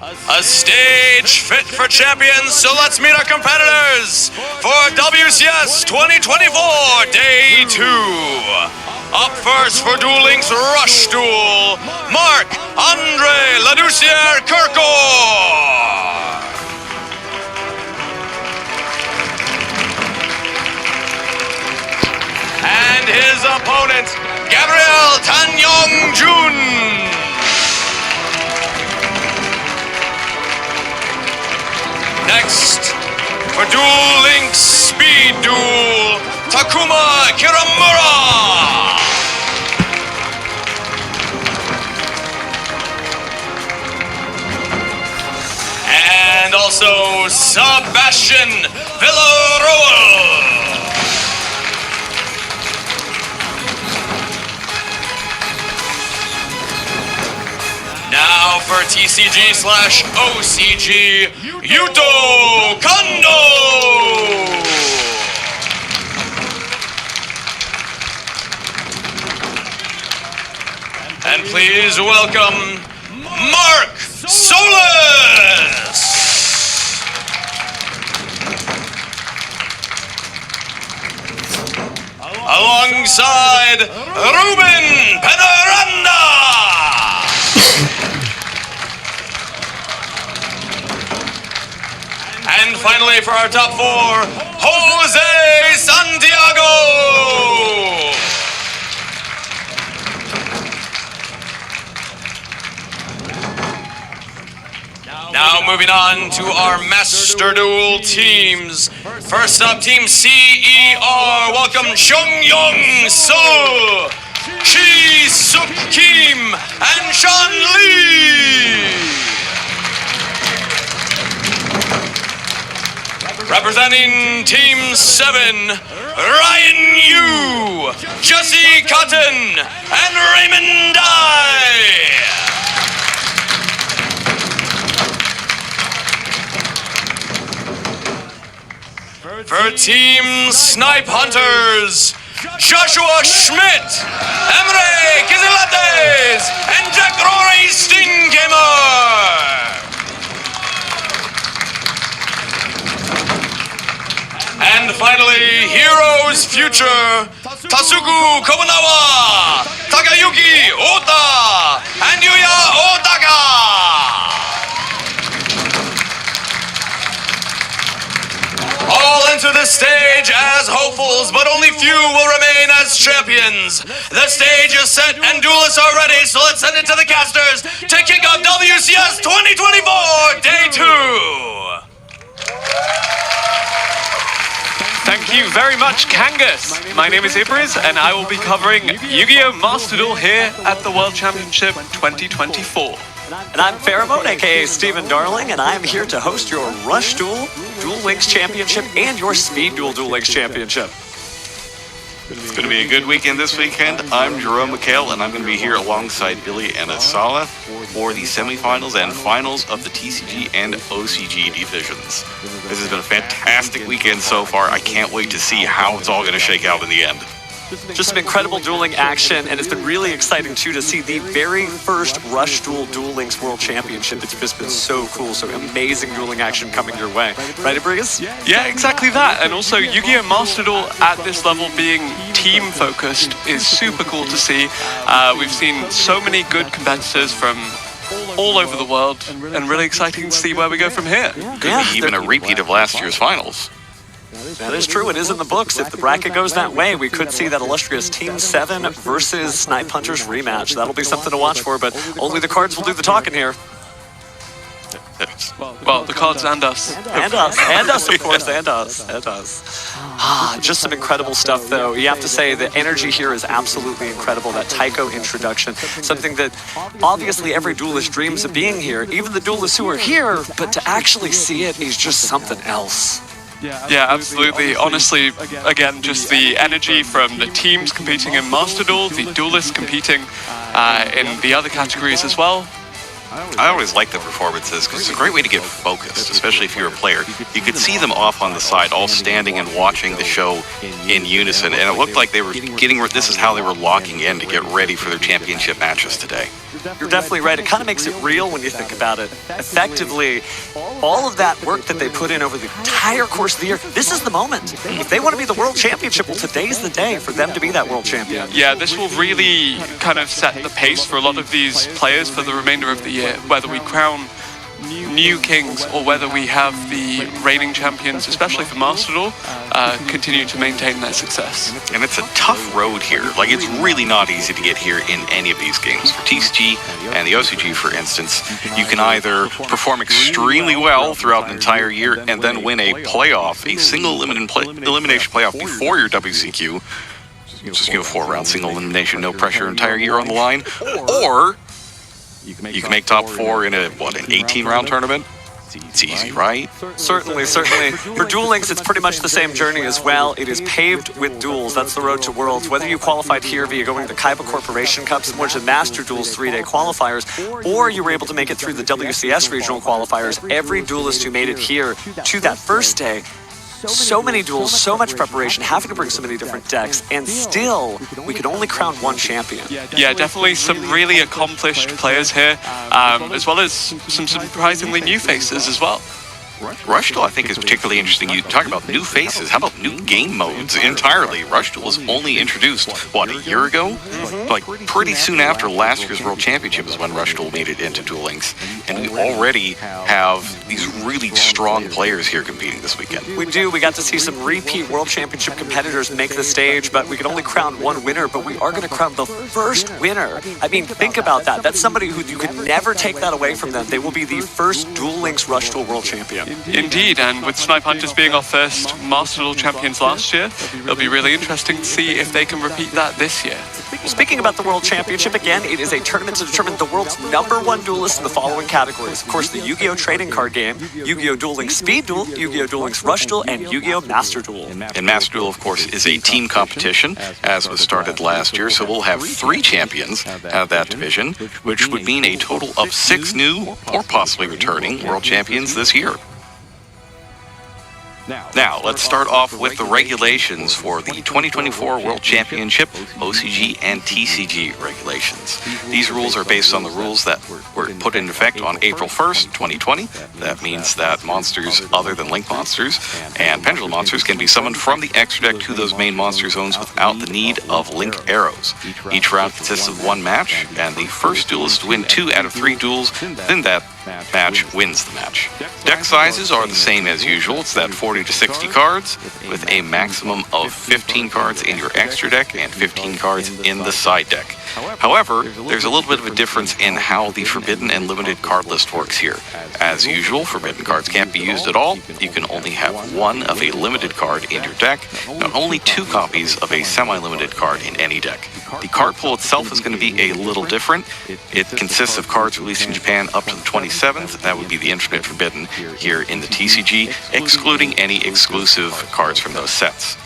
A stage fit for champions, so let's meet our competitors for WCS 2024 Day 2. Up first for Duel Links Rush Duel, Marc-Andre Ladouceur-Kirkor. And his opponent, Gabriel Tan-Yong-Jun. Next, for Duel Links Speed Duel, Takuma Kiramura. And also Sebastian Villarroel. Now for TCG/OCG, Yuto Kondo! And please welcome Mark Solis! Alongside Ruben Penaranda! And finally, for our top four, Jose Santiago! Now moving on to our Master Duel teams. First up, Team CER, welcome Seong-Young So, Chi-Suk Kim, and Sean Lee! Representing Team 7, Ryan Yu, Jesse Cotton, and Raymond Dye. For Team Snipe Hunters, Joshua Schmidt, Emre Kizilates, and Jack Rory Steengamer. And finally, Heroes Future, Tasuku Kobunawa, Takayuki Ota, and Yuya Otaka! All into the stage as hopefuls, but only few will remain as champions. The stage is set and duelists are ready, so let's send it to the casters to kick off WCS 2024 Day 2! Thank you very much, Kangas. My name is Ibriz, and I will be covering Yu-Gi-Oh! Master Duel here at the World Championship 2024. And I'm Pheromone, aka Steven Darling, and I'm here to host your Rush Duel, Duel Links Championship, and your Speed Duel Duel Links Championship. It's going to be a good weekend this weekend. I'm Jerome McHale, and I'm going to be here alongside Billy and Asala for the semifinals and finals of the TCG and OCG divisions. This has been a fantastic weekend so far. I can't wait to see how it's all going to shake out in the end. Just some incredible dueling action, and it's been really exciting, too, to see the very first Rush Duel Duel Links World Championship. It's just been so cool, so amazing dueling action coming your way. Right, Ibriz? Yeah, exactly that. And also, Yu-Gi-Oh! Master Duel at this level being team-focused is super cool to see. We've seen so many good competitors from all over the world, and really exciting to see where we go from here. Could be even a repeat of last year's finals. That is true. It is in the books. If the bracket goes that way, we could see that illustrious Team 7 versus Snipe Hunters rematch. That'll be something to watch for, but only the cards will do the talking here. Well, the cards and us. And us, of course, and us. Just some incredible stuff, though. You have to say the energy here is absolutely incredible. That Taiko introduction, something that obviously every duelist dreams of being here, even the duelists who are here, but to actually see it is just something else. Yeah, absolutely. Honestly, again, just the energy from the teams competing in Master Duel, the duelists competing in the other categories as well. I always like the performances because it's a great way to get focused, especially if you're a player. You could see them off on the side, all standing and watching the show in unison, and it looked like they were this is how they were locking in to get ready for their championship matches today. You're definitely right. It kind of makes it real when you think about it. Effectively, all of that work that they put in over the entire course of the year, this is the moment. If they want to be the World Championship, well, today's the day for them to be that World Champion. Yeah, this will really kind of set the pace for a lot of these players for the remainder of the year, whether we crown new kings or whether we have the reigning champions, especially for Master Duel, continue to maintain their success. And it's a tough road here. Like, it's really not easy to get here in any of these games. For TCG and the OCG, for instance, you can either perform extremely well throughout an entire year and then win a playoff, a single elimination playoff before your WCQ, just give a 4-round single elimination, no pressure, entire year on the line, or you can make top 4 in an 18-round tournament. It's easy, right? Certainly. For Duel Links, it's pretty much the same journey as well. It is paved with duels. That's the road to Worlds. Whether you qualified here via going to the Kaiba Corporation Cup, similar to Master Duel's 3-day qualifiers, or you were able to make it through the WCS regional qualifiers, every duelist who made it here to that first day, so many duels, so much preparation, having to bring so many different decks, and still, we could only crown one champion. Yeah, definitely some really accomplished players here, as well as some surprisingly new faces as well. Rush Duel, I think, is particularly interesting. You talk about new faces. How about new game modes entirely? Rush Duel was only introduced, what, a year ago? Like, pretty soon after last year's World Championship is when Rush Duel made it into Duel Links. And we already have these really strong players here competing this weekend. We do. We got to see some repeat World Championship competitors make the stage, but we could only crown one winner, but we are going to crown the first winner. I mean, think about that. That's somebody who you could never take that away from them. They will be the first Duel Links Rush Duel World Champion. Indeed, and with Snipe Hunters being our first Master Duel champions last year, it'll be really interesting to see if they can repeat that this year. Speaking about the World Championship, again, it is a tournament to determine the world's #1 duelist in the following categories. Of course, the Yu-Gi-Oh! Trading card game, Yu-Gi-Oh! Duel Links Speed Duel, Yu-Gi-Oh! Duel Links Rush Duel, and Yu-Gi-Oh! Master Duel. And Master Duel, of course, is a team competition, as was started last year, so we'll have 3 champions out of that division, which would mean a total of 6 new, or possibly returning, world champions this year. Now, let's start off with the regulations for the 2024 World Championship, OCG and TCG regulations. These rules are based on the rules that were put in effect on April 1st, 2020. That means that monsters other than Link monsters and Pendulum monsters can be summoned from the extra deck to those main monster zones without the need of Link arrows. Each round consists of 1 match, and the first duelist to win 2 out of 3 duels, then that match wins the match. Deck sizes are the same as usual. It's that 40 to 60 cards, with a maximum of 15 cards in your extra deck and 15 cards in the side deck. However, there's a little bit of a difference in how the Forbidden and Limited card list works here. As usual, Forbidden cards can't be used at all. You can only have 1 of a limited card in your deck, and only 2 copies of a semi-limited card in any deck. The card pool itself is going to be a little different. It consists of cards released in Japan up to the 27th. That would be the Infinite Forbidden here in the TCG, excluding any exclusive cards from those sets.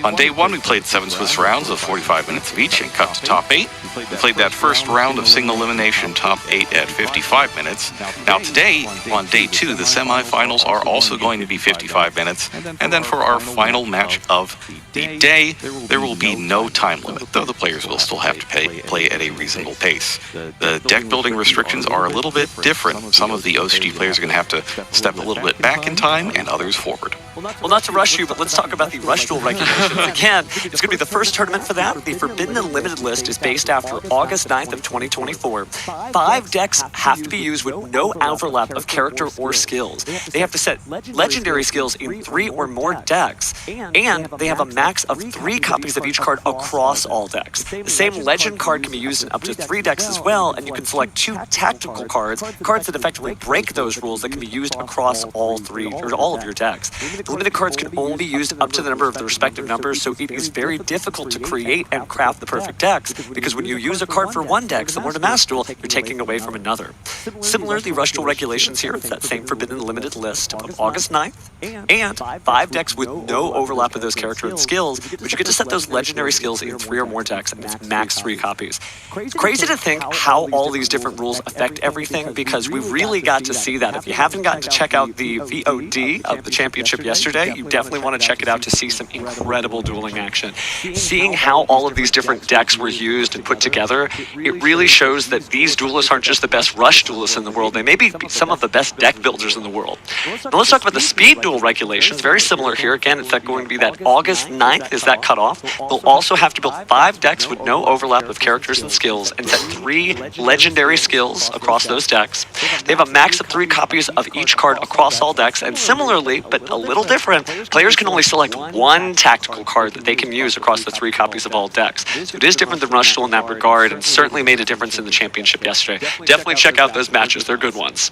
On day 1, we played 7 Swiss rounds of 45 minutes of each and cut to top 8. We played that first round of single elimination top 8 at 55 minutes. Now today, on day 2, the semifinals are also going to be 55 minutes. And then for our final match of the day, there will be no time limit, though the players will still have to play at a reasonable pace. The deck building restrictions are a little bit different. Some of the OCG players are going to have to step a little bit back in time and others forward. Well, not to rush you, but let's talk about the Rush Duel regulations. Again, it's going to be the first tournament for that. The Forbidden and Limited list is based after August 9th of 2024. 5 decks have to be used with no overlap of character or skills. They have to set legendary skills in 3 or more decks, and they have a max of 3 copies of each card across all decks. The same legend card can be used in up to 3 decks as well, and you can select 2 tactical cards that effectively break those rules that can be used across all 3 or all of your decks. The limited cards can only be used up to the number of the respective numbers, so it is very difficult to create and craft the perfect decks, because when you use a card for one deck, similar to Master Duel, you're taking away from another. Similar to the Rush Duel regulations here, it's that same Forbidden Limited list of August 9th, and 5 decks with no overlap of those character and skills, but you get to set those legendary skills in 3 or more decks, and it's max 3 copies. It's crazy to think how all these different rules affect everything, because we really got to see that. If you haven't gotten to check out the VOD of the championship yet, yesterday, you definitely want to check it out to see some incredible dueling action. Seeing how all of these different decks were used and put together, it really shows that these duelists aren't just the best rush duelists in the world, they may be some of the best deck builders in the world. Now let's talk about the speed duel regulations. Very similar here. Again, it's going to be that August 9th is that cutoff. They'll also have to build 5 decks with no overlap of characters and skills and set 3 legendary skills across those decks. They have a max of 3 copies of each card across all decks, and similarly, but a little different, players can only select 1 tactical card that they can use across the 3 copies of all decks. So it is different than Rush Duel in that regard, and certainly made a difference in the championship yesterday. Definitely check out those matches. They're good ones.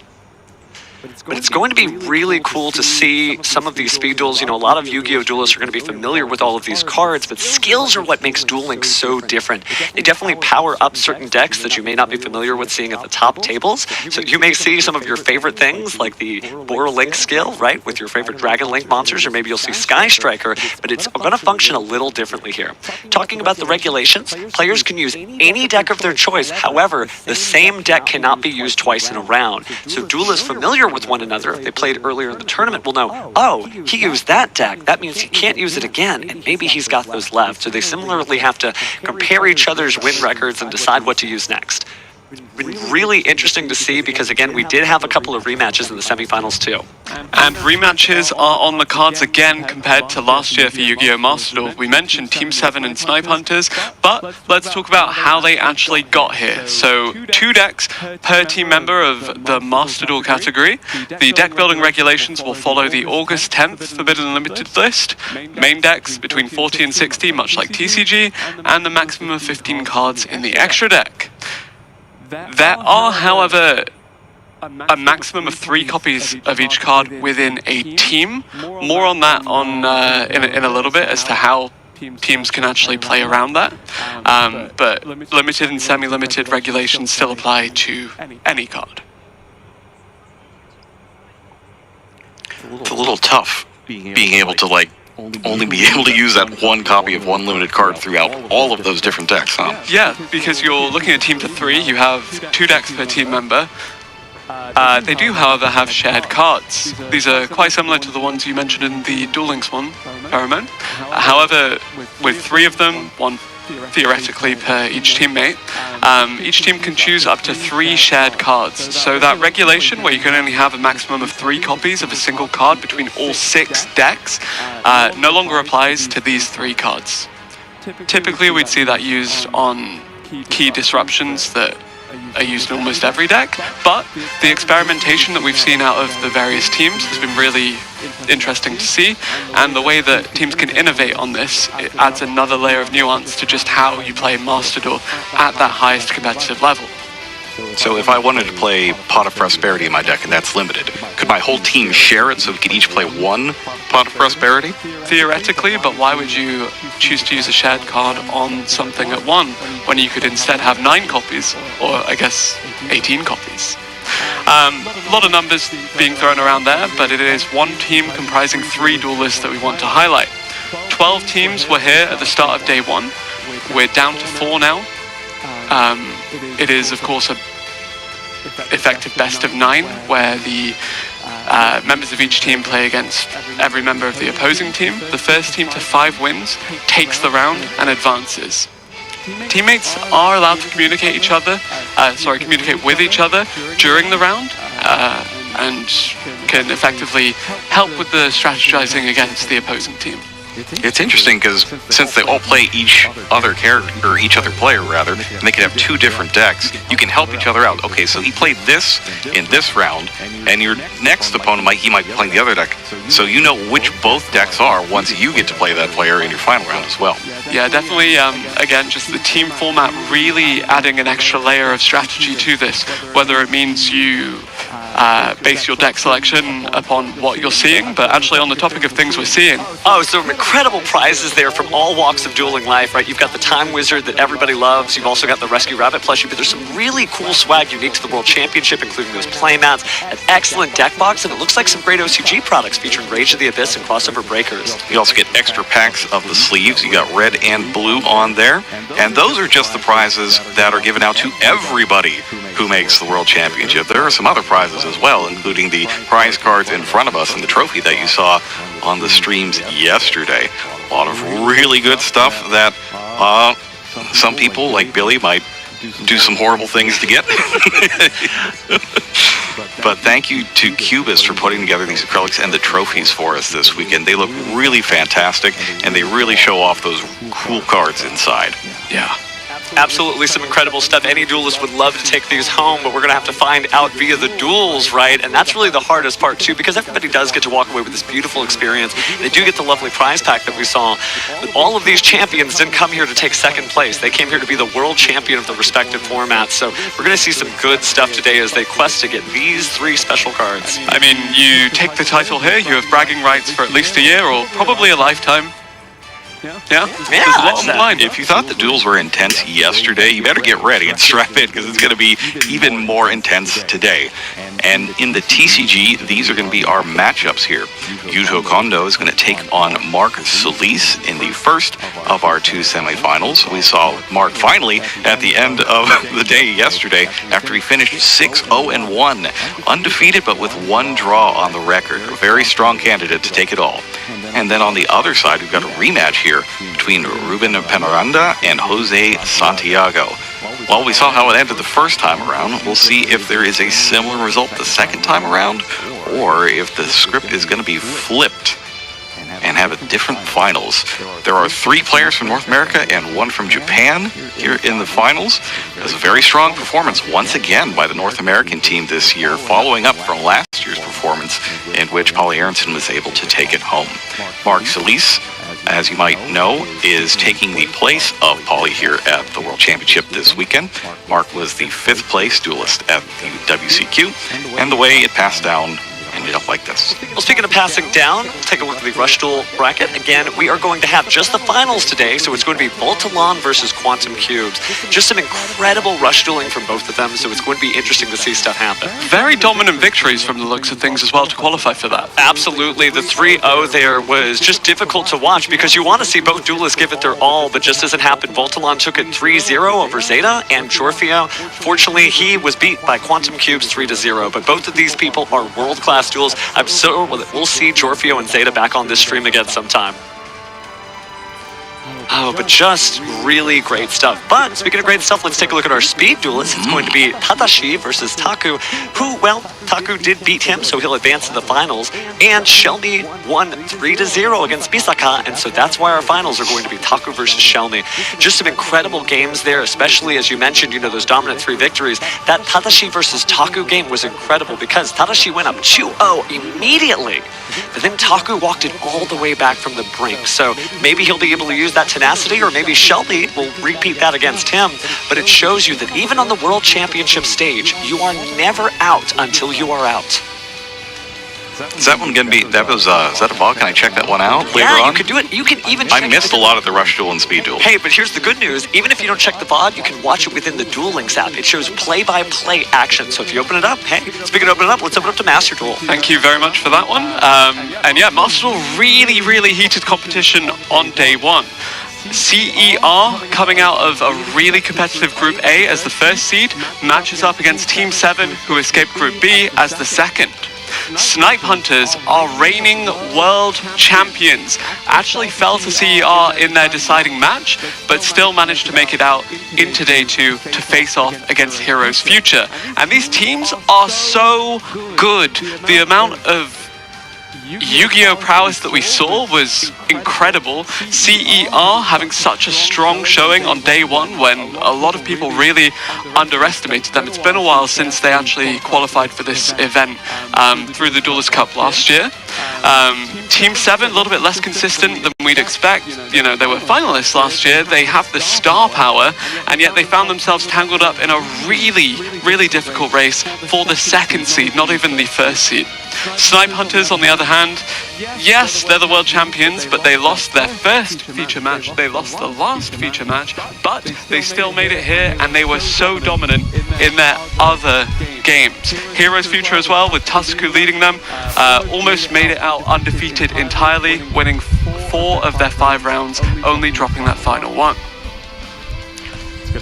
But it's going to be really cool to see some of these speed duels. You know, a lot of Yu-Gi-Oh! Duelists are going to be familiar with all of these cards, but skills are what makes Duel Links so different. They definitely power up certain decks that you may not be familiar with seeing at the top tables. So you may see some of your favorite things, like the Boar Link skill, right, with your favorite Dragon Link monsters, or maybe you'll see Sky Striker, but it's going to function a little differently here. Talking about the regulations, players can use any deck of their choice. However, the same deck cannot be used twice in a round. So duelists familiar with one another, if they played earlier in the tournament, will know, oh, he used that deck, that means he can't use it again, and maybe he's got those left. So they similarly have to compare each other's win records and decide what to use next. Been really interesting to see because, again, we did have a couple of rematches in the semifinals too. And rematches are on the cards again compared to last year for Yu-Gi-Oh! Master Duel. We mentioned Team 7 and Snipe Hunters, but let's talk about how they actually got here. So 2 decks per team member of the Master Duel category. The deck building regulations will follow the August 10th Forbidden Unlimited list. Main decks between 40 and 60, much like TCG, and the maximum of 15 cards in the extra deck. There are, however, a maximum of 3 copies of each card within a team. More on that in a little bit as to how teams can actually play around that. But limited and semi-limited regulations still apply to any card. It's a little tough being able to, like, only be able to use that 1 copy of 1 limited card throughout all of those different decks, huh? Yeah, because you're looking at teams of 3, you have 2 decks per team member. They do, however, have shared cards. These are quite similar to the ones you mentioned in the Duel Links one, Pheromone. However, with 3 of them, 1 theoretically per each teammate, each team can choose up to 3 shared cards. So that regulation where you can only have a maximum of 3 copies of a single card between all 6 decks no longer applies to these 3 cards. Typically we'd see that used on key disruptions that are used in almost every deck, but the experimentation that we've seen out of the various teams has been really interesting to see, and the way that teams can innovate on this, it adds another layer of nuance to just how you play Master Duel at that highest competitive level. So if I wanted to play Pot of Prosperity in my deck, and that's limited, could my whole team share it so we could each play 1 Pot of Prosperity? Theoretically, but why would you choose to use a shared card on something at 1 when you could instead have 9 copies, or I guess 18 copies? A lot of numbers being thrown around there, but it is 1 team comprising 3 duelists that we want to highlight. 12 teams were here at the start of day 1. We're down to 4 now. It is, of course, a effective best of 9, where the members of each team play against every member of the opposing team. The first team to 5 wins takes the round and advances. Teammates are allowed to communicate communicate with each other during the round, and can effectively help with the strategizing against the opposing team. It's interesting because since they all play each other character, or each other player rather, and they can have 2 different decks, you can help each other out. Okay, so he played this in this round, and your next opponent might be playing the other deck. So you know which both decks are once you get to play that player in your final round as well. Yeah, definitely, again, just the team format really adding an extra layer of strategy to this, whether it means you base your deck selection upon what you're seeing, but actually on the topic of things we're seeing. Oh, so incredible prizes there from all walks of dueling life, right? You've got the Time Wizard that everybody loves. You've also got the Rescue Rabbit plushie, but there's some really cool swag unique to the World Championship, including those playmats, an excellent deck box, and it looks like some great OCG products featuring Rage of the Abyss and Crossover Breakers. You also get extra packs of the sleeves. You got red and blue on there, and those are just the prizes that are given out to everybody who makes the World Championship. There are some other prizes as well, including the prize cards in front of us and the trophy that you saw on the streams yesterday. A lot of really good stuff that some people, like Billy, might do some horrible things to get. But thank you to Cubist for putting together these acrylics and the trophies for us this weekend. They look really fantastic, and they really show off those cool cards inside. Yeah. Absolutely some incredible stuff. Any duelist would love to take these home, but we're going to have to find out via the duels, right? And that's really the hardest part, too, because everybody does get to walk away with this beautiful experience. They do get the lovely prize pack that we saw. But all of these champions didn't come here to take second place. They came here to be the world champion of the respective formats. So we're going to see some good stuff today as they quest to get these 3 special cards. I mean, you take the title here, you have bragging rights for at least a year or probably a lifetime. Yeah? There's a lot on the line. If you thought the duels were intense yesterday, you better get ready and strap in, because it's going to be even more intense today. And in the TCG, these are going to be our matchups here. Yuto Kondo is going to take on Mark Solis in the first of our 2 semifinals. We saw Mark finally at the end of the day yesterday after he finished 6-0-1, undefeated but with 1 draw on the record. A very strong candidate to take it all. And then on the other side, we've got a rematch here between Ruben Penaranda and Jose Santiago. Well, we saw how it ended the first time around. We'll see if there is a similar result the second time around, or if the script is going to be flipped and have a different finals. There are 3 players from North America and 1 from Japan here in the finals. It was a very strong performance once again by the North American team this year, following up from last year's performance in which Polly Aronson was able to take it home. Mark Solis, as you might know, is taking the place of Polly here at the World Championship this weekend. Mark was the 5th place duelist at the WCQ, and the way it passed down ended up like this. Well, speaking of passing down, take a look at the Rush Duel bracket. Again, we are going to have just the finals today, so it's going to be Voltalon versus Quantum Cubes. Just some incredible rush dueling from both of them, so it's going to be interesting to see stuff happen. Very dominant victories from the looks of things as well to qualify for that. Absolutely. The 3-0 there was just difficult to watch because you want to see both duelists give it their all, but just as it happened, Voltalon took it 3-0 over Zeta, and Jorfio, fortunately, he was beat by Quantum Cubes 3-0, but both of these people are world-class duels. I'm so we'll see Jorfio and Zeta back on this stream again sometime. Oh, but just really great stuff. But speaking of great stuff, let's take a look at our speed duelists. It's going to be Tadashi versus Taku, who, well, Taku did beat him, so he'll advance to the finals. And Shelmy won 3-0 against Bisaka, and so that's why our finals are going to be Taku versus Shelmy. Just some incredible games there, especially as you mentioned, you know, those dominant 3 victories. That Tadashi versus Taku game was incredible because Tadashi went up 2-0 immediately, but then Taku walked it all the way back from the brink. So maybe he'll be able to use that tenacity, or maybe Shelby will repeat that against him. But it shows you that even on the World Championship stage, you are never out until you are out. Is that one going to be, is that a bug? Can I check that one out later on? Yeah, you can do it. You can even check I missed a lot of the Rush Duel and Speed Duel. Hey, but here's the good news. Even if you don't check the VOD, you can watch it within the Duel Links app. It shows play-by-play action. So if you open it up, hey, speaking of opening it up, let's open it up to Master Duel. Thank you very much for that one. And yeah, Master Duel, really, really heated competition on day 1. CER, coming out of a really competitive Group A as the first seed, matches up against Team 7, who escaped Group B as the second. Snipe Hunters are reigning world champions. Actually fell to CER in their deciding match, but still managed to make it out into day 2 to face off against Heroes Future. And these teams are so good. The amount of Yu-Gi-Oh! Prowess that we saw was incredible. CER having such a strong showing on day 1 when a lot of people really underestimated them. It's been a while since they actually qualified for this event through the Duelist Cup last year. Team 7, a little bit less consistent than we'd expect. You know, they were finalists last year. They have the star power, and yet they found themselves tangled up in a really, really difficult race for the second seed, not even the first seed. Snipe Hunters, on the other hand, yes, they're the world champions, but they lost their first feature match. They lost the last feature match, but they still made it here, and they were so dominant in their other games. Heroes Future as well, with Tusku leading them, almost made it out undefeated entirely, winning 4 of their 5 rounds, only dropping that final one.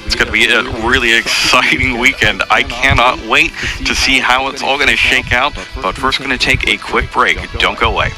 It's going to be a really exciting weekend. I cannot wait to see how it's all going to shake out. But first, going to take a quick break. Don't go away.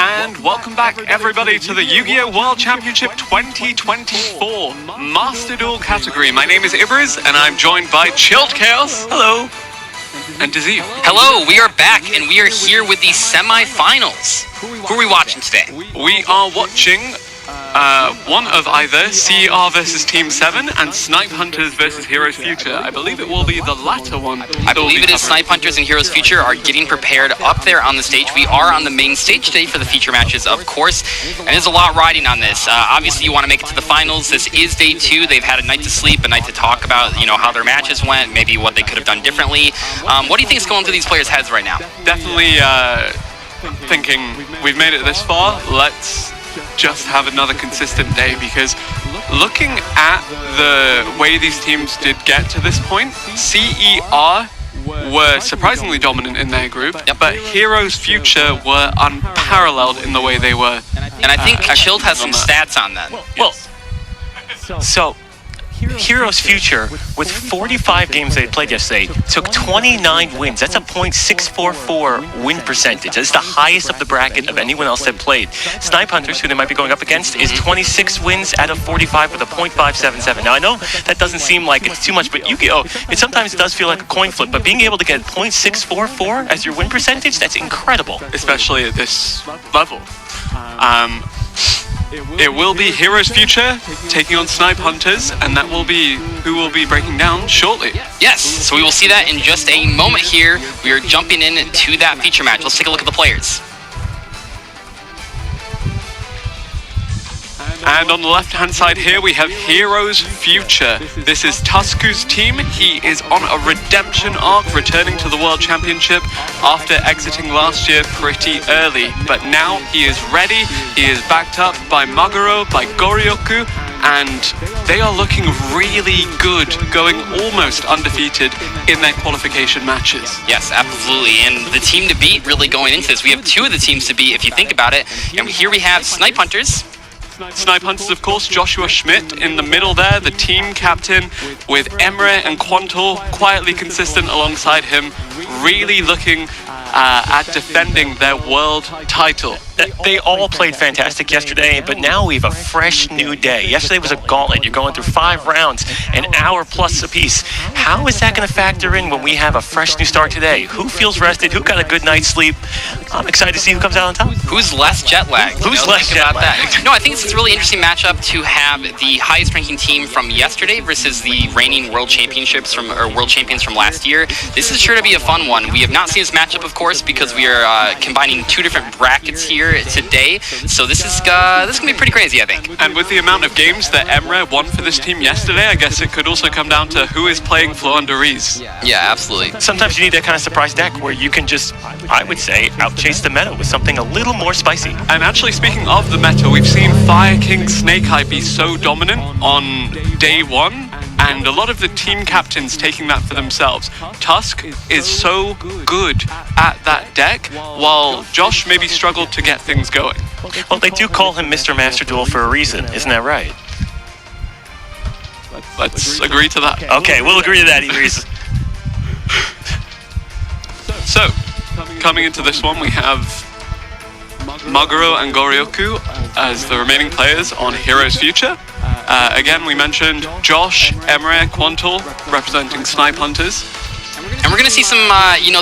And welcome back, everybody, to the Yu-Gi-Oh! World Championship 2024 Master Duel category. My name is Ibriz, and I'm joined by Chilled Chaos. Hello. And Dizzy. Hello, we are back, and we are here with the semi-finals. Who are we watching today? We are watching one of either CER versus Team 7 and Snipe Hunters versus Heroes Future. I believe it will be the latter one. I believe it is Snipe Hunters and Heroes Future are getting prepared up there on the stage. We are on the main stage today for the feature matches, of course, and there's a lot riding on this. Obviously, you want to make it to the finals. This is day 2. They've had a night to sleep, a night to talk about, how their matches went, maybe what they could have done differently. What do you think is going through these players' heads right now? Definitely thinking we've made it this far. Let's just have another consistent day, because looking at the way these teams did get to this point, CER were surprisingly dominant in their group, but Heroes Future were unparalleled in the way they were. And I think Chilled has some stats on that. Well, so Heroes Future, with 45 games they played yesterday, took 29 wins. That's a .644 win percentage. That's the highest of the bracket of anyone else that played. Snipe Hunters, who they might be going up against, is 26 wins out of 45 with a .577. Now, I know that doesn't seem like it's too much, but Yugioh, it sometimes does feel like a coin flip, but being able to get .644 as your win percentage, that's incredible. Especially at this level. It will be Heroes Future taking on Snipe Hunters, and that will be who will be breaking down shortly. Yes, so we will see that in just a moment here. We are jumping in to that feature match. Let's take a look at the players. And on the left-hand side here, we have Heroes Future. This is Tusku's team. He is on a redemption arc, returning to the World Championship after exiting last year pretty early. But now he is ready. He is backed up by Maguro, by Goryoku, and they are looking really good, going almost undefeated in their qualification matches. Yes, absolutely. And the team to beat really going into this, we have 2 of the teams to beat if you think about it. And here we have Snipe Hunters. Snipe Hunters, of course, Joshua Schmidt in the middle there, the team captain, with Emre and Quantal quietly consistent alongside him, really looking at defending their world title. They all played fantastic yesterday, but now we have a fresh new day. Yesterday was a gauntlet. You're going through 5 rounds, an hour plus apiece. How is that going to factor in when we have a fresh new start today? Who feels rested? Who got a good night's sleep? I'm excited to see who comes out on top. Who's less jet lagged? Who's less jet lagged? No, I think it's a really interesting matchup to have the highest ranking team from yesterday versus the reigning world championships world champions from last year. This is sure to be a fun one. We have not seen this matchup, of course, because we are combining 2 different brackets here today. So this is gonna be pretty crazy, I think. And with the amount of games that Emre won for this team yesterday, I guess it could also come down to who is playing Flandreese. Yeah, absolutely. Sometimes you need that kind of surprise deck where you can just, I would say, outchase the meta with something a little more spicy. And actually, speaking of the meta, we've seen Fire King Snake Eye be so dominant on day 1, and a lot of the team captains taking that for themselves. Tusk is so good at that deck, while Josh maybe struggled to get things going. Well, they do call him Mr. Master Duel for a reason, isn't that right? Let's agree to that. Okay, we'll agree to that, Idris. So, coming into this one, we have Maguro and Goryoku as the remaining players on Heroes Future. Again, we mentioned Josh, Emre, Quantal representing Snipe Hunters. And we're going to see some,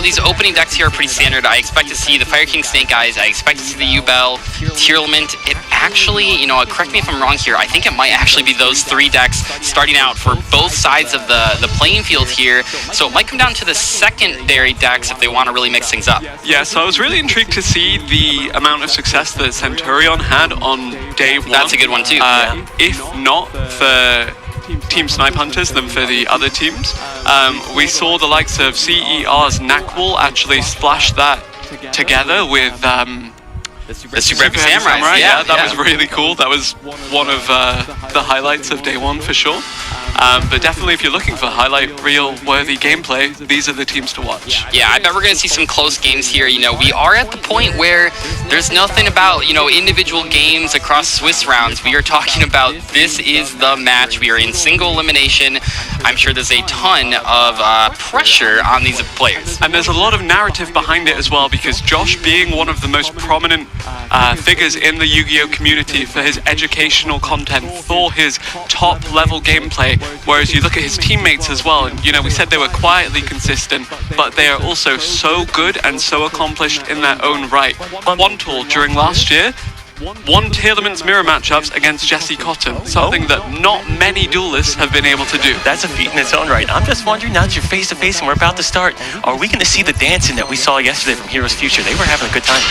these opening decks here are pretty standard. I expect to see the Fire King Snake Eyes. I expect to see the U-Bell, Tearlament. It actually, correct me if I'm wrong here, I think it might actually be those 3 decks starting out for both sides of the playing field here. So it might come down to the secondary decks if they want to really mix things up. Yeah, so I was really intrigued to see the amount of success that Centurion had on day 1. That's a good one too. If not for Team Snipe Hunters than for the other teams. We saw the likes of CER's Nakwal actually splash that together with the Super Epic Samurai. Yeah, that was really cool. That was one of the highlights of day 1 for sure. But definitely, if you're looking for highlight reel worthy gameplay, these are the teams to watch. Yeah, I bet we're going to see some close games here. We are at the point where there's nothing about, individual games across Swiss rounds. We are talking about this is the match. We are in single elimination. I'm sure there's a ton of pressure on these players. And there's a lot of narrative behind it as well, because Josh, being one of the most prominent figures in the Yu-Gi-Oh community for his educational content, for his top-level gameplay, whereas you look at his teammates as well, and we said they were quietly consistent, but they are also so good and so accomplished in their own right. Quantal, during last year, won Tearlament's mirror matchups against Jesse Cotton, something that not many duelists have been able to do. That's a feat in its own right. I'm just wondering, now that you're face to face and we're about to start, are we going to see the dancing that we saw yesterday from Heroes Future? They were having a good time.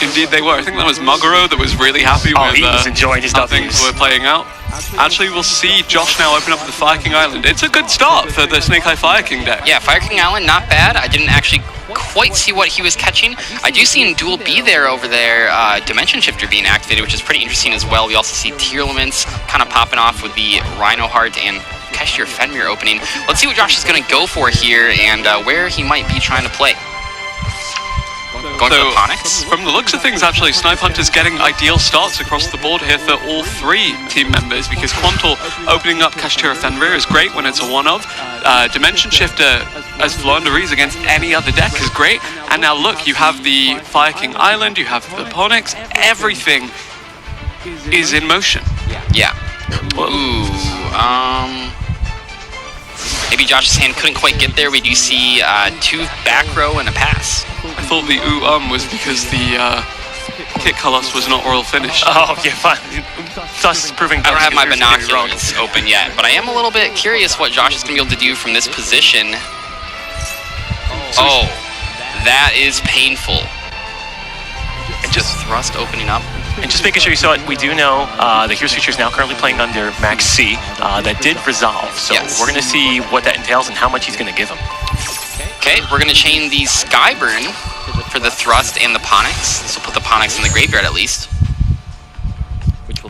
Indeed they were. I think that was Muguro that was really happy with he was enjoying his how things were playing out. Actually, we'll see Josh now open up the Fire King Island. It's a good start for the Snake Eye Fire King deck. Yeah, Fire King Island, not bad. I didn't actually quite see what he was catching. I do see in Duel B there over there, Dimension Shifter being activated, which is pretty interesting as well. We also see Tearlaments kind of popping off with the Rhino Heart and Cashier Fenrir opening. Let's see what Josh is going to go for here and where he might be trying to play. Going for the Ponyx. From the looks of things, actually, Snipe Hunter's getting ideal starts across the board here for all three team members, because Quantal opening up Kashtira Fenrir is great when it's a one-of. Dimension Shifter as Flaunderies against any other deck is great. And now look, you have the Fire King Island, you have the Ponyx, everything is in motion. Yeah. Ooh, maybe Josh's hand couldn't quite get there. We do see 2 back row and a pass. I thought the was because the Kit Colossus was not Royal Finish. Oh, yeah, fine. Thus proving I don't have my binoculars open yet, but I am a little bit curious what Josh is going to be able to do from this position. Oh, that is painful. And just thrust opening up. And just making sure you saw it, we do know the Heroes Future is now currently playing under Max C. That did resolve, so yes. We're going to see what that entails and how much he's going to give him. Okay, we're going to chain the Skyburn for the thrust and the Ponyx. This will put the Ponyx in the graveyard at least,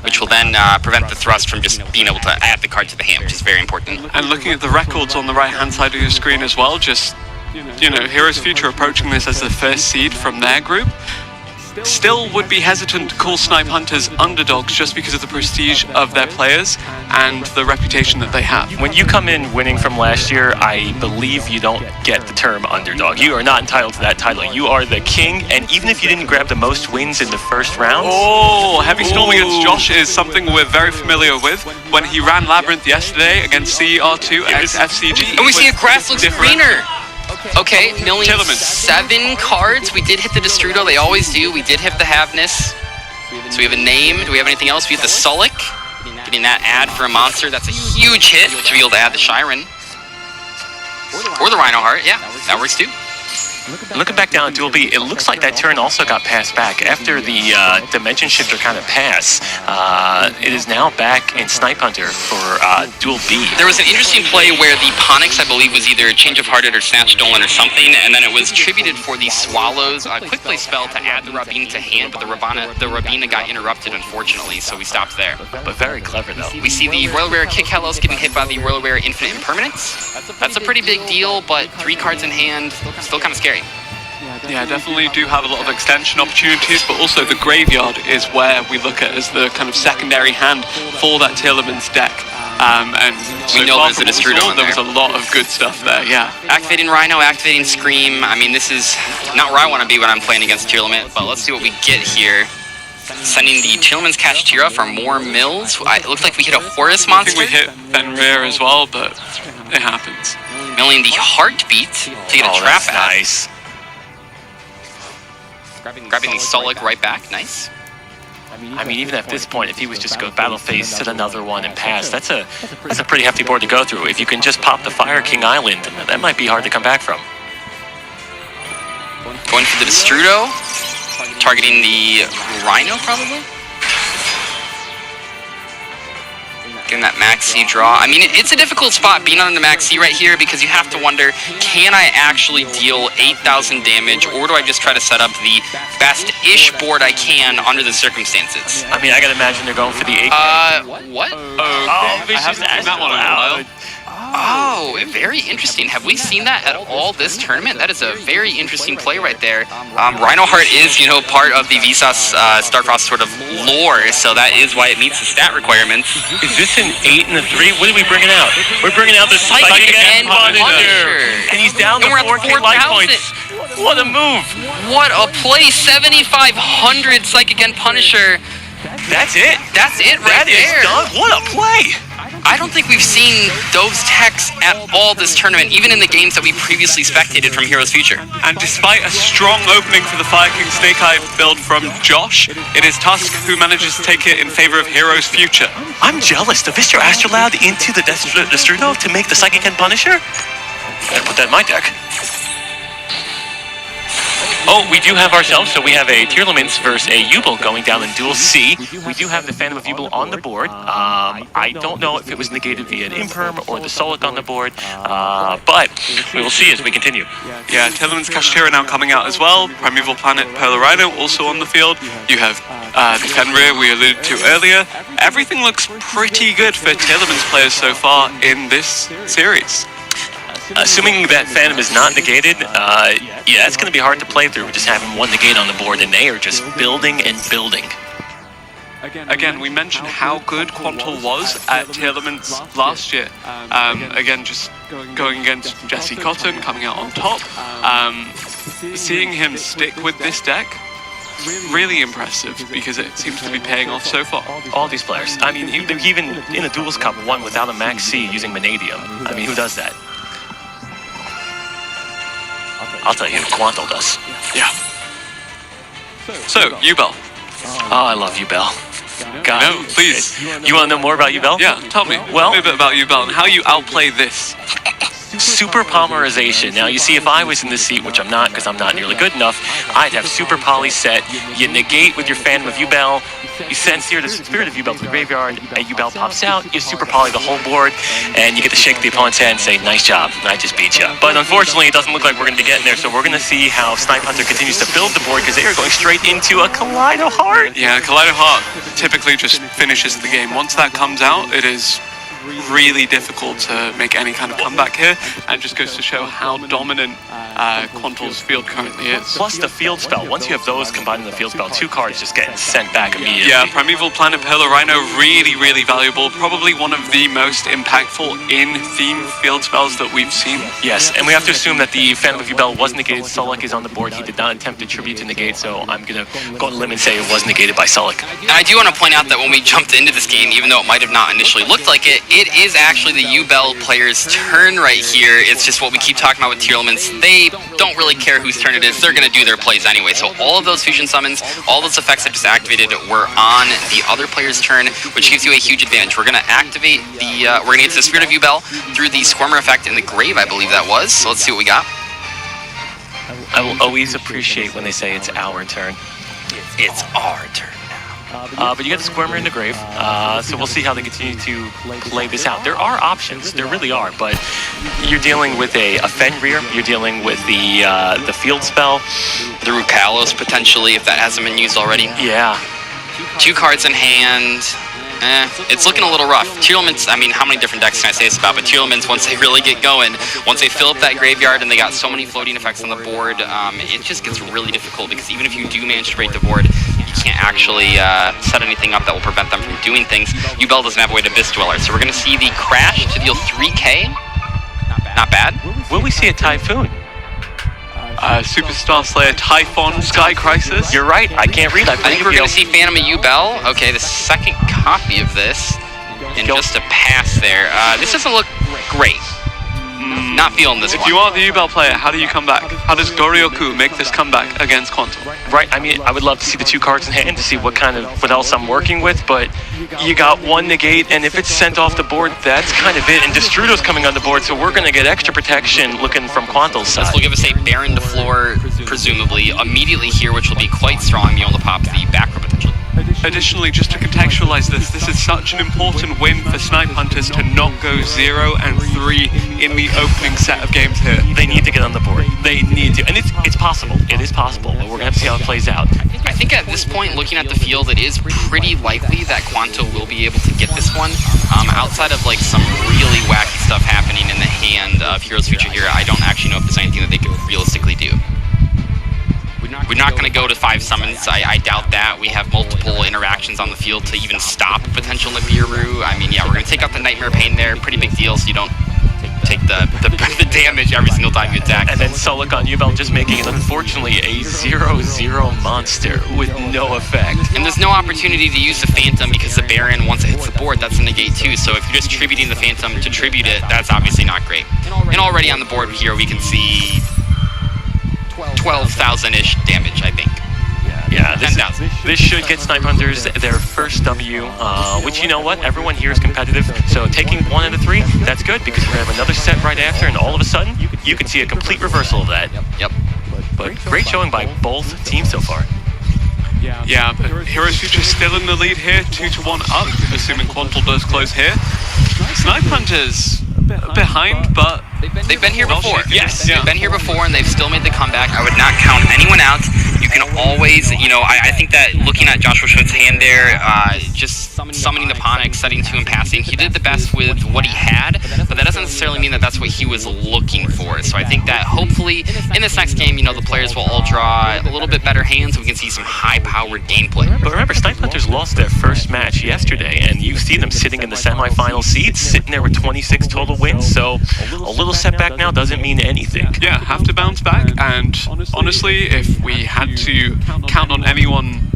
which will then prevent the thrust from just being able to add the card to the hand, which is very important. And looking at the records on the right-hand side of your screen as well, just, you know, Heroes Future approaching this as the first seed from their group. Still would be hesitant to call Snipe Hunters underdogs just because of the prestige of their players and the reputation that they have. When you come in winning from last year, I believe you don't get the term underdog. You are not entitled to that title. You are the king, and even if you didn't grab the most wins in the first round... Oh, Heavy Storm against Josh is something we're very familiar with. When he ran Labyrinth yesterday against CER2 x FCG... And we see a grass looks greener! Okay, milling Tearlament. 7 cards. We did hit the Destrudo, they always do. We did hit the Havness. So we have a name. Do we have anything else? We have the Sullik. Getting that ad for a monster. That's a huge hit to be able to add the Shiren. Or the Rhino Heart. Yeah, that works too. Looking back down at Duel B, it looks like that turn also got passed back. After the Dimension Shifter kind of pass, it is now back in Snipe Hunter for Duel B. There was an interesting play where the Ponyx, I believe, was either Change of Hearted or Snatch Stolen or something, and then it was tributed for the Swallows quick play spell to add the Rabina to hand, but the Rabina got interrupted, unfortunately, so we stopped there. But very clever, though. We see the Royal Rare Kick Hellos getting hit by the Royal Rare Infinite Impermanence. That's a pretty big deal, but 3 cards in hand, still kind of scary. Yeah, definitely do have a lot of extension opportunities, but also the graveyard is where we look at as the kind of secondary hand for that Tearlament's deck. And so we know there's a Destrudo in there was a lot of good stuff there, yeah. Activating Rhino, activating Scream. I mean, this is not where I want to be when I'm playing against Tearlament, but let's see what we get here. Sending the Tearlament's Kashtira for more mills. It looked like we hit a Horus monster. I think we hit Fenrir as well, but it happens. Milling the Heartbeat to get a trap ad. Nice. Grabbing the Sullik right back, nice. I mean, even at this point, if he was just go battle phase, sit another one and pass, that's a pretty hefty board to go through. If you can just pop the Fire King Island, that might be hard to come back from. Going for the Destrudo, targeting the Rhino probably. Getting that Max C draw. I mean, it's a difficult spot being on the Max C right here because you have to wonder, can I actually deal 8,000 damage, or do I just try to set up the best-ish board I can under the circumstances? I mean, I gotta imagine they're going for the 8. What? Oh, Vicious that one in a while. Oh, very interesting. Have we seen that at all this tournament? That is a very interesting play right there. Rhino Heart is, you know, part of the Vsauce Starcross sort of lore, so that is why it meets the stat requirements. Is this an 8 and a 3? What are we bringing out? We're bringing out the Psychic and Punisher. And he's down to 4K life points. What a move. What a play. 7,500 Psychic and Punisher. That's it. That's it right there. That is done. What a play. I don't think we've seen those techs at all this tournament, even in the games that we previously spectated from Heroes Future. And despite a strong opening for the Fire King Snake Eye build from Josh, it is Tusk who manages to take it in favor of Heroes Future. I'm jealous. The Viscer Astrolabe into the Destrudo to make the Psychic and Punisher? Gotta put that in my deck. Oh, we do have ourselves, so we have a Tearlaments versus a Yubel going down in Duel C. We do have the Phantom of Yubel on the board. I don't know if it was negated via an Imperm or the Solic on the board, but we will see as we continue. Yeah, Tearlaments Kashtira now coming out as well. Primeval Planet Polar Rhino also on the field. You have the Fenrir we alluded to earlier. Everything looks pretty good for Tearlaments players so far in this series. Assuming that Phantom is not negated, yeah, it's going to be hard to play through just having one negate on the board, and they are just building and building. Again, we mentioned how good Quantal was at Tearlaments last year. Again, just going against Jesse Cotton, coming out on top. Seeing him stick with this deck, really impressive, because it seems to be paying off so far. All these players. I mean, even in the Duels Cup, won without a Max C using Vanadium. I mean, who does that? I'll tell you, Quantal does. Yeah. So, Yubel. Oh, I love Yubel. God. No, please. You want to know more about Yubel? Yeah, tell me. Well, a little bit about Yubel and how you outplay this. Super polymerization. Now, you see, if I was in this seat, which I'm not because I'm not nearly good enough, I'd have super poly set. You negate with your Phantom of Yubel. You send Seer the Spirit of Yubel to the graveyard. A Yubel pops out. You super poly the whole board, and you get to shake the opponent's hand and say, "Nice job, I just beat you." But unfortunately, it doesn't look like we're going to be getting there. So we're going to see how Snipe Hunter continues to build the board because they are going straight into a Kaleido Heart. Yeah, Kaleido Heart typically just finishes the game. Once that comes out, it is really difficult to make any kind of comeback here, and just goes to show how dominant Quantal's field currently is. Plus the field spell. Once you have those combined in the field spell, 2 cards just getting sent back immediately. Yeah, Primeval Planet Polar Rhino, really, really valuable. Probably one of the most impactful in-theme field spells that we've seen. Yes, and we have to assume that the Phantom of Yubel was negated. Solic is on the board. He did not attempt to tribute to negate, so I'm going to go on a limb and say it was negated by Solic. And I do want to point out that when we jumped into this game, even though it might have not initially looked like it, it is actually the Yubel player's turn right here. It's just what we keep talking about with Tearlaments. They don't really care whose turn it is. They're going to do their plays anyway. So all of those fusion summons, all those effects that just activated were on the other player's turn, which gives you a huge advantage. We're going to activate the, we're going to get to the Spirit of Yubel through the Squirmer effect in the grave, I believe that was. So let's see what we got. I will always appreciate when they say it's our turn. It's our turn. But you got the Squirmer in the grave, so we'll see how they continue to play this out. There are options, there really are, but you're dealing with a Fenrir, you're dealing with the field spell. The Rukalos, potentially, if that hasn't been used already. Yeah. 2 cards in hand. It's looking a little rough. Tearlaments, I mean, how many different decks can I say this about? But Tearlaments, once they really get going, once they fill up that graveyard and they got so many floating effects on the board, it just gets really difficult because even if you do manage to break the board, you can't actually set anything up that will prevent them from doing things. Yubel doesn't have a way to Abyss Dweller, so we're going to see the Crash to deal 3k. Not bad. Will we see a Typhoon? Superstar Slayer, Typhon, Sky Crisis. You're right, I can't read. I think we're going to see Phantom of Yubel. Okay, the second copy of this. And just a pass there. This doesn't look great. Not feeling this one. If you are the Yubel player, how do you come back? How does Goryoku make this comeback against Quantal? Right, I mean, I would love to see the 2 cards in hand to see what else I'm working with, but you got 1 negate, and if it's sent off the board, that's kind of it. And Destrudo's coming on the board, so we're going to get extra protection looking from Quantal's side. This will give us a Baron to floor, presumably, immediately here, which will be quite strong, being able to pop the back row potentially. Additionally, just to contextualize this is such an important win for Snipe Hunters to not go 0 and 3 in the opening set of games here. They need to get on the board. They need to. And it's possible. It is possible, but we're going to have to see how it plays out. I think at this point, looking at the field, it is pretty likely that Quanto will be able to get this one. Outside of like some really wacky stuff happening in the hand of Heroes Future here, I don't actually know if there's anything that they could realistically do. We're not going to go to 5 summons. I doubt that. We have multiple interactions on the field to even stop potential Nibiru. I mean, yeah, we're going to take out the Nightmare Pain there. Pretty big deal, so you don't take the damage every single time you attack. And then Solik on Yubel just making it, unfortunately, a 0/0 monster with no effect. And there's no opportunity to use the Phantom because the Baron, once it hits the board, that's a negate too. So if you're just tributing the Phantom to tribute it, that's obviously not great. And already on the board here, we can see 12,000-ish damage, I think. Yeah, 10,000. This should get Snipe Hunters their first W, which, you know what, everyone here is competitive, so taking 1 out of 3, that's good, because we have another set right after, and all of a sudden, you can see a complete reversal of that. Yep. But great showing by both teams so far. Yeah, but Heroes Future still in the lead here, 2-1 up, assuming Quantal does close here. Snipe Hunters behind, but they've been here before. Yes, they've been here before, and they've still made the comeback. I would not count anyone out. You can always, I think that looking at Joshua Schmidt's hand there, just summoning the Ponic, setting 2 and passing, he did the best with what he had, but that doesn't necessarily mean that that's what he was looking for. So I think that hopefully in this next game, the players will all draw a little bit better hands, and we can see some high-powered gameplay. But remember, Snipe Hunters lost their first match yesterday, and you see them sitting in the semifinal seats, sitting there with 26 total wins, so a little setback now doesn't mean anything. yeah, have to bounce back. And honestly, if we had to count on anyone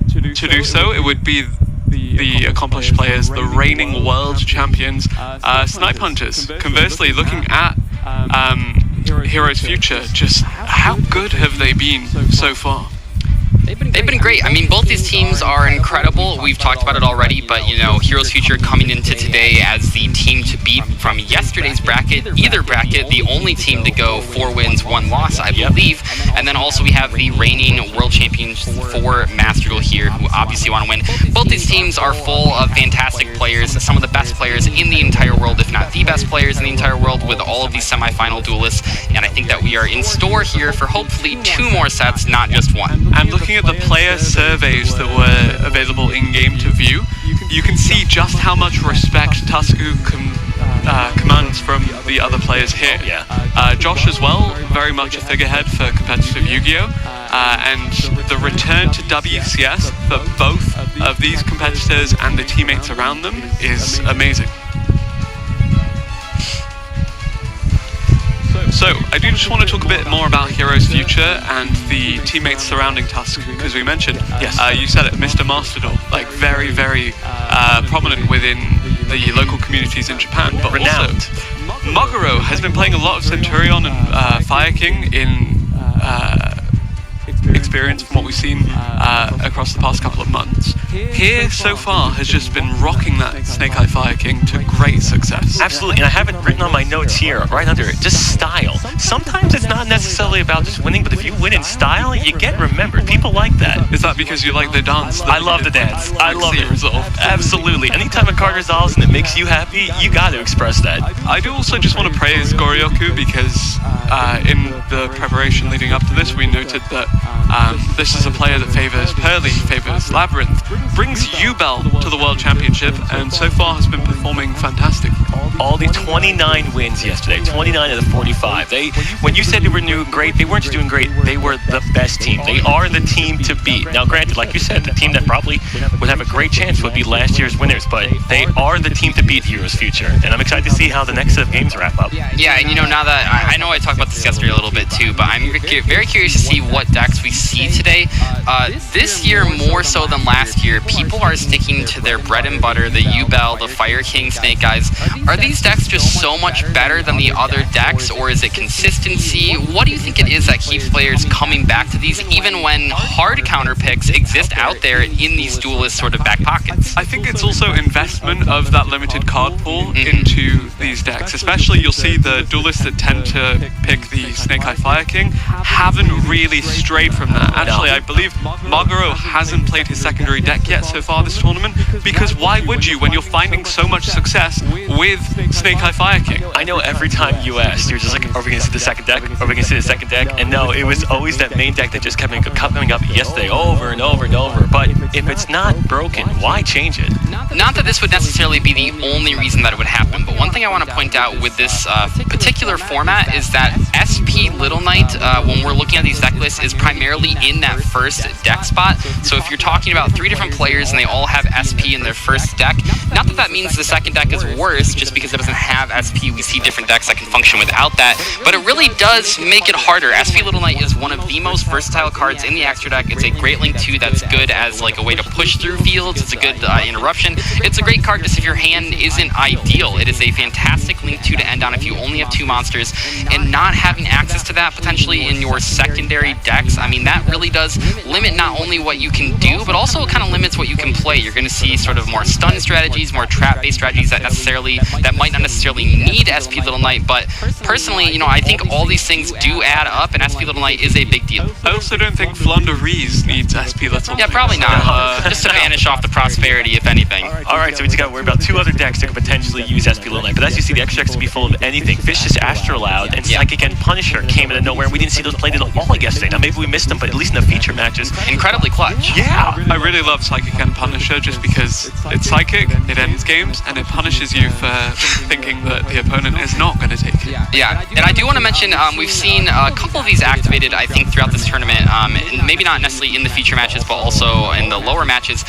to do so, it would be the accomplished players, the reigning world champions, Snipe Hunters. Conversely, looking at Heroes Future, just how good have they been so far? They've been great. I mean, both these teams are incredible. We've talked about it already, but Heroes Future coming into today as the team to beat from yesterday's bracket, either bracket, the only team to go 4 wins, 1 loss, I believe. And then also we have the reigning world champions for Master Duel here, who obviously want to win. Both these teams are full of fantastic players, some of the best players in the entire world, if not the best players in the entire world, with all of these semifinal duelists. And I think that we are in store here for hopefully 2 more sets, not just 1. And looking at the player surveys that were available in-game to view, you can see just how much respect Tusku commands from the other players here. Josh as well, very much a figurehead for competitive Yu-Gi-Oh! And the return to WCS for both of these competitors and the teammates around them is amazing. So, I do just want to talk a bit more about Heroes Future and the teammates surrounding Tusk, because we mentioned, you said it, Mr. Master Duel, like very, very prominent within the local communities in Japan, but renowned. Also, Moguro has been playing a lot of Centurion and Fire King in experience from what we've seen across the past couple of months. Here, so far, has just been rocking that Snake Eye Fire King to great success. Absolutely, and I have it written on my notes here, right under it, just style. Sometimes it's not necessarily about just winning, but if you win in style, you get remembered. People like that. Is that because you like the dance? I love the dance. I love it. Absolutely. Anytime a card resolves and it makes you happy, you got to express that. I do also just want to praise Goryoku because in the preparation leading up to this, we noted that this is a player that favors Pearly, favors Labyrinth, brings Yubel to the World Championship, and so far has been performing fantastic. All the 29 wins yesterday, 29 out of 45. When you said they were doing great, they weren't just doing great, they were the best team. They are the team to beat. Now granted, like you said, the team that probably would have a great chance would be last year's winners, but they are the team to beat Heroes Future, and I'm excited to see how the next set of games wrap up. Yeah, and now that, I know I talked about this yesterday a little bit too, but I'm very curious to see what decks we see today. This year, more so than last year, people are sticking to their bread and butter, the Yubel, the Fire King, Snake Eyes. Are these decks just so much better than the other decks, or is it consistency? What do you think it is that keeps players coming back to these, even when hard counter picks exist out there in these duelist sort of back pockets? I think it's also investment of that limited card pool into these decks. Especially, you'll see the duelists that tend to pick the Snake Eye Fire King haven't really strayed from that. Actually, I believe Moguro hasn't played his secondary deck yet so far this tournament, because why would you when you're finding so much success with Snake Eye Fire King? I know every time you asked, you're just like, are we going to see the second deck? Are we going to see the second deck? And no, it was always that main deck that just kept coming up yesterday over and over and over. But if it's not broken, why change it? Not that this would necessarily be the only reason that it would happen, but one thing I want to point out with this particular format is that SP Little Knight, when we're looking at these deck lists, is primarily in that first deck spot. So if you're talking about 3 different players and they all have SP in their first deck, not that that means the second deck is worse, just because it doesn't have SP. We see different decks that can function without that, but it really does make it harder. SP Little Knight is one of the most versatile cards in the extra deck. It's a great link 2 that's good as like a way to push through fields. It's a good interruption. It's a great card just if your hand isn't ideal. It is a fantastic link 2 to end on if you only have 2 monsters, and not having access to that potentially in your secondary decks, I mean, that really does limit not only what you can do, but also it kind of limits what you can play. You're going to see sort of more stun strategies, more trap-based strategies that might not necessarily need SP Little Knight, but personally, you know, I think all these things do add up, and SP Little Knight is a big deal. I also don't think Flonderies needs SP Little Knight. Yeah, probably not. Just to banish off the prosperity, if anything. Alright, so we just got to worry about 2 other decks that could potentially use SP Little Knight, but as you see, the extra decks can be full of anything. Vicious Astrolaud and Psychic and Punisher came out of nowhere, and we didn't see those played at all yesterday. Now, maybe we missed them, but at least in the feature matches. Incredibly clutch. Yeah! I really love Psychic and Punisher just because it's Psychic, it ends games, and it punishes you for thinking that the opponent is not going to take it. Yeah, and I do want to mention, we've seen a couple of these activated, I think, throughout this tournament, and maybe not necessarily in the feature matches, but also in the lower matches.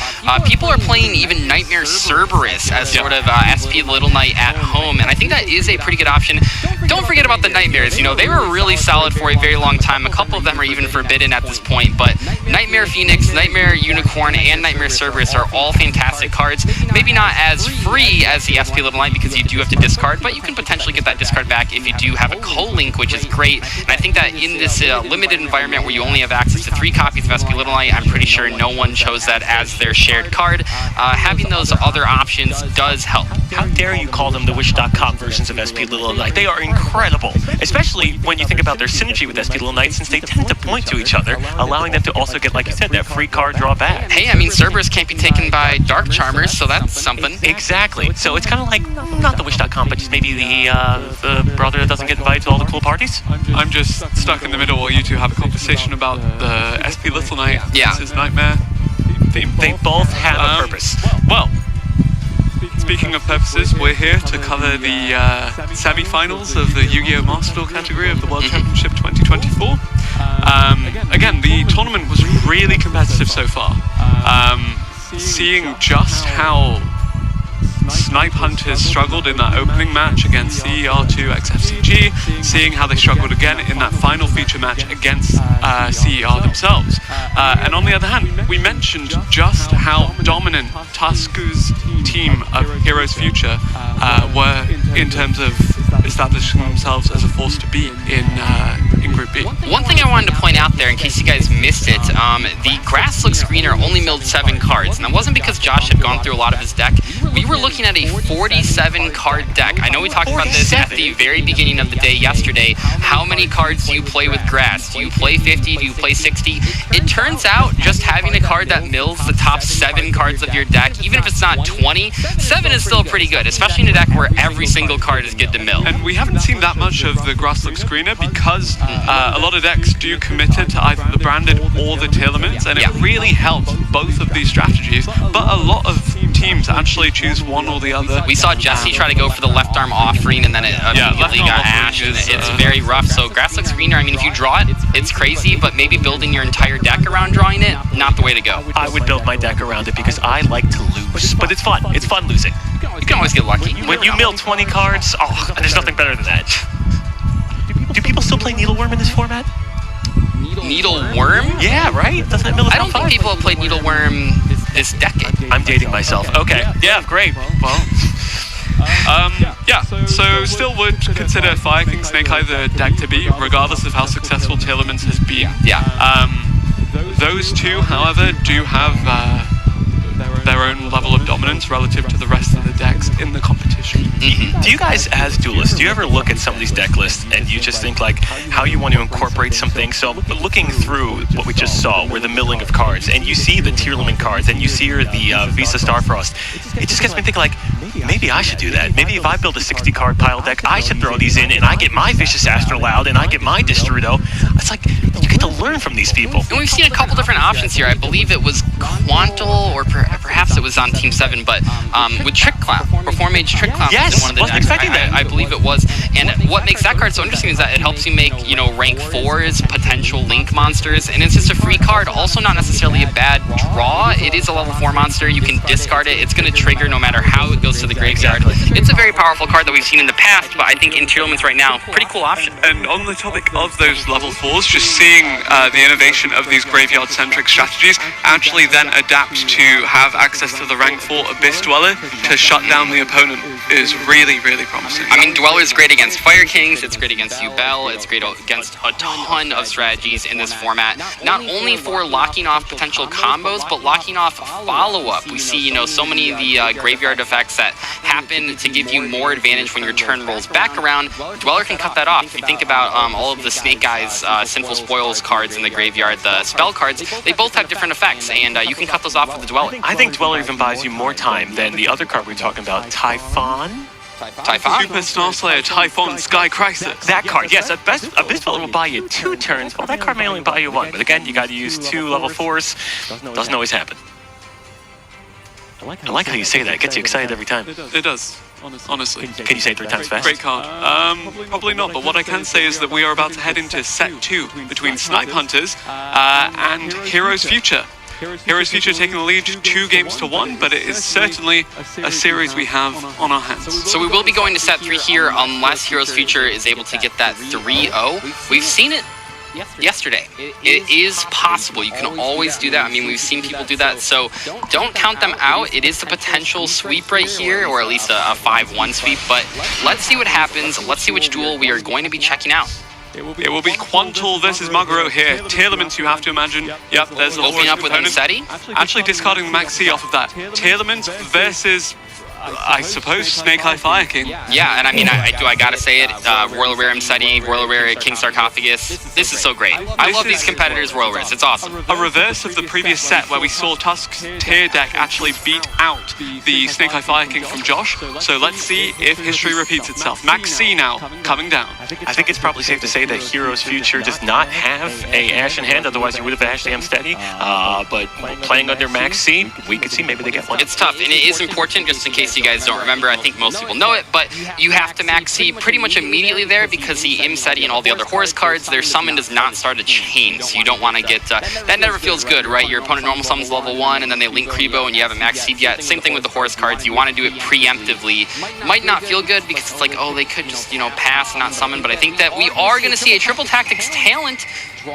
People are playing even Nightmare Cerberus as sort of SP Little Knight at home, and I think that is a pretty good option. Don't forget about the Nightmares. You know, they were really solid for a very long time. A couple of them are even forbidden at this point, but Nightmare Phoenix, Nightmare Unicorn, and Nightmare Cerberus are all fantastic cards. Maybe not as free as the SP Little Knight because you do have to discard, but you can potentially get that discard back if you do have a co-link, which is great. And I think that in this limited environment where you only have access to 3 copies of SP Little Knight, I'm pretty sure no one chose that as their shared card. Having those other options does help. How dare you call them the Wish.com versions of SP Little Knight? They are incredible, especially when you think about their synergy with SP Little Knight, since they tend to point to each other, allowing them to also get, like you said, that free card draw back. Hey, I mean, Cerberus can't be taken by Dark Charmers, so that's something. Exactly. So it's kind of like, not the Wish.com, but just maybe the brother that doesn't get invited to all the cool parties? I'm just stuck in the middle while you two have a conversation about the SP Little Knight versus Nightmare. They both have a purpose. Well, speaking of purposes, we're here to cover the semi-finals of the Yu-Gi-Oh! Master Duel category of the World Championship 2024. Again, the tournament was really competitive so far. Seeing just how Snipe Hunters struggled in that opening match against CER2 XFCG, seeing how they struggled again in that final feature match against CER themselves. And on the other hand, we mentioned just how dominant Tasku's team of Heroes Future were in terms of establishing themselves as a force to beat in Group B. One thing I wanted to point out there, in case you guys missed it, the Grasslook screener only milled 7 cards, and that wasn't because Josh had gone through a lot of his deck. We were looking at a 47 card deck. I know we talked about this at the very beginning of the day yesterday. How many cards do you play with Grass? Do you play 50? Do you play 60? It turns out just having a card that mills the top 7 cards of your deck, even if it's not 20, 7 is still pretty good, especially in a deck where every single card is good to mill. And we haven't seen that much of the Grasslook screener because a lot of decks do commit it to either the branded or the tier limits, and it really helps both of these strategies, but a lot of teams actually choose one or the other. We saw Jesse try to go for the left arm offering, and then it immediately got Ash, and it's very rough. So Grasslook screener, I mean, if you draw it, it's crazy, but maybe building your entire deck around drawing it, not the way to go. I would build my deck around it because I like to lose, but it's fun. It's fun losing. You can always get lucky. When you mill 20 cards, there's nothing better than that. Do people still play Needleworm in this format? Needleworm? Yeah, right? Doesn't it mill I don't think people have played Needleworm this decade. I'm dating myself. Okay. Yeah, great. Well, so still would consider Fire King Snake Eye the deck to beat, regardless of how successful Tier Limits has been. Those two, however, do have their own level of dominance relative to the rest of the decks in the competition. Do you guys, as duelists, do you ever look at some of these deck lists and you just think like how you want to incorporate something? So looking through what we just saw, where the milling of cards, and you see the tier limit cards, and you see the Visa Starfrost, it just gets me thinking like, maybe I should do that. Maybe if I build a 60 card pile deck, I should throw these in, and I get my Vicious Astrolaud, and I get my Destrudo. It's like, you get to learn from these people. And we've seen a couple different options here. I believe it was Quantal, or perhaps it was on Team 7, but with Trick Clown, Reform Mage Trick Clown was in one of the wasn't decks. expecting that. I believe it was. And what makes that card so interesting is that it helps you make, rank 4s, potential Link monsters, and it's just a free card. Also not necessarily a bad draw. It is a level 4 monster. You can discard it. It's going to trigger no matter how it goes to to the graveyard. It's a very powerful card that we've seen in the past, but I think in tier limits right now, pretty cool option. And on the topic of those level 4s, just seeing the innovation of these graveyard-centric strategies actually then adapt to have access to the rank 4 Abyss Dweller to shut down the opponent is really, really promising. I mean, Dweller is great against Fire Kings, it's great against Yubel, it's great against a ton of strategies in this format. Not only for locking off potential combos, but locking off follow-up. We see, so many of the graveyard effects that happen to give you more advantage when your turn rolls back around. Dweller can cut that off. If you think about all of the Snake Eyes Sinful Spoils cards in the graveyard, the spell cards, they both have different effects, and you can cut those off with the Dweller. I think Dweller even buys you more time than the other card we're talking about, Typhon? Super Star Slayer, Typhon, Sky Crisis. That card, yes, Abyss Dweller will buy you 2 turns. Well, that card may only buy you 1, but again, you got to use 2 level 4s. Doesn't always happen. I like how you say that. It gets you excited every time. It does, honestly. Can you say it 3 times fast? Great card. Probably not, but what I can say is that we are about to head into set 2 between Snipe Hunters and Heroes Future. Heroes Future taking the lead 2 games to 1, but it is certainly a series we have on our hands. So we will be going to set 3 here unless Heroes Future is able to get that 3-0. We've seen it yesterday. It is possible. You can always do that. I mean, we've seen people do that, so don't count them out. It is a potential sweep right here, or at least a 5-1 sweep, but let's see what happens. Let's see which duel we are going to be checking out. It will be Quantal versus Maguro here. Tier limits, you have to imagine. Yep, there's the opening up with Insetti. Actually discarding Maxi off of that. Tier limits versus, I suppose, Snake Eye Fire King. Yeah, and I mean, I gotta say it. Royal Rare Insetti, Royal Rare King Sarcophagus. This is so great. I love these competitors' Royal Rares. It's awesome. A reverse of the previous set where we saw Tusk's tier deck actually beat out the Snake Eye Fire King from Josh. So let's see if history repeats itself. Max C now coming down. I think it's probably safe to say that Heroes Future does not have a Ash in hand, otherwise you would have Ashed Amsteady. But playing under Max C, we could see maybe they get one. It's tough, and it is important, just in case you guys don't remember. I think most people know it, but you have to Max C pretty much immediately there because the Imseti and all the other Horus cards, their summon does not start a chain, so you don't want to get... that never feels good, right? Your opponent normal summons level 1, and then they link Kribo, and you haven't Max C'd yet. Same thing with the Horus cards. You want to do it preemptively. Might not feel good because it's like, oh, they could just, pass and not summon, but I think that we are going to see a Triple Tactics talent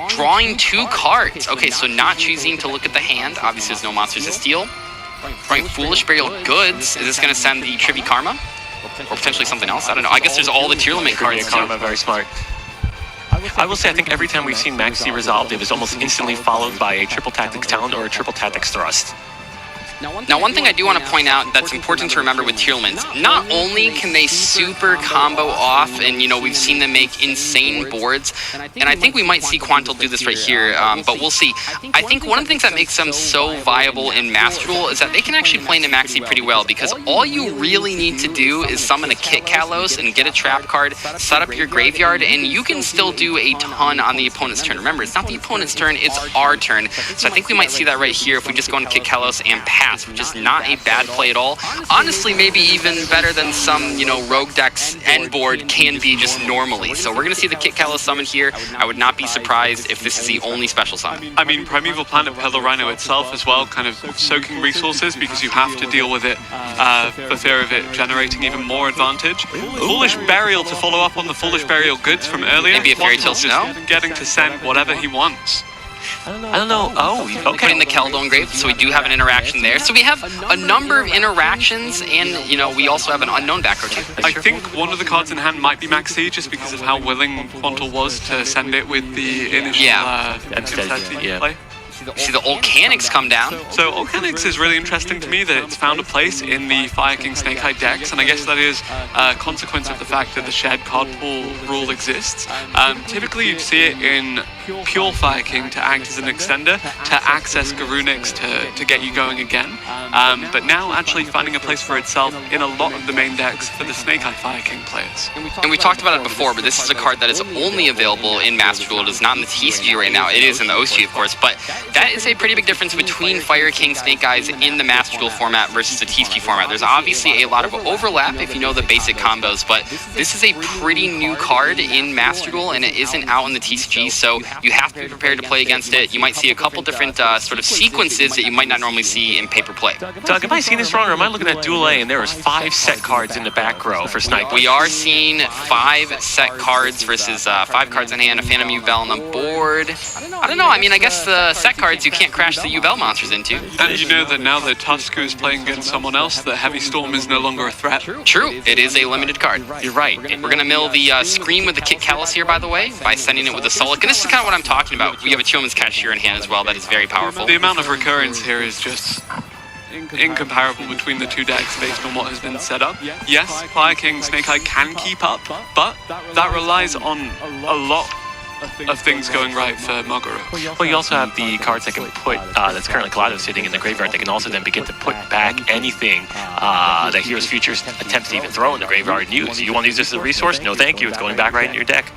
drawing 2 cards. Okay, so not choosing to look at the hand. Obviously, there's no Monsters of Steel. Drawing Foolish Burial Goods. Is this going to send the Tribute Karma? Or potentially something else? I don't know. I guess there's all the tier limit cards. Karma, very smart. I will say, I think every time we've seen Maxi resolved, it was almost instantly followed by a Triple Tactics Talent or a Triple Tactics Thrust. Now, one thing I do want to point out that's important to remember with tier limits, not only can they super combo off, and we've seen them make insane boards, and I think we might see Quantal do this right here, but we'll see. I think one of the things that makes them so viable in Master Duel is that they can actually play into Maxi pretty well, because all you really need to do is summon a Kit Kalos and get a trap card, set up your graveyard, and you can still do a ton on the opponent's turn. Remember, it's not the opponent's turn, it's our turn, so I think we might see that right here if we just go into Kit Kalos and pass, which is not a bad play at all. Honestly, maybe even better than some, rogue decks end board can be just normally. So we're going to see the Kit Kalos summon here. I would not be surprised if this is the only special summon. I mean, Primeval Planet Pearl Rhino itself as well, kind of soaking resources because you have to deal with it for fear of it generating even more advantage. Foolish Burial to follow up on the Foolish Burial goods from earlier. Maybe a Fairy Tale Snow? Getting to send whatever he wants. I don't know. Oh, okay. Putting the Keldon Grave, so we do have an interaction there. So we have a number of interactions, and, we also have an unknown back row too. I think one of the cards in hand might be Maxi, just because of how willing Quantal was to send it with the initial play. See the Volcanics come down. So Volcanics is really interesting to me that it's found a place in the Fire King Snake Eye decks, and I guess that is a consequence of the fact that the shared card pool rule exists. Typically you'd see it in pure Fire King to act as an extender, to access Garunix to get you going again. But now actually finding a place for itself in a lot of the main decks for the Snake Eye Fire King players. And we talked about it before, but this is a card that is only available in Master Duel. It is not in the TCG right now. It is in the OC, of course, but that is a pretty big difference between Fire King Snake Eyes in the Master Duel format versus the TCG format. There's obviously a lot of overlap if you know the basic combos, but this is a pretty new card in Master Duel, and it isn't out in the TCG, so you have to be prepared to play against it. You might see a couple different sort of sequences that you might not normally see in paper play. Doug, am I seeing this wrong, or am I looking at Duel A and there was 5 set cards in the back row for Sniper? We are seeing 5 set cards versus 5 cards in hand, a Phantom Yubel on the board. I don't know, I mean, I guess the set cards you can't crash the Yubel monsters into. And you know that now that Tusku is playing against someone else, the Heavy Storm is no longer a threat. True, it is a limited card. You're right. We're going to mill the Scream with the Kit Callus here, by the way, by sending it with the Solic. And this is kind of what I'm talking about. We have a Tillman's Cashier in hand as well. That is very powerful. The amount of recurrence here is just incomparable between the two decks based on what has been set up. Yes, Fire King Snake Eye can keep up, but that relies on a lot of things going right for Maguro. Well, you also have the cards that can put, that's currently Kaleido sitting in the graveyard, that can also then begin to put back anything that Heroes Future attempts to even throw in the graveyard and use. You want to use this as a resource? No thank you, it's going back right into your deck.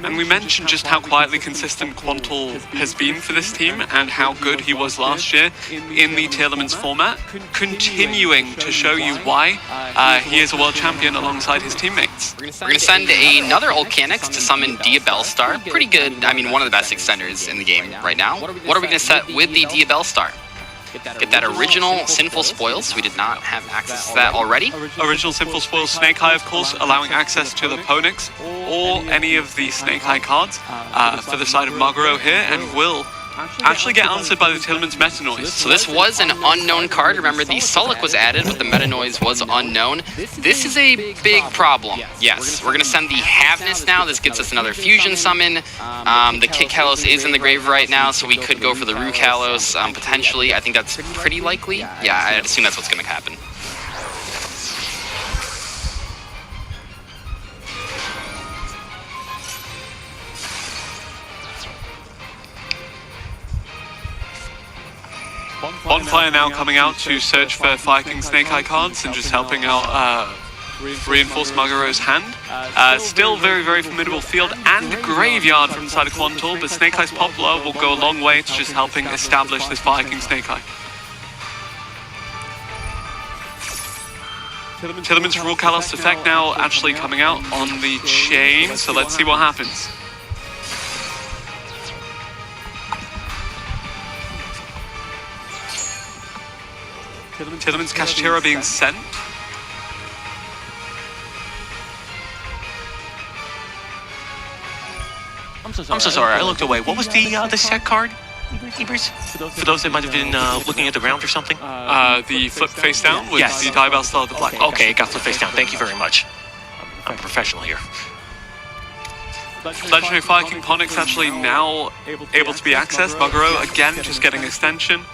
And we mentioned just how quietly consistent Quantal has been for this team and how good he was last year in the Tier Limits format, continuing to show you why he is a world champion alongside his teammates. We're going to send another Volcanix to summon Diabellstar. Pretty good, I mean, one of the best extenders in the game right now. What are we going to set with the Diabellstar? Get that original Sinful Spoils. We did not have access to that already. Original Sinful Spoils Snake Eye, of course, allowing access to the Ponix or any of the Snake Eye cards for the side of Maguro here, and will actually get answered by the Tillman's Meta Noise. So this was an unknown card. Remember, the Solic was added, but the Meta Noise was unknown. This is a big problem. Yes, we're going to send the Havness now. This gets us another fusion summon. The Kit Kalos is in the grave right now, so we could go for the Rue Kalos potentially. I think that's pretty likely. Yeah, I'd assume that's what's going to happen. Bonfire now coming out to search for Fire King Snake Eye cards and just helping out reinforce Maguro's hand. Still very, very formidable field and graveyard from the side of Quantal, but Snake Eye's Poplar will go a long way to just helping establish this Fire King Snake Eye. Tillerman's Rule Kalos effect now actually coming out on the chain, so let's see what happens. Tillerman's Kashtira being sent. I'm so sorry, I looked away. What was the set card, Ebers? For those that might have been looking at the ground or something? The flip face down with Yes. the Diabellstar of the Black. Okay, it got flipped face down. Thank you very much. I'm a professional here. Legendary Fire King Ponix actually now able to be accessed. Maguro again just getting extension.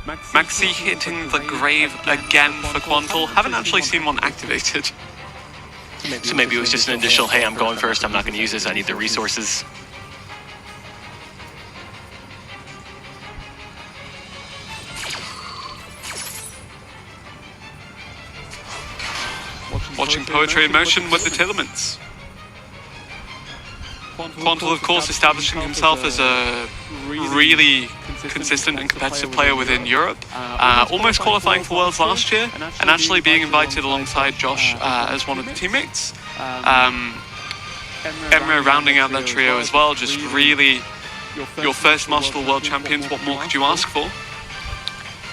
Maxi hitting the grave again for Quantal. Haven't actually seen one activated. So maybe it was just an initial, hey, I'm going first, I'm not going to use this, I need the resources. Watching Poetry in Motion with the Tillermans. Quantal, of course, establishing himself as a really consistent and competitive player within Europe. Almost qualifying for Worlds last year, and actually being invited alongside Josh as one of the teammates. Emre rounding out that trio as well, just really your first Master World Champions, what more could you ask for?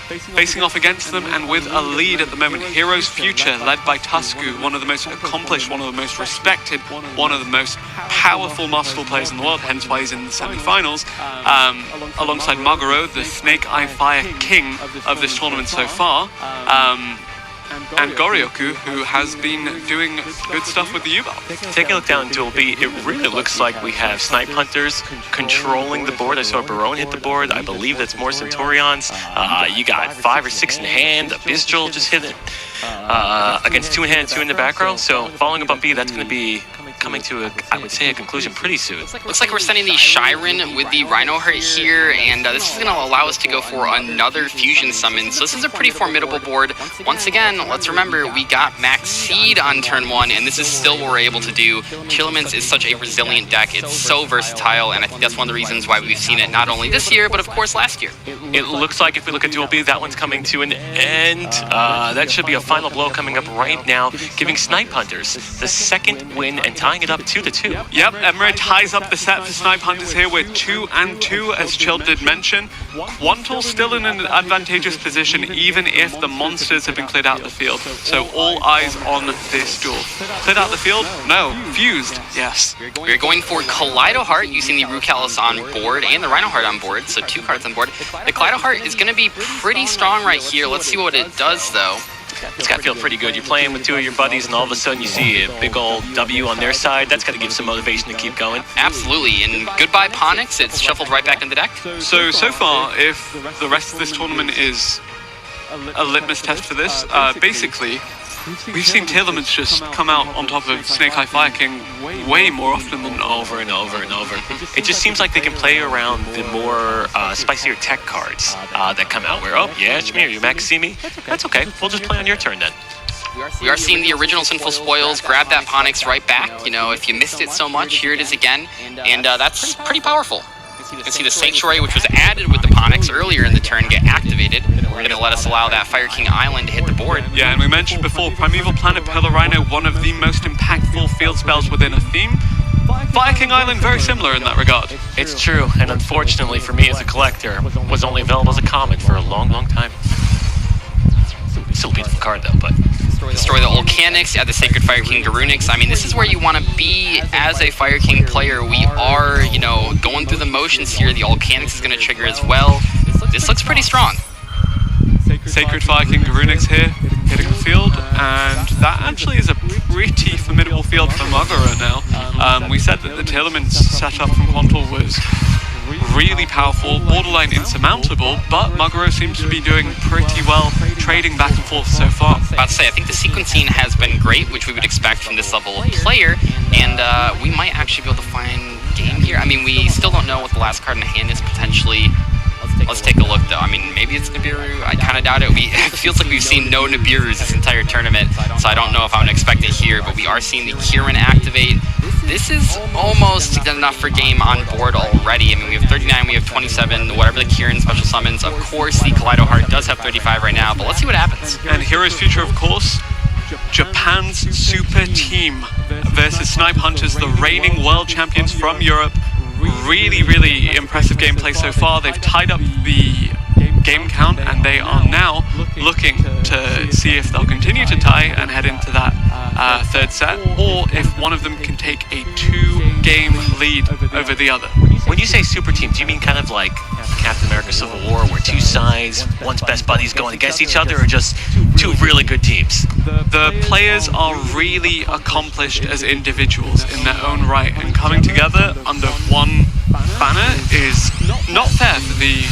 Facing off against them and with a lead at the moment, Heroes Future, led by Tusku, one of the most accomplished, one of the most respected, one of the most powerful Master players in the world, hence why he's in the semi-finals, alongside Maguro, the Snake Eye Fire King of this tournament so far, and Goryoku, who has been doing good stuff with the U-Bell. Take a look down Duel B, it really looks like we have Snipe Hunters controlling the board. I saw Barone hit the board, I believe that's more Centaurions. You got 5 or 6 in hand, a Bistral just hit it. Against 2 in hand, 2 in the back row, so following up on B, that's going to be coming to, I would say, a conclusion pretty soon. Looks like we're sending the Shyren with the Rhino Heart here, and this is going to allow us to go for another fusion summon. So this is a pretty formidable board. Once again, let's remember we got Max Seed on turn 1, and this is still what we're able to do. Tearlaments is such a resilient deck. It's so versatile, and I think that's one of the reasons why we've seen it not only this year, but of course last year. It looks like if we look at Duel B, that one's coming to an end. That should be a final blow coming up right now, giving Snipe Hunters the second win and tying it up 2-2. Yep, Emerald ties up the set for Snipe Hunters here with 2-2, as Chill did mention. Quantal still in an advantageous position, even if the monsters have been cleared out of the field. So all eyes on this duel. Cleared out the field? No. Fused? Yes. We're going for Kaleido Heart using the Rukalis on board and the Rhino Heart on board, so 2 cards on board. The Kaleido Heart is going to be pretty strong right here. Let's see what it does, though. It's got to feel pretty good. You're playing with 2 of your buddies, and all of a sudden you see a big old W on their side. That's got to give some motivation to keep going. Absolutely, and goodbye Ponix. It's shuffled right back in the deck. So far, if the rest of this tournament is a litmus test for this, basically, we've seen Tearlaments just come out on top of Snake Eye Fire King way more often than over and over and over. It just seems like they can play around the more spicier tech cards that come out where, oh, yeah, Jameer, you max see me? That's okay. We'll just play on your turn then. We are seeing the original Sinful Spoils grab that Ponix right back. You know, if you missed it so much, here it is again. And that's pretty powerful. You can see the Sanctuary, which was added with the Ponix earlier in the turn, get activated. We're going to let us allow that Fire King Island to hit the board. Yeah, and we mentioned before, Primeval Planet Pillar Rhino, one of the most impactful field spells within a theme. Fire King Island, very similar in that regard. It's true, and unfortunately for me as a collector, was only available as a common for a long, long time. Still a beautiful card though, but... Destroy the Volcanics, add the Sacred Fire King Garunix. I mean, this is where you want to be as a Fire King player. We are, you know, going through the motions here. The Volcanics is going to trigger as well. This looks pretty strong. Sacred Fire King Garunix here, hitting the field, and that actually is a pretty formidable field for Maguro now. We said that the Tearlaments setup from Quantal was really powerful, borderline insurmountable, but Maguro seems to be doing pretty well, trading back and forth so far. About to say, I think the sequencing has been great, which we would expect from this level of player, and we might actually be able to find game here. I mean, we still don't know what the last card in the hand is potentially. Let's take a look, though. I mean, maybe it's Nibiru. I kind of doubt it. It feels like we've seen no Nibirus this entire tournament, so I don't know if I'm going to expect it here, but we are seeing the Kirin activate. This is almost enough for game on board already. I mean, we have 39, we have 27, whatever the Kirin special summons. Of course, the Kaleido Heart does have 35 right now, but let's see what happens. And Heroes Future, of course, Japan's super team versus Snipe Hunters, the reigning world champions from Europe. Really, really impressive gameplay so far. They've tied up the game count, and they are now looking to see if they'll continue to tie and head into that third set, or if one of them can take a 2-game lead over the other. When you say super team, do you mean kind of like Captain America Civil War, where 2 sides, one's best buddies going against each other, or just 2 really good teams? The players are really accomplished as individuals in their own right, and coming together under one banner is not fair for the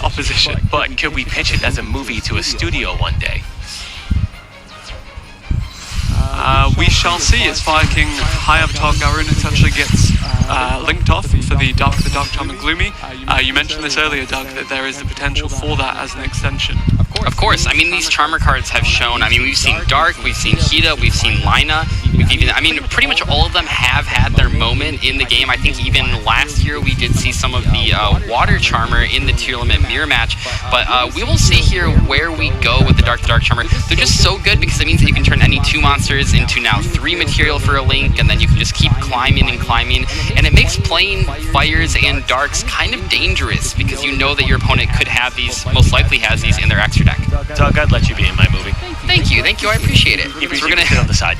opposition. But could we pitch it as a movie to a studio one day? We shall see, as Fire King High Avatar Garunix actually gets linked off for the Dark Charm and Gloomy. You mentioned this earlier, Doug, that there is the potential for that as an extension. Of course, I mean, these Charmer cards have shown, I mean, we've seen Dark, we've seen Hida, we've seen Lina, we've even, I mean, pretty much all of them have had their moment in the game. I think even last year we did see some of the Water Charmer in the Tier Limit Mirror match, but we will see here where we go with the Dark Charmer. They're just so good because it means that you can turn any 2 monsters into now 3 material for a link, and then you can just keep climbing and climbing, and it makes playing Fires and Darks kind of dangerous because you know that your opponent could have these, most likely has these in their extra deck. Doug, I'd let you be in my movie. Thank you, I appreciate it. We're gonna sit on the side.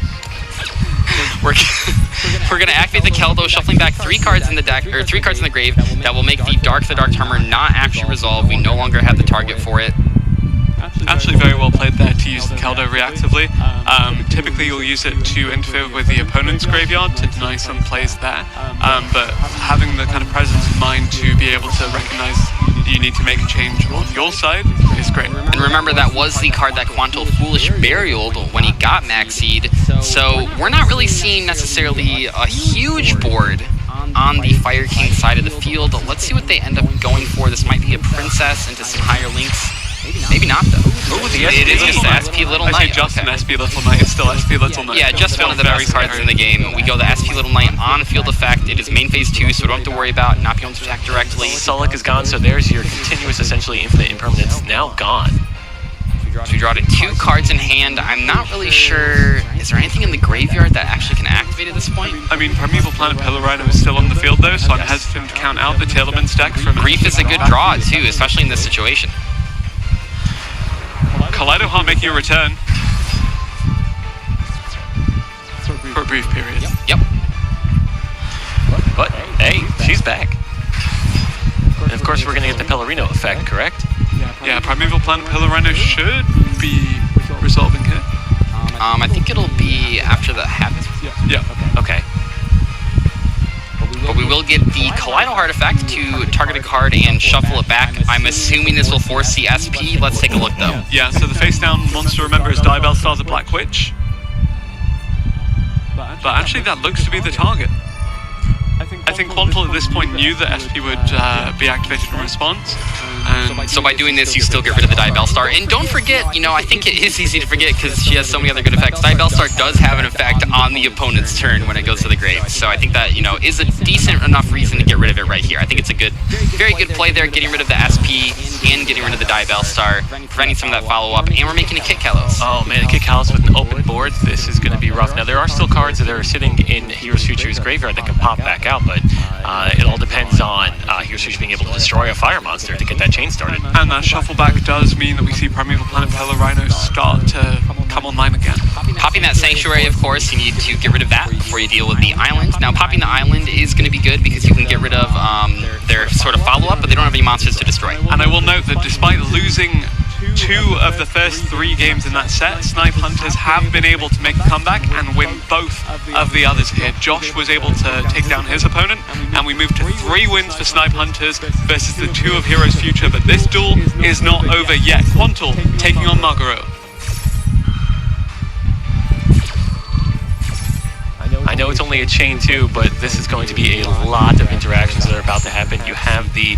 We're gonna activate the Keldo, shuffling back 3 cards in the deck, or 3 cards in the grave. That will make the Dark Charmer not actually resolve. We no longer have the target for it. Actually very well played there to use the Caldo reactively. Typically you'll use it to interfere with the opponent's graveyard to deny some plays there. But having the kind of presence of mind to be able to recognize you need to make a change on your side is great. And remember, that was the card that Quanto Foolish burialed when he got Maxied. So we're not really seeing necessarily a huge board on the Fire King side of the field. Let's see what they end up going for. This might be a Princess into some higher links. Maybe not, though. Oh, the it is just SP Little Knight. Just an SP Little Knight. It's still SP Little Knight. Yeah, just one of the best cards in the game. We go the SP Little Knight on field effect. It is main phase 2, so we don't have to worry about not being able to attack directly. Sulik is gone, so there's your continuous, essentially infinite impermanence now gone. So we draw to 2 cards in hand. I'm not really sure. Is there anything in the graveyard that actually can activate at this point? I mean, Primeval Planet Pillar Rhino is still on the field though, so I'm hesitant to count out the Telements deck from Grief is a good draw too, especially in this situation. Kaleido Heart making a return. For a brief period. Yep. But, hey, she's back. And of course we're going to get the Pellerino effect, correct? Yeah, Primeval Planet Pillar Rhino should be resolving here. I think it'll be after that happens. Yeah. Okay. But we will get the Collido Heart effect to target a card and shuffle it back. I'm assuming this will force the SP. Let's take a look, though. Yeah, so the face down monster, remember, is Diabell Star the Black Witch. But actually, that looks to be the target. I think Quantal at this point knew that SP would be activated in response. So by doing this, you still get rid of the Diabell Star. And don't forget, I think it is easy to forget because she has so many other good effects. Diabell Star does have an effect on the opponent's turn when it goes to the grave. So I think that, is a decent enough reason to get rid of it right here. I think it's a very good play there, getting rid of the SP and getting rid of the Diabell Star, preventing some of that follow-up. And we're making a Kit Kalos. Oh man, a Kit Kalos with an open board. This is going to be rough. Now, there are still cards that are sitting in Heroes Future's graveyard that can pop back out, but it all depends on Heroes Future being able to destroy a fire monster to get that chain started. And that shuffle back does mean that we see Primeval Planet Pillar Rhino start to come online again. Popping that Sanctuary, of course, you need to get rid of that before you deal with the island. Now, popping the island is going to be good because you can get rid of their sort of follow-up, but they don't have any monsters to destroy. And I will note that despite losing 2 of the first 3 games in that set, Snipe Hunters have been able to make a comeback and win both of the others here. Josh was able to take down his opponent, and we moved to 3 wins for Snipe Hunters versus the 2 of Heroes Future, but this duel is not over yet. Quantal taking on Maguro. I know it's only a chain 2, but this is going to be a lot of interactions that are about to happen. You have the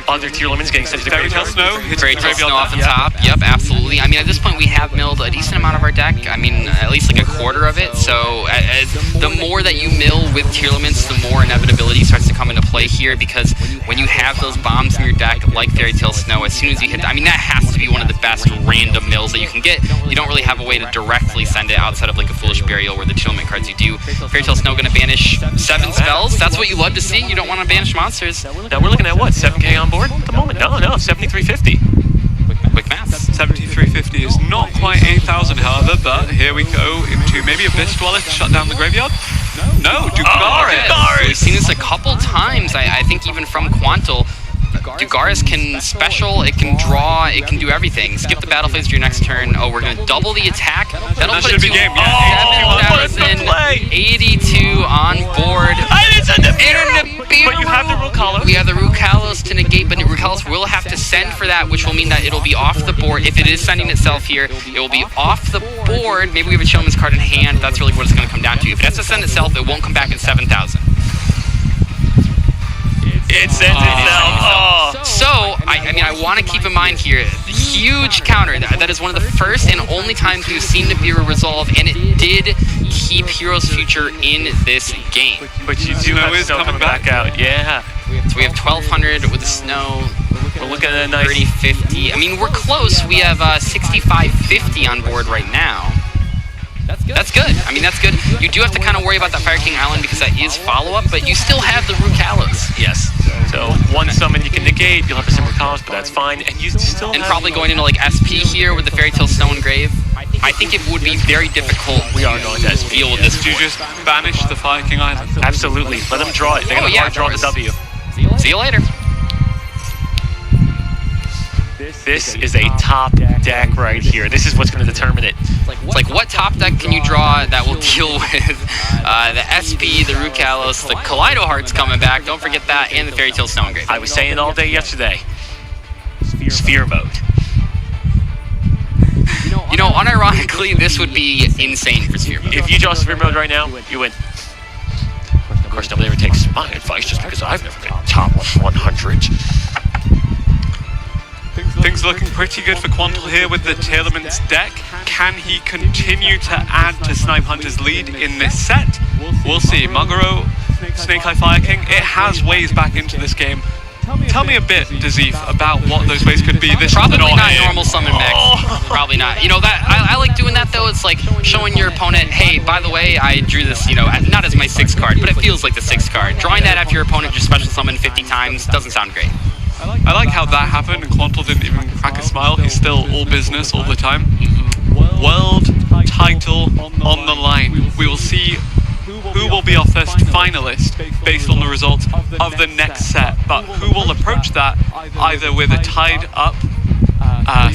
other tier limits getting sent to the Fairy Tale graveyard. Snow. Fairy Tale Snow off the top. Yep, absolutely. I mean, at this point, we have milled a decent amount of our deck. I mean, at least like a quarter of it. So the more that you mill with tier limits, the more inevitability starts to come into play here, because when you have those bombs in your deck, like Fairy Tale Snow, as soon as you hit, I mean, that has to be one of the best random mills that you can get. You don't really have a way to directly send it outside of like a Foolish Burial where the tier limit cards you do. Fairy Tale Snow going to banish 7 spells. That's what you love to see. You don't want to banish monsters. Now we're looking at what, 7K on board at the moment? No, 7350. Quick math. 7350 is not quite 8,000, however, but here we go into maybe Abyss Dweller to shut down the graveyard. No, Dugaris! We've seen this a couple times, I think even from Quantal. Dugaris can special, it can draw, it can do everything. Skip the battle phase to your next turn. Oh, we're going to double the attack. That'll That put should it be to game, yeah. 7,082 on board. But you have the Rukalos. We have the Rukalos to negate, but Rukalos will have to send for that, which will mean that it'll be off the board. If it is sending itself here, it will be off the board. Maybe we have a Chillman's card in hand. That's really what it's going to come down to. If it has to send itself, it won't come back at 7,000. It sends itself. Oh. So, I mean, I want to keep in mind here, the huge counter. That is one of the first and only times we've seen Nibiru resolve, and it did keep Heroes Future in this game. But you do have is Snow coming back out. Yeah. So we have 1,200 with the Snow. We're looking at a nice 3050. I mean, we're close. We have 6550 on board right now. That's good. I mean, that's good. You do have to kind of worry about that Fire King Island because that is follow-up, but you still have the Rukalos. Yes. So one summon you can negate, you'll have to summon Rukalos, but that's fine. And you still and probably going into like SP here with the Fairy Tale Snow and Grave. I think it would be very difficult to deal with this. Do you just banish the Fire King Island? Absolutely. Let them draw it. They're going to draw the W. See you later. This is a top deck right here. This is what's going to determine it. It's like, what top deck can you draw that will deal with the SP, the Rukalos, the Kaleido Hearts coming back, don't forget that, and the Fairy Tale Stone Grave. I was saying all day yesterday. Sphere mode. You know, unironically, this would be insane for Sphere mode. If you draw Sphere mode right now, you win. Of course, nobody ever takes my advice just because I've never been top 100. Things looking pretty good for Quantal here with the Tailorman's deck. Can he continue to add to Snipe Hunter's lead in this set? We'll see. Mugaro, Snake Eye Fire King, it has ways back into this game. Tell me a bit, Dazif, about what those ways could be. This Probably is not normal summon mix. Probably not. You know, that I like doing that though. It's like showing your opponent, hey, by the way, I drew this, you know, not as my 6th card, but it feels like the 6th card. Drawing that after your opponent just special summon 50 times doesn't sound great. I like how that happened and Quantal didn't even crack a smile. He's still all business all the time. World title on the line. We will see who will be our first finalist based on the results of the next set, but who will approach that either with a tied up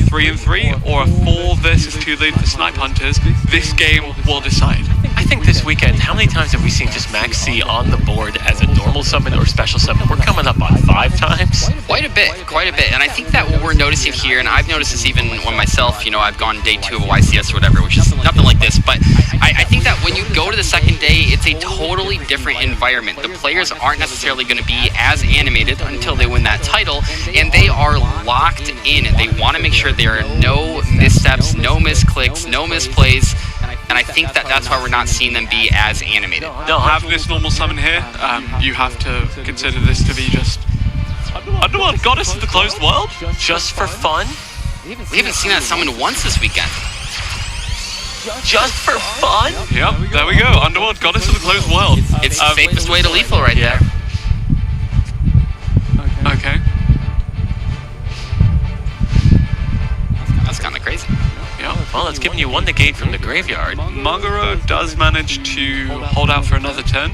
3-3 or a 4 versus 2 lead for Snipe Hunters. This game will decide. I think this weekend, how many times have we seen just Max C on the board as a normal summon or special summon? We're coming up on 5 times. Quite a bit. And I think that what we're noticing here, and I've noticed this even when myself, you know, I've gone day 2 of a YCS or whatever, which is nothing like this, but I think that when you go to the second day, it's a totally different environment. The players aren't necessarily going to be as animated until they win that title, and they are locked in, and they want to make sure there are no missteps, no misclicks, no misplays, and I think that that's why we're not seeing them be as animated. They'll have this normal summon here. You have to consider this to be just Underworld Goddess of the Closed World? Just for fun? We haven't seen that summon once this weekend. Just for fun? Yep, there we go. Underworld Goddess of the Closed World. It's the safest way to lethal right there. Okay. That's kind of crazy. Yeah. Well, it's giving you 1 negate from the graveyard. Mugaro does manage to hold out for another turn.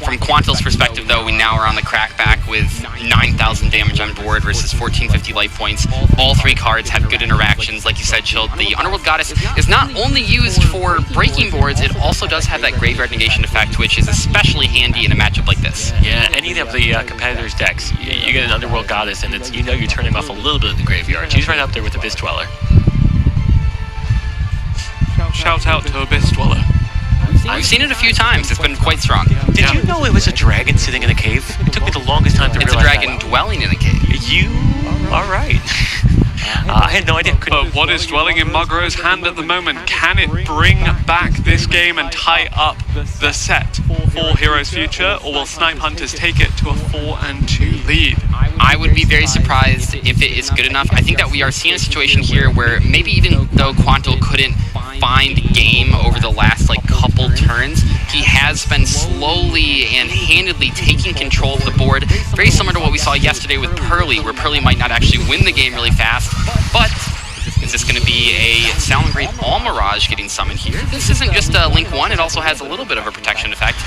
From Quantal's perspective, though, we now are on the crackback with 9,000 damage on board versus 1,450 life points. All 3 cards have good interactions. Like you said, Chill, the Underworld Goddess is not only used for breaking boards, it also does have that graveyard negation effect, which is especially handy in a matchup like this. Yeah, any of the competitors' decks, you get an Underworld Goddess, and it's, you know, you're turning off a little bit of the graveyard. She's right up there with the Abyss Dweller. Shout out to Abyss Dweller. We've seen it a few times. It's been quite strong. Did you know it was a dragon sitting in a cave? It took me the longest time to It's a realize dragon dwelling in a cave. You are right. I had no idea. But what is dwelling in Mugaro's hand at the moment? Can it bring back this game and tie up the set for Heroes Future, or will Snipe Hunters take it to a 4-2 lead? I would be very surprised if it is good enough. I think that we are seeing a situation here where maybe even though Quantal couldn't find game over the last couple turns, he has been slowly and handedly taking control of the board. Very similar to what we saw yesterday with Pearly, where Pearly might not actually win the game really fast, but is this going to be a Salamangreat All Mirage getting summoned here? This isn't just a Link 1, it also has a little bit of a protection effect.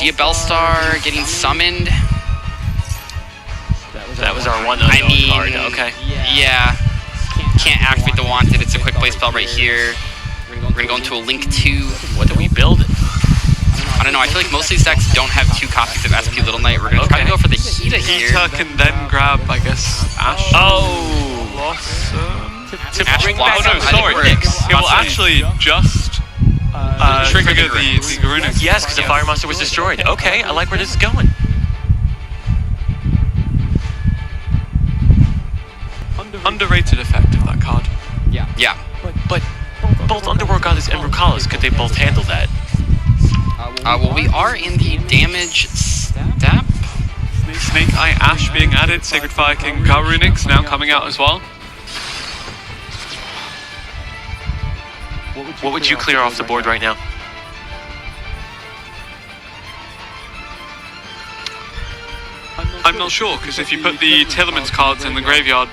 Diabellstar getting summoned. That was our one unknown card, okay. Yeah. Can't activate the Wanted, it's a quick play spell right here. We're going to go into a Link 2. What do we build? I don't know, I feel like most of these decks don't have 2 copies of SP Little Knight. We're going to try to go for the Hita here. Hita can then grab, I guess, Ash. Ash Blossom. Blossom. Oh no, sorry. It will actually just trigger the Garunix. Yes, because the Fire Monster was destroyed. Okay, I like where this is going. Underrated effect of that card. Yeah. But both Underworld Goddess and Rukalos, could they both handle that? Well, we are in the damage step. Snake Eye Ash being added, Sacred Fire King Garunix now coming out as well. What would you clear off the board right now? I'm not sure, because if you put the Tillerman's cards in the graveyard,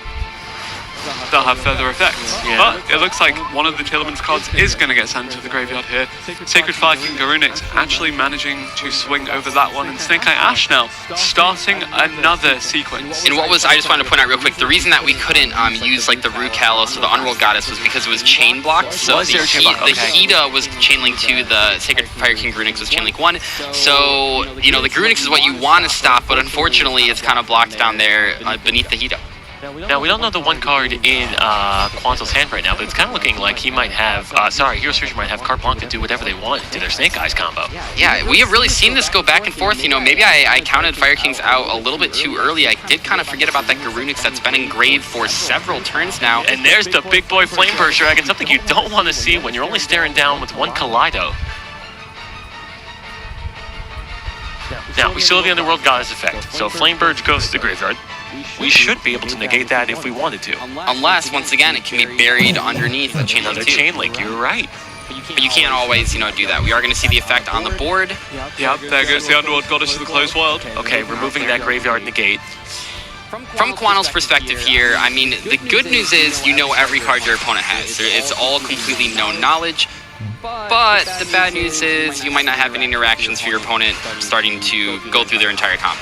they'll have further effects. Yeah. But it looks like one of the Tearlament's cards is going to get sent to the graveyard here. Sacred Fire King Garunix actually managing to swing over that one, and Snake Eye Ash now starting another sequence. And what was, I just wanted to point out real quick, the reason that we couldn't use like the Rue Kalos or the Unrolled Goddess was because it was chain blocked. So Was there a chain block? the Okay. Hida was chain link 2, the Sacred Fire King Garunix was chain link 1. So, you know, the Garunix is what you want to stop, but unfortunately it's kind of blocked down there beneath the Hida. Now, we don't know the one card in Quanto's hand right now, but it's kind of looking like he might have, Hero's Future might have carte blanche to do whatever they want to their Snake Eyes combo. Yeah, we have really seen this go back and forth. You know, maybe I counted Fire Kings out a little bit too early. I did kind of forget about that Garunix that's been engraved for several turns now. And there's the big boy Flame Burst Dragon, something you don't want to see when you're only staring down with one Kaleido. Now, we still have the Underworld Goddess effect, so Flame Burst goes to the graveyard. We should be able to negate that if we wanted to. Unless, once again, it can be buried underneath a chain link Another 2. chain link, you're right. But you can't always, you know, do that. We are going to see the effect on the board. Yep, there goes the Underworld Goddess to the closed world. Okay, removing that graveyard negate. From Quanto's perspective here, I mean, the good news is you know every card your opponent has. It's all completely known knowledge. But the bad news is you might not have any interactions for your opponent starting to go through their entire combo.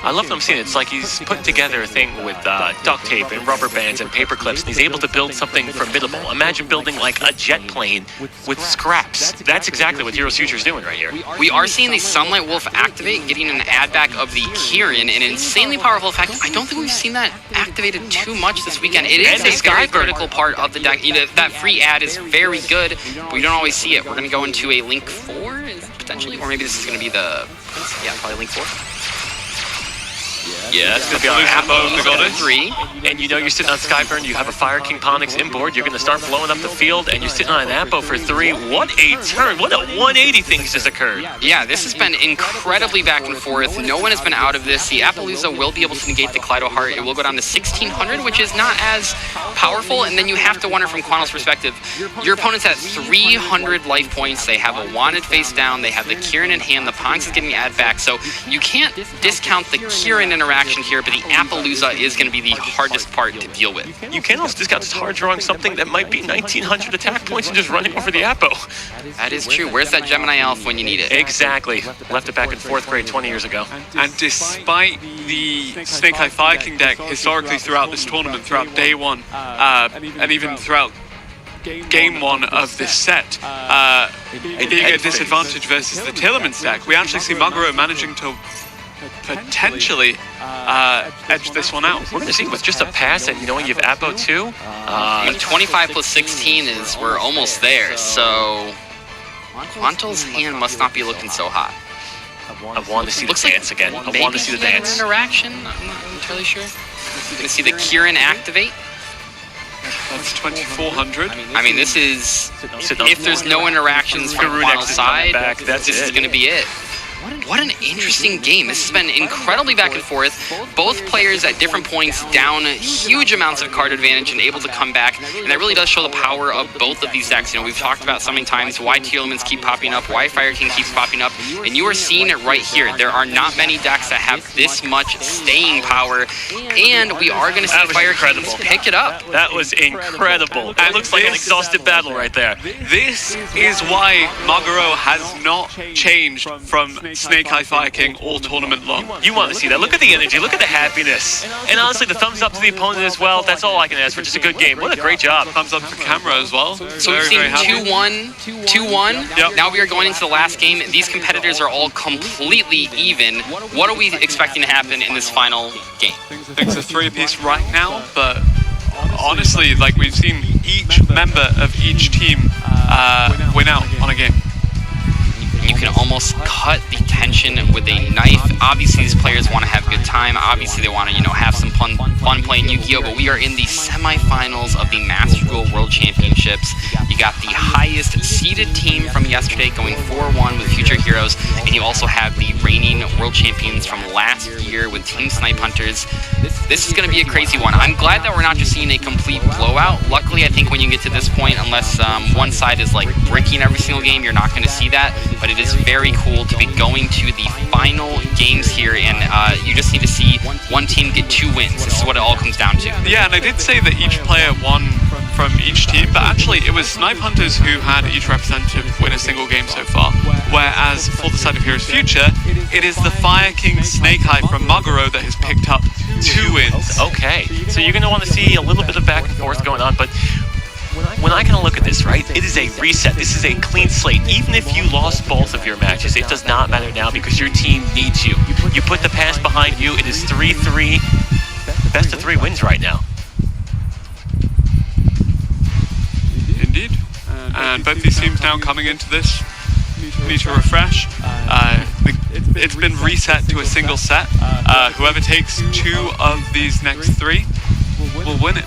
I love what I'm seeing. It's like he's putting together a thing with duct tape and rubber bands and paper clips, and he's able to build something formidable. Imagine building like a jet plane with scraps. That's exactly what Hero's Future is doing right here. We are seeing the Sunlight Wolf activate, getting an add back of the Kieran, an insanely powerful effect. I don't think we've seen that activated too much this weekend. It is And a very critical part of the deck. You know, that free add is very good, but we don't always see it. We're going to go into a Link 4, potentially, or maybe this is going to be the, yeah, probably Link 4. Yeah, that's going to be our Apple of the Goddess. 3. And you know you're sitting on Skyburn, you have a Fire King Ponix inboard, you're going to start blowing up the field, and you're sitting on an Apo for 3. What a turn! What a 180 things just occurred! Yeah, this has been incredibly back and forth. No one has been out of this. The Appaloosa will be able to negate the Kaleido Heart. It will go down to 1600, which is not as powerful. And then you have to wonder from Quanto's perspective, your opponent's at 300 life points. They have a Wanted face down. They have the Kieran in hand. The Ponix is getting add back. So you can't discount the Kieran interaction here, but the Appaloosa is going to be the hardest part to deal with. You can't also discount just hard drawing something that might be 1900 attack points and just running over the Apo. That is true. Where's that Gemini Elf when you need it? Exactly. Left it back in 4th grade 20 years ago. And despite the Snake Eye Fire King deck historically throughout this tournament, throughout day one, and even throughout game one of this set, being at disadvantage versus the Tearlament's deck, we actually see Maguro managing to potentially edge this one out. We're going to see with just a pass and knowing you have Apo too. I mean, 25 plus 16 is, we're almost there, so Quanto's hand must not be looking so hot. I want to see the Looks like dance again. I maybe want to see the he had an dance. interaction. I'm not entirely sure. We're gonna see the Kieran activate. That's 2400. I mean, this is, if there's no interactions from Garunix Quanto's is coming side, back. That's this is it. gonna be it. What an interesting game. This has been incredibly back and forth. Both players at different points down huge amounts of card advantage and able to come back. And that really does show the power of both of these decks. You know, we've talked about so many times why Tearlaments keep popping up, why Fire King keeps popping up. And you are seeing it right here. There are not many decks that have this much staying power. And we are going to see Fire Kings pick it up. That was incredible. That looks like an exhausted battle right there. This is why Maguro has not changed from Snake Eye Fire King all tournament long. You want to see that. Look at the energy. Look at the happiness. And honestly, the thumbs up to the opponent as well. That's all I can ask for. Just a good game. What a great job. Thumbs up for camera as well. So we've seen 2-1, 2-1. Yep. Now we are going into the last game. These competitors are all completely even. What are we expecting to happen in this final game? Things are 3 apiece right now, but honestly, like we've seen each member of each team win out on a game. You can almost cut the tension with a knife. Obviously, these players want to have a good time. Obviously, they want to, have some fun playing Yu-Gi-Oh! But we are in the semifinals of the Master Duel World Championships. You got the highest seeded team from yesterday going 4-1 with Future Heroes, and you also have the reigning world champions from last year with Team Snipe Hunters. This is going to be a crazy one. I'm glad that we're not just seeing a complete blowout. Luckily, I think when you get to this point, unless one side is like bricking every single game, you're not going to see that. But it is very cool to be going to the final games here, and you just need to see one team get 2 wins. This is what it all comes down to. Yeah, and I did say that each player won from each team, but actually it was Snipe Hunters who had each representative win a single game so far. Whereas for the side of Heroes Future, it is the Fire King Snake Eye from Maguro that has picked up 2 wins. Okay, so you're going to want to see a little bit of back and forth going on, but when I kind of look at this, right, it is a reset. This is a clean slate. Even if you lost both of your matches, it does not matter now because your team needs you. You put the past behind you. It is 3-3. Best of 3 wins right now. Indeed. And both these teams now coming into this need to refresh. It's been reset to a single set. Whoever takes 2 of these next 3 will win it.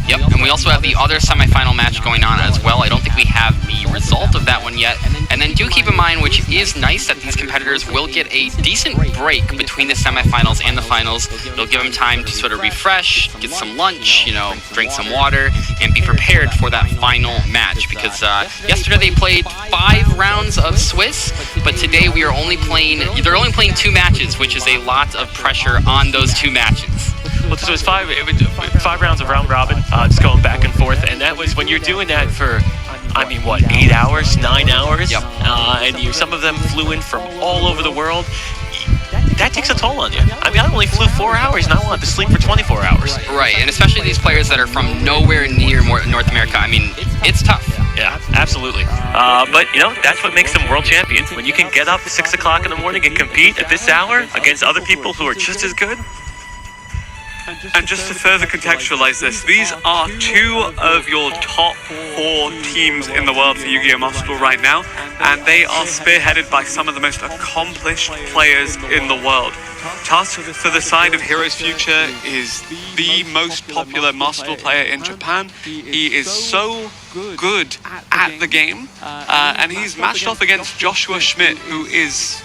Yep, and we also have the other semifinal match going on as well. I don't think we have the result of that one yet. And then do keep in mind, which is nice, that these competitors will get a decent break between the semifinals and the finals. It'll give them time to sort of refresh, get some lunch, you know, drink some water, and be prepared for that final match. Because yesterday they played 5 rounds of Swiss, but today we are only playing, they're only playing 2 matches, which is a lot of pressure on those 2 matches. Well, so it's 5 rounds of round robin, just going back and forth, and that was when you're doing that for, I mean, what, 8 hours, 9 hours? Yep. And some of them flew in from all over the world. That takes a toll on you. I mean, I only flew 4 hours, and I wanted to sleep for 24 hours. Right, and especially these players that are from nowhere near North America. I mean, it's tough. Yeah, absolutely. But, you know, that's what makes them world champions. When you can get up at 6 o'clock in the morning and compete at this hour against other people who are just as good. And just to further contextualize this, these are 2 of your top 4 teams in the world for Yu-Gi-Oh! Master Duel right now, and they are spearheaded by some of the most accomplished players in the world. Tusk, for the side of Heroes Future, is the most popular Master Duel player in Japan. He is so good at the game, and he's matched off against Joshua Schmidt, who is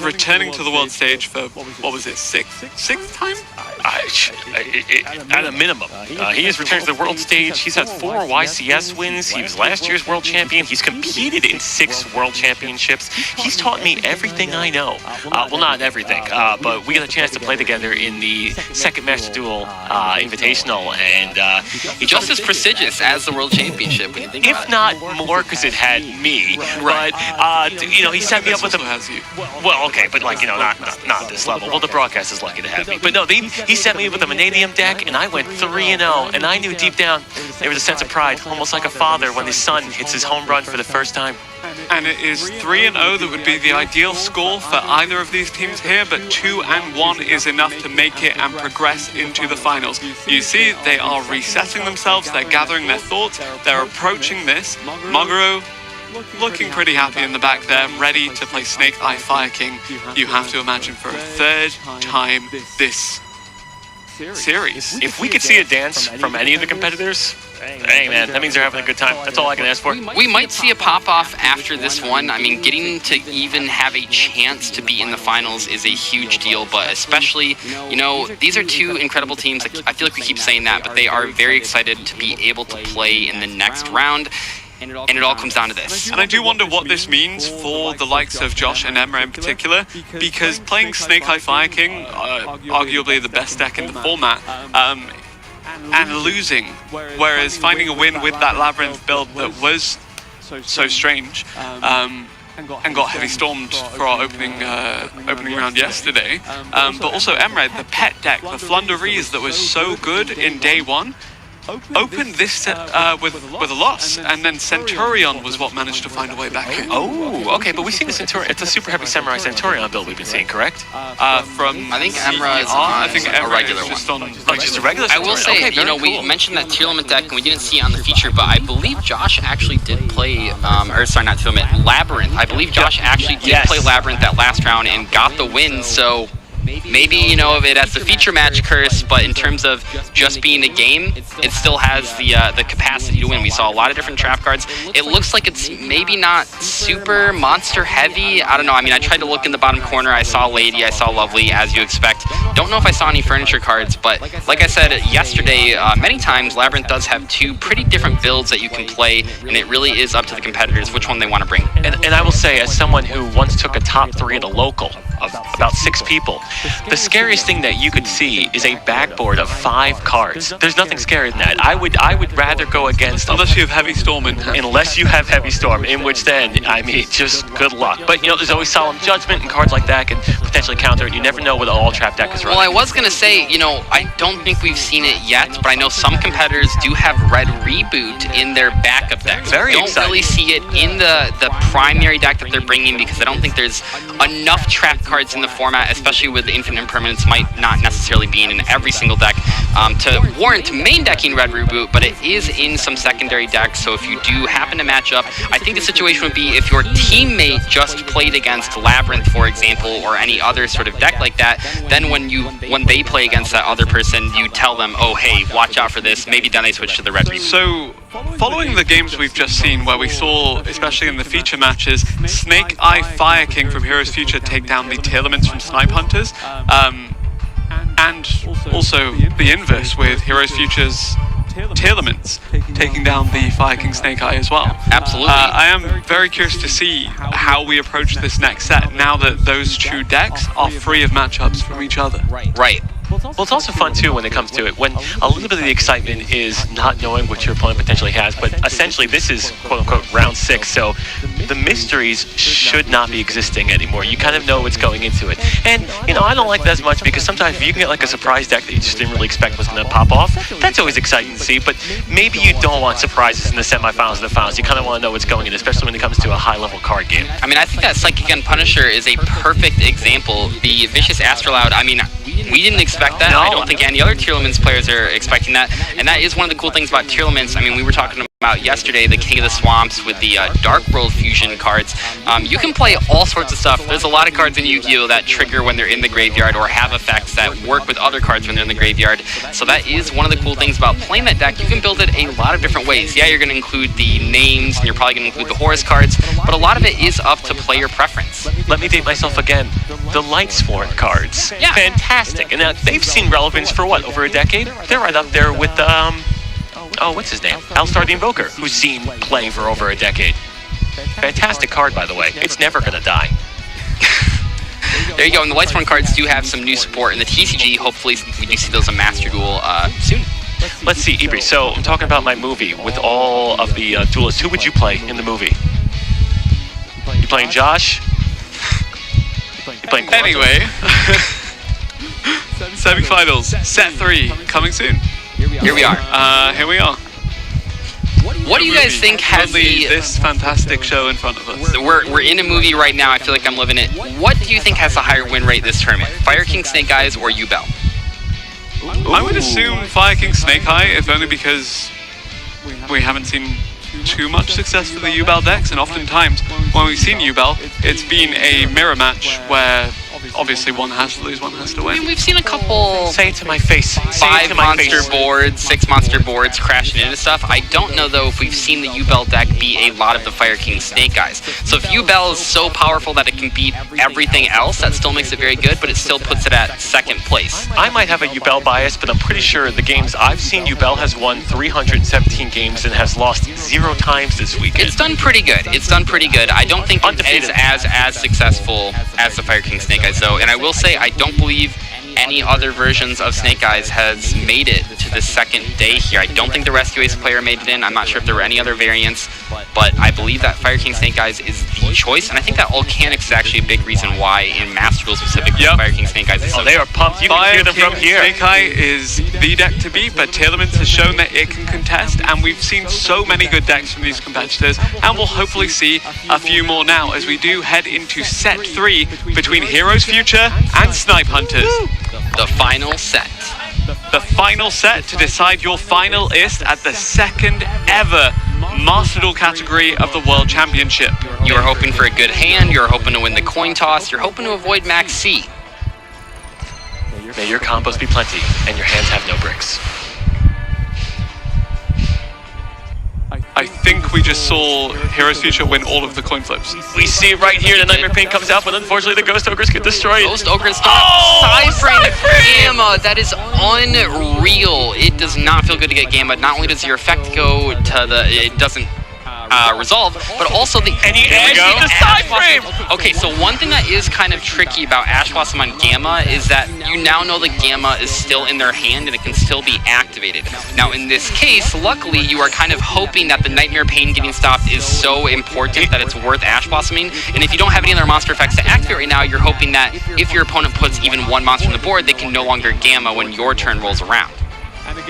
returning to the world stage for, what was it, sixth time? At a minimum. He has returned to the world stage. He's had 4 YCS wins. He was last year's world champion. He's competed in 6 world championships. He's taught me everything I know. Well, not everything, but we got a chance to play together in the second Master Duel Invitational, and he Just as prestigious as the World Championship, when you think about if not more, because it had me. Right. But you know, he set me up with a. has you. Well, okay, but like, you know, not this level. Well, the broadcast is lucky to have me. But no, he set me with a Vanadium deck, and I went 3-0, and I knew deep down there was a sense of pride, almost like a father when his son hits his home run for the first time. And it is 3-0 that would be the ideal score for either of these teams here, but 2-1 is enough to make it and progress into the finals. You see, they are resetting themselves, they're gathering their thoughts, they're approaching this. Maguro looking pretty happy in the back there, ready to play Snake Eye Fire King. You have to imagine for a 3rd time this series. If we could see a dance from any of the competitors, hey man, that means they're having a good time. That's all I can ask for. We might see a pop-off after this one. I mean, getting to even have a chance to be in the finals is a huge deal, but especially, you know, these are 2 incredible teams. I feel like we keep saying that, but they are very excited to be able to play in the next round. And it all comes down to this. And I do wonder what this means for the likes of Josh and Emra in particular, because playing Snake Eye Fire King, arguably the best deck in the format, and losing, whereas finding a win with that Labyrinth build that was so strange, and got heavy stormed for our opening round yesterday, but also Emra, the pet deck, the Flunderies that was so good in day 1, opened this set with a loss, and then Centurion was what managed to find a way back in. Oh, okay, but we've seen the Centurion. It's a super heavy Samurai Centurion build we've been seeing, correct? From I think Emra is a regular one. Just a regular Centurion. I will say, okay, you know, we mentioned that tier limit deck, and we didn't see it on the feature, but I believe Josh actually did play, not tier limit, Labyrinth. I believe Josh actually did play Labyrinth that last round and got the win, so maybe, you know, of it as the feature match curse, but in terms of just being a game, it still has the capacity to win. We saw a lot of different trap cards. It looks like it's maybe not super monster heavy. I don't know. I mean, I tried to look in the bottom corner. I saw Lady, I saw Lovely, as you expect. Don't know if I saw any furniture cards, but like I said yesterday, many times Labyrinth does have 2 pretty different builds that you can play, and it really is up to the competitors which one they want to bring. And I will say, as someone who once took a top 3 at a local of about 6 people, The scariest thing that you could see is a backboard of 5 cards. There's nothing scarier than that. I would rather go against Unless you have Heavy Storm in hand. unless you have Heavy Storm, in which then, I mean, just good luck. But, you know, there's always Solemn Judgment, and cards like that can potentially counter it. You never know what the all-trap deck is running. Well, I was going to say, you know, I don't think we've seen it yet, but I know some competitors do have Red Reboot in their backup decks. Very I don't exciting. really see it in the primary deck that they're bringing because I don't think there's enough trap cards in the format, especially with Infinite Impermanence might not necessarily be in every single deck to warrant main decking Red Reboot, but it is in some secondary decks, so if you do happen to match up, I think the situation would be if your teammate just played against Labyrinth, for example, or any other sort of deck like that, then when they play against that other person, you tell them, oh hey, watch out for this, maybe then they switch to the Red Reboot. So, following the games we've just seen, where we saw, especially in the feature matches, Snake Eye Fire King from Heroes Future take down the Telements from Snipe Hunters, and also the inverse with Heroes Future's Telements taking down the Fire King Snake Eye as well. Absolutely. I am very curious to see how we approach this next set now that those two decks are free of matchups from each other. Right. Well, it's also fun, too, when it comes to it, when a little bit of the excitement is not knowing what your opponent potentially has, but essentially this is, quote-unquote, round 6, so the mysteries should not be existing anymore. You kind of know what's going into it. And, you know, I don't like that as much because sometimes if you can get, like, a surprise deck that you just didn't really expect was going to pop off, that's always exciting to see, but maybe you don't want surprises in the semifinals and the finals. You kind of want to know what's going in, especially when it comes to a high-level card game. I mean, I think that Psychic Gun Punisher is a perfect example. The Vicious Astrolabe, I mean, we didn't expect that. No. I don't think any other Tier Limits players are expecting that. And that is one of the cool things about Tier Limits. I mean, we were talking about yesterday the King of the Swamps with the Dark World Fusion cards. You can play all sorts of stuff. There's a lot of cards in Yu-Gi-Oh! That trigger when they're in the graveyard or have effects that work with other cards when they're in the graveyard. So that is one of the cool things about playing that deck. You can build it a lot of different ways. Yeah, you're going to include the names, and you're probably going to include the Horus cards, but a lot of it is up to player preference. Let me date myself again. The Lightsworn cards. Yeah. Fantastic. And now they've seen relevance for what, over a decade? They're right up there with, oh, what's his name? Alistar the Invoker, who's seen play for over a decade. Fantastic card, by the way. It's never gonna die. There you go, and the Lightsworn cards do have some new support in the TCG. Hopefully we do see those in Master Duel soon. Let's see, Ibri, so I'm talking about my movie with all of the duelists. Who would you play in the movie? You playing Josh? You playing Quantum? Anyway, semifinals, set 3, coming soon. Here we are. Here we are. What do you guys think has Currently, the... this fantastic show in front of us? We're in a movie right now. I feel like I'm living it. What do you think has the higher win rate this tournament? Fire King Snake Eyes or Yubel? I would assume Fire King Snake Eye, if only because we haven't seen too much success for the Yubel decks, and oftentimes when we've seen Yubel, it's been a mirror match where obviously one has to lose, one has to I win. mean, we've seen a couple... Say it to my face. Say it 5 to my monster face. boards, 6 monster boards crashing into stuff. I don't know though if we've seen the Yubel deck beat a lot of the Fire King Snake Eyes. So if Yubel is so powerful that it can beat everything else, that still makes it very good, but it still puts it at 2nd place. I might have a Yubel bias, but I'm pretty sure the games I've seen, Yubel has won 317 games and has lost 0 times this weekend. It's done pretty good. It's done pretty good. I don't think it's Undefeated. as successful as the Fire King Snake Eyes though, and I will say I don't believe any other versions of Snake Eyes has made it to the 2nd day here. I don't think the Rescue Ace player made it in. I'm not sure if there were any other variants, but I believe that Fire King Snake Eyes is the choice, and I think that Volcanics is actually a big reason why in Master Duel specifically Fire King Snake Eyes is so Oh, they are pumped. You can hear them from here. Snake Eye is the deck to beat, but Telements has shown that it can contest, and we've seen so many good decks from these competitors, and we'll hopefully see a few more now as we do head into set 3 between Heroes Future and Snipe Hunters. the final set. The final set to decide your finalist at the 2nd ever Master Duel category of the World Championship. You're hoping for a good hand, you're hoping to win the coin toss, you're hoping to avoid max C. May your combos be plenty and your hands have no bricks. I think we just saw Heroes Future win all of the coin flips. We see it right here. The Nightmare Paint comes out, but unfortunately the Ghost Ogres get destroyed. Ghost Ogre stop. Oh, Cypher Gamma. That is unreal. It does not feel good to get Gamma. Not only does your effect go to the... It doesn't resolve, but also the side frame. Okay, so one thing that is kind of tricky about Ash Blossom on Gamma is that you now know the Gamma is still in their hand and it can still be activated. Now in this case, luckily you are kind of hoping that the Nightmare Pain getting stopped is so important that it's worth Ash Blossoming, and if you don't have any other monster effects to activate right now, you're hoping that if your opponent puts even one monster on the board, they can no longer Gamma when your turn rolls around.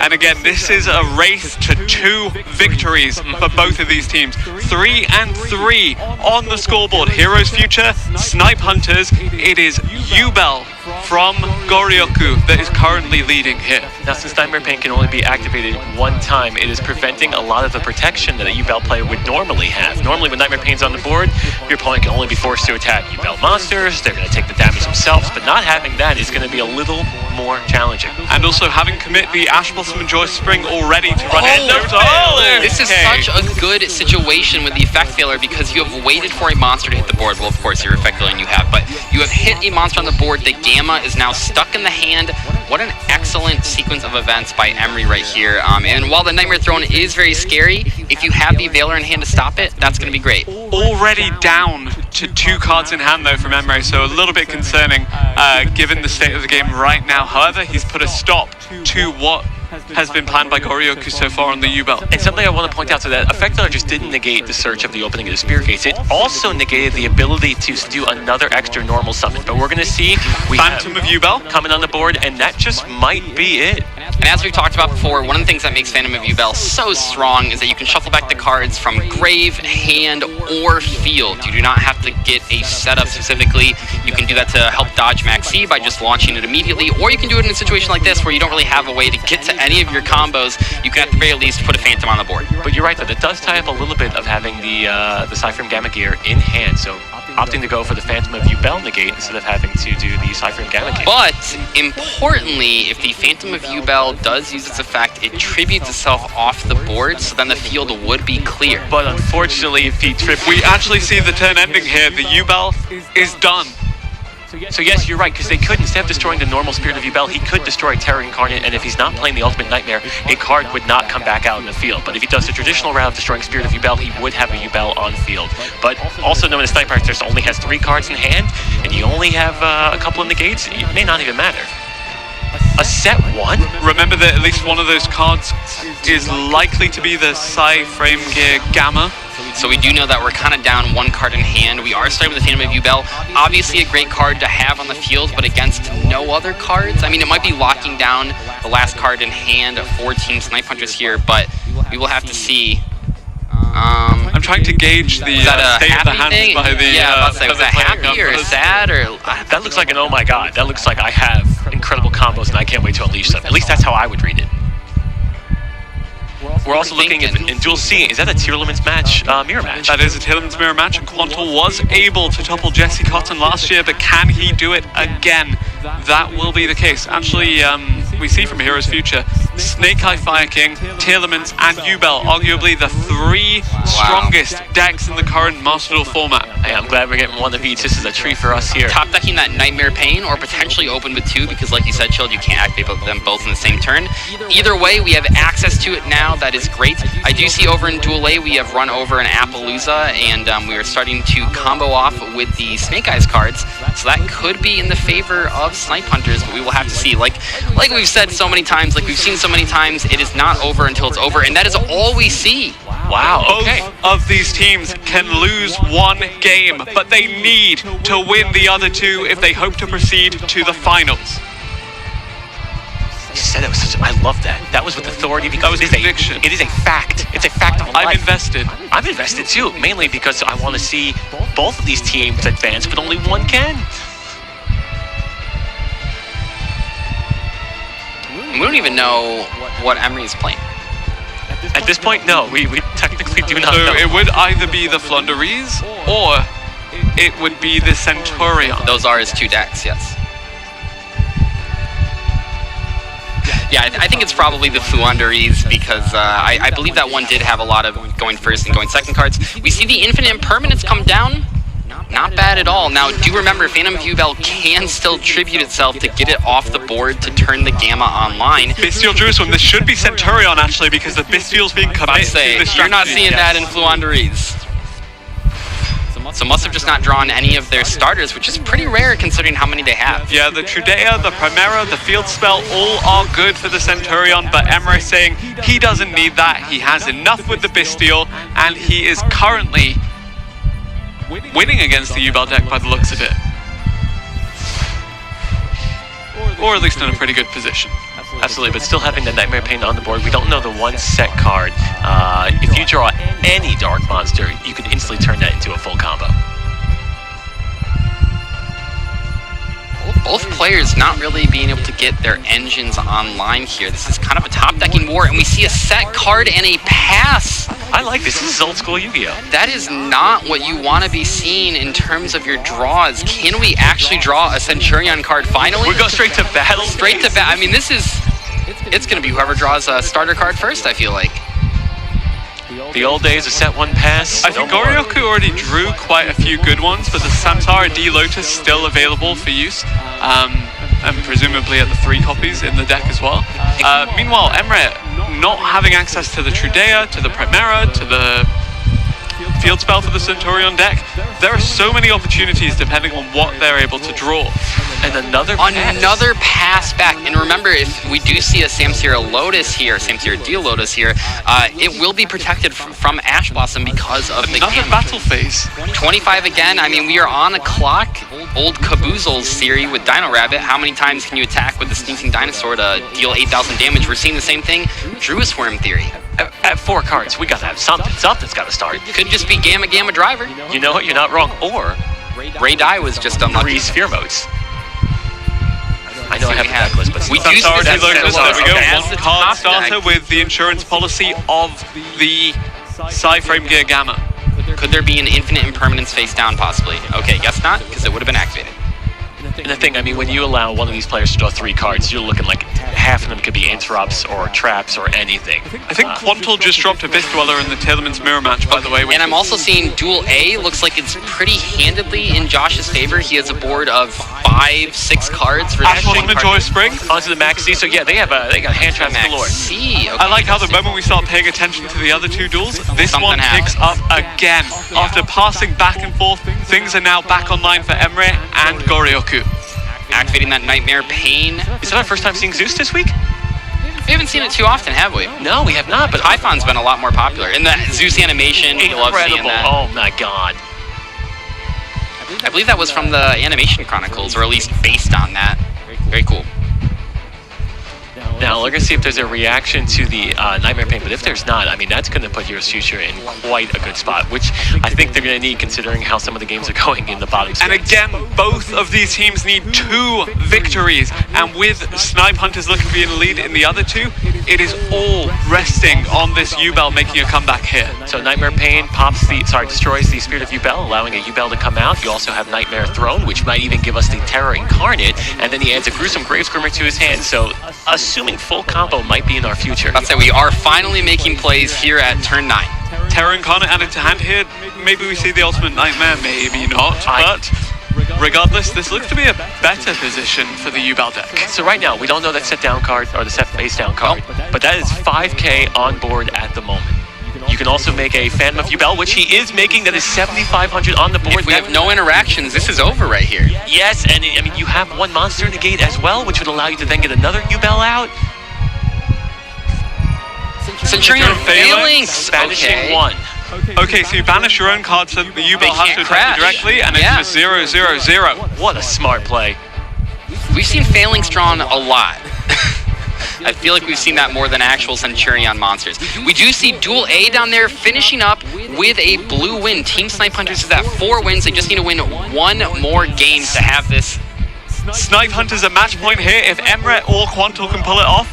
And again, this is a race to 2 victories for both of these teams. 3 and 3 on the scoreboard. Heroes Future, Snipe Hunters. It is Yubel from Goryoku that is currently leading here. Now, since Nightmare Pain can only be activated one time, it is preventing a lot of the protection that a Yubel player would normally have. Normally, when Nightmare Pain's on the board, your opponent can only be forced to attack Yubel monsters. They're going to take the damage themselves, but not having that is going to be a little more challenging. And also having commit the Ash Blossom and Joy Spring already to run This is such a good situation with the effect failure because you have waited for a monster to hit the board. Well, of course, your effect failure you have, but you have hit a monster on the board. The Gamma is now stuck in the hand. What an excellent sequence of events by Emery right here. And while the Nightmare Throne is very scary, if you have the Veiler in hand to stop it, that's going to be great. Already down to 2 cards in hand though from Emery, so a little bit concerning given the state of the game right now. However, he's put a stop to what has been planned by Goryoku so far on the U-Belt. And something I want to point out, so that Effect Failure just didn't negate the search of the opening of the Spirit Gates. It also negated the ability to do another extra normal summon. But we're going to see Phantom of Yubel coming on the board, and that just might be it. And as we've talked about before, one of the things that makes Phantom of Yubel so strong is that you can shuffle back the cards from grave, hand, or field. You do not have to get a setup specifically. You can do that to help dodge Maxi by just launching it immediately, or you can do it in a situation like this where you don't really have a way to get to any of your combos. You can at the very least put a Phantom on the board. But you're right, though, that does tie up a little bit of having the Cypher Gamma gear in hand, so opting to go for the Phantom of Yubel negate instead of having to do the Cypher Gamma gear. But importantly, if the Phantom of Yubel does use its effect, it tributes itself off the board, so then the field would be clear. But unfortunately, if he we actually see the turn ending here. The Yubel is done. So yes, you're right, because they could, instead of destroying the normal Spirit of Yubel, he could destroy Terror Incarnate, and if he's not playing the Ultimate Nightmare, a card would not come back out in the field. But if he does the traditional route of destroying Spirit of Yubel, he would have a Yubel on field. But also knowing the Sniper Archer only has 3 cards in hand, and you only have a couple of negates, it may not even matter. A set 1? Remember that at least one of those cards is likely to be the Frame Gear Gamma. So we do know that we're kind of down 1 card in hand. We are starting with the Phantom of Yubel. Obviously a great card to have on the field, but against no other cards. I mean, it might be locking down the last card in hand for Team Snipe Hunters here, but we will have to see. I'm trying to gauge the state of the hands thing? by the yeah, was that happy or sad or? That looks like an oh my god. That looks like I have incredible combos and I can't wait to unleash them. At least that's how I would read it. We're also looking at in Duel C. Is that a Tier Limits match, mirror match? That is a Tier Limits mirror match, and Quantal was able to topple Jesse Cotton last year, but can he do it again? That will be the case. Actually, we see from Heroes Future, Snake Eye Fire King, Tier Limits, and Yubel, arguably the 3 strongest decks in the current Master Duel format. Hey, I'm glad we're getting one of each. This is a treat for us here. Top decking that Nightmare Pain, or potentially open with 2, because like you said, Chilled, you can't activate them both in the same turn. Either way, we have access to it now. That is great. I do see over in Duel A, we have run over an Appaloosa, and we are starting to combo off with the Snake Eyes cards, so that could be in the favor of Snipe Hunters, but we will have to see. Like we've said so many times, like we've seen so many times, it is not over until it's over, and that is all we see. Wow, okay. Both of these teams can lose 1 game, but they need to win the other 2 if they hope to proceed to the finals. You said it was such a, I love that. That was with authority because it is a fact. It's a fact of life. I'm invested. I'm invested too, mainly because I want to see both of these teams advance, but only one can. We don't even know what Emery is playing. At this point, no. We technically do not So know. it would either be the Flunderies, or it would be the Centurion. Those are his 2 decks, yes. Yeah, I think it's probably the Flunderies because I believe that one did have a lot of going first and going second cards. We see the Infinite Impermanence come down. Not bad at all. Now, do remember, Phantom View Bell can still tribute itself to get it off the board to turn the Gamma online. Bystial Jerusalem, this should be Centurion actually, because the Bystial's being committed to the You're not strategy. seeing that in Fluanderies. So must have just not drawn any of their starters, which is pretty rare considering how many they have. Yeah, the Trudea, the Primera, the Field Spell, all are good for the Centurion, but Emre is saying he doesn't need that. He has enough with the Bystial, and he is currently winning against the Yubel deck by the looks of it. Or at least in a pretty good position. Absolutely, but still having the Nightmare Pain on the board, we don't know the one set card. If you draw any Dark Monster, you can instantly turn that into a full combo. Both players not really being able to get their engines online here. This is kind of a top-decking war, and we see a set card and a pass. I like this. This is old school Yu-Gi-Oh! That is not what you want to be seeing in terms of your draws. Can we actually draw a Centurion card finally? We go straight to battle. Straight to battle. I mean, this is... It's going to be whoever draws a starter card first, I feel like. The old days of set one pass. I think Goryoku already drew quite a few good ones, but the Samsara D Lotus still available for use, and presumably at the 3 copies in the deck as well. Meanwhile, Emre not having access to the Trudea, to the Primera, to the Field Spell for the Centurion deck. There are so many opportunities depending on what they're able to draw. And another pass back. And remember, if we do see a Samsara Lotus here, Samsara D Lotus here, it will be protected from Ash Blossom because of the Another battle phase. 25 again. I mean, we are on a clock. Old Caboozle's theory with Dino Rabbit. How many times can you attack with the Sneaking Dinosaur to deal 8,000 damage? We're seeing the same thing. Druid's Worm theory. At 4 cards, we gotta have something. Something's gotta start. Could just be Gamma Driver. You know what? You're not wrong. Or Ray Dye was just unlucky. 3 Sphere Modes. I know I have a deck list, but we do see Samsara D Lotus. There we go. As One the card top starter deck. with the insurance policy of the Psy-Frame Gear Gamma. Could there be an infinite impermanence face down, possibly? Okay, guess not, because it would have been activated. And the thing, I mean, when you allow one of these players to draw 3 cards, you're looking like half of them could be interrupts or traps or anything. I think Quantal just dropped Abyss Dweller in the Tailman's Mirror match, by the way. And I'm also seeing Duel A looks like it's pretty handedly in Josh's favor. He has a board of 5-6 cards for Ashwell and Joy Spring. Onto the Maxi, so yeah, they got hand traps galore. Okay, I like how the moment we start paying attention to the other 2 duels, this Something one happened. picks up again. After passing back and forth, things are now back online for Emre and Goryoku. activating that Nightmare Pain. Is that our first time seeing Zeus this week? We haven't seen it too often, have we? No, we have not, but Typhon's been a lot more popular. In the Zeus animation, we love seeing incredible. that. Oh my god. I believe that was from the Animation Chronicles, or at least based on that. Very cool. Now, we're going to see if there's a reaction to the Nightmare Pain, but if there's not, I mean, that's going to put Heroes Future in quite a good spot, which I think they're going to need considering how some of the games are going in the bottom And again, both of these teams need 2 victories, and with Snipe Hunters looking to be in the lead in the other 2, it is all resting on this Yubel making a comeback here. So Nightmare Pain destroys the Spirit of Yubel, allowing a Yubel to come out. You also have Nightmare Throne, which might even give us the Terror Incarnate, and then he adds a Gruesome Gravescrimmer to his hand, so assuming full combo might be in our future. I'd say we are finally making plays here at turn 9. Terror Incarnate added to hand here. Maybe we see the Ultimate Nightmare, maybe not. But regardless, this looks to be a better position for the Yubel deck. So right now, we don't know that set down card or the set face down card, but that is 5k on board at the moment. You can also make a Phantom of Yubel, which he is making. That is 7,500 on the board. If we have no interactions, this is over right here. Yes, and I mean, you have one monster in the gate as well, which would allow you to then get another Yubel out. Centurion Phalanx! Banishing one. Okay, so you banish your own cards so the Yubel has to can't attack crash. you directly, and Yeah. it's just 0-0-0. What a smart play. We've seen Phalanx drawn a lot. I feel like we've seen that more than actual Centurion monsters. We do see Duel A down there finishing up with a blue win. Team Snipe Hunters is at 4 wins. They just need to win 1 more game to have this. Snipe Hunters a match point here. If Emre or Quantal can pull it off,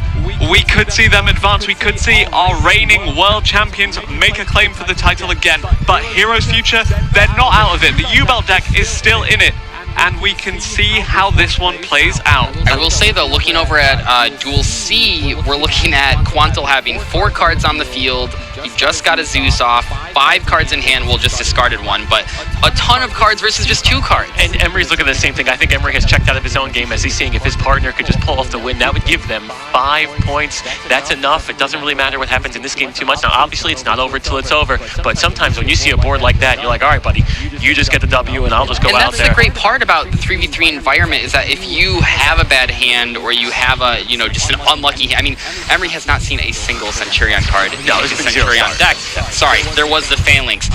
we could see them advance. We could see our reigning world champions make a claim for the title again. But Heroes Future, they're not out of it. The Yubel deck is still in it, and we can see how this one plays out. I will say though, looking over at Duel C, we're looking at Quantal having 4 cards on the field, He just got a Zeus off, 5 cards in hand, well, just discarded one, but a ton of cards versus just 2 cards. And Emery's looking at the same thing. I think Emery has checked out of his own game as he's seeing if his partner could just pull off the win. That would give them 5 points. That's enough. It doesn't really matter what happens in this game too much. Now, obviously, it's not over till it's over, but sometimes when you see a board like that, you're like, all right, buddy, you just get the W and I'll just go out there. And that's the great part about the 3v3 environment is that if you have a bad hand or you have a, just an unlucky hand, I mean, Emery has not seen a single Centurion card in his Centurion deck. Sorry, there was the Phalanx.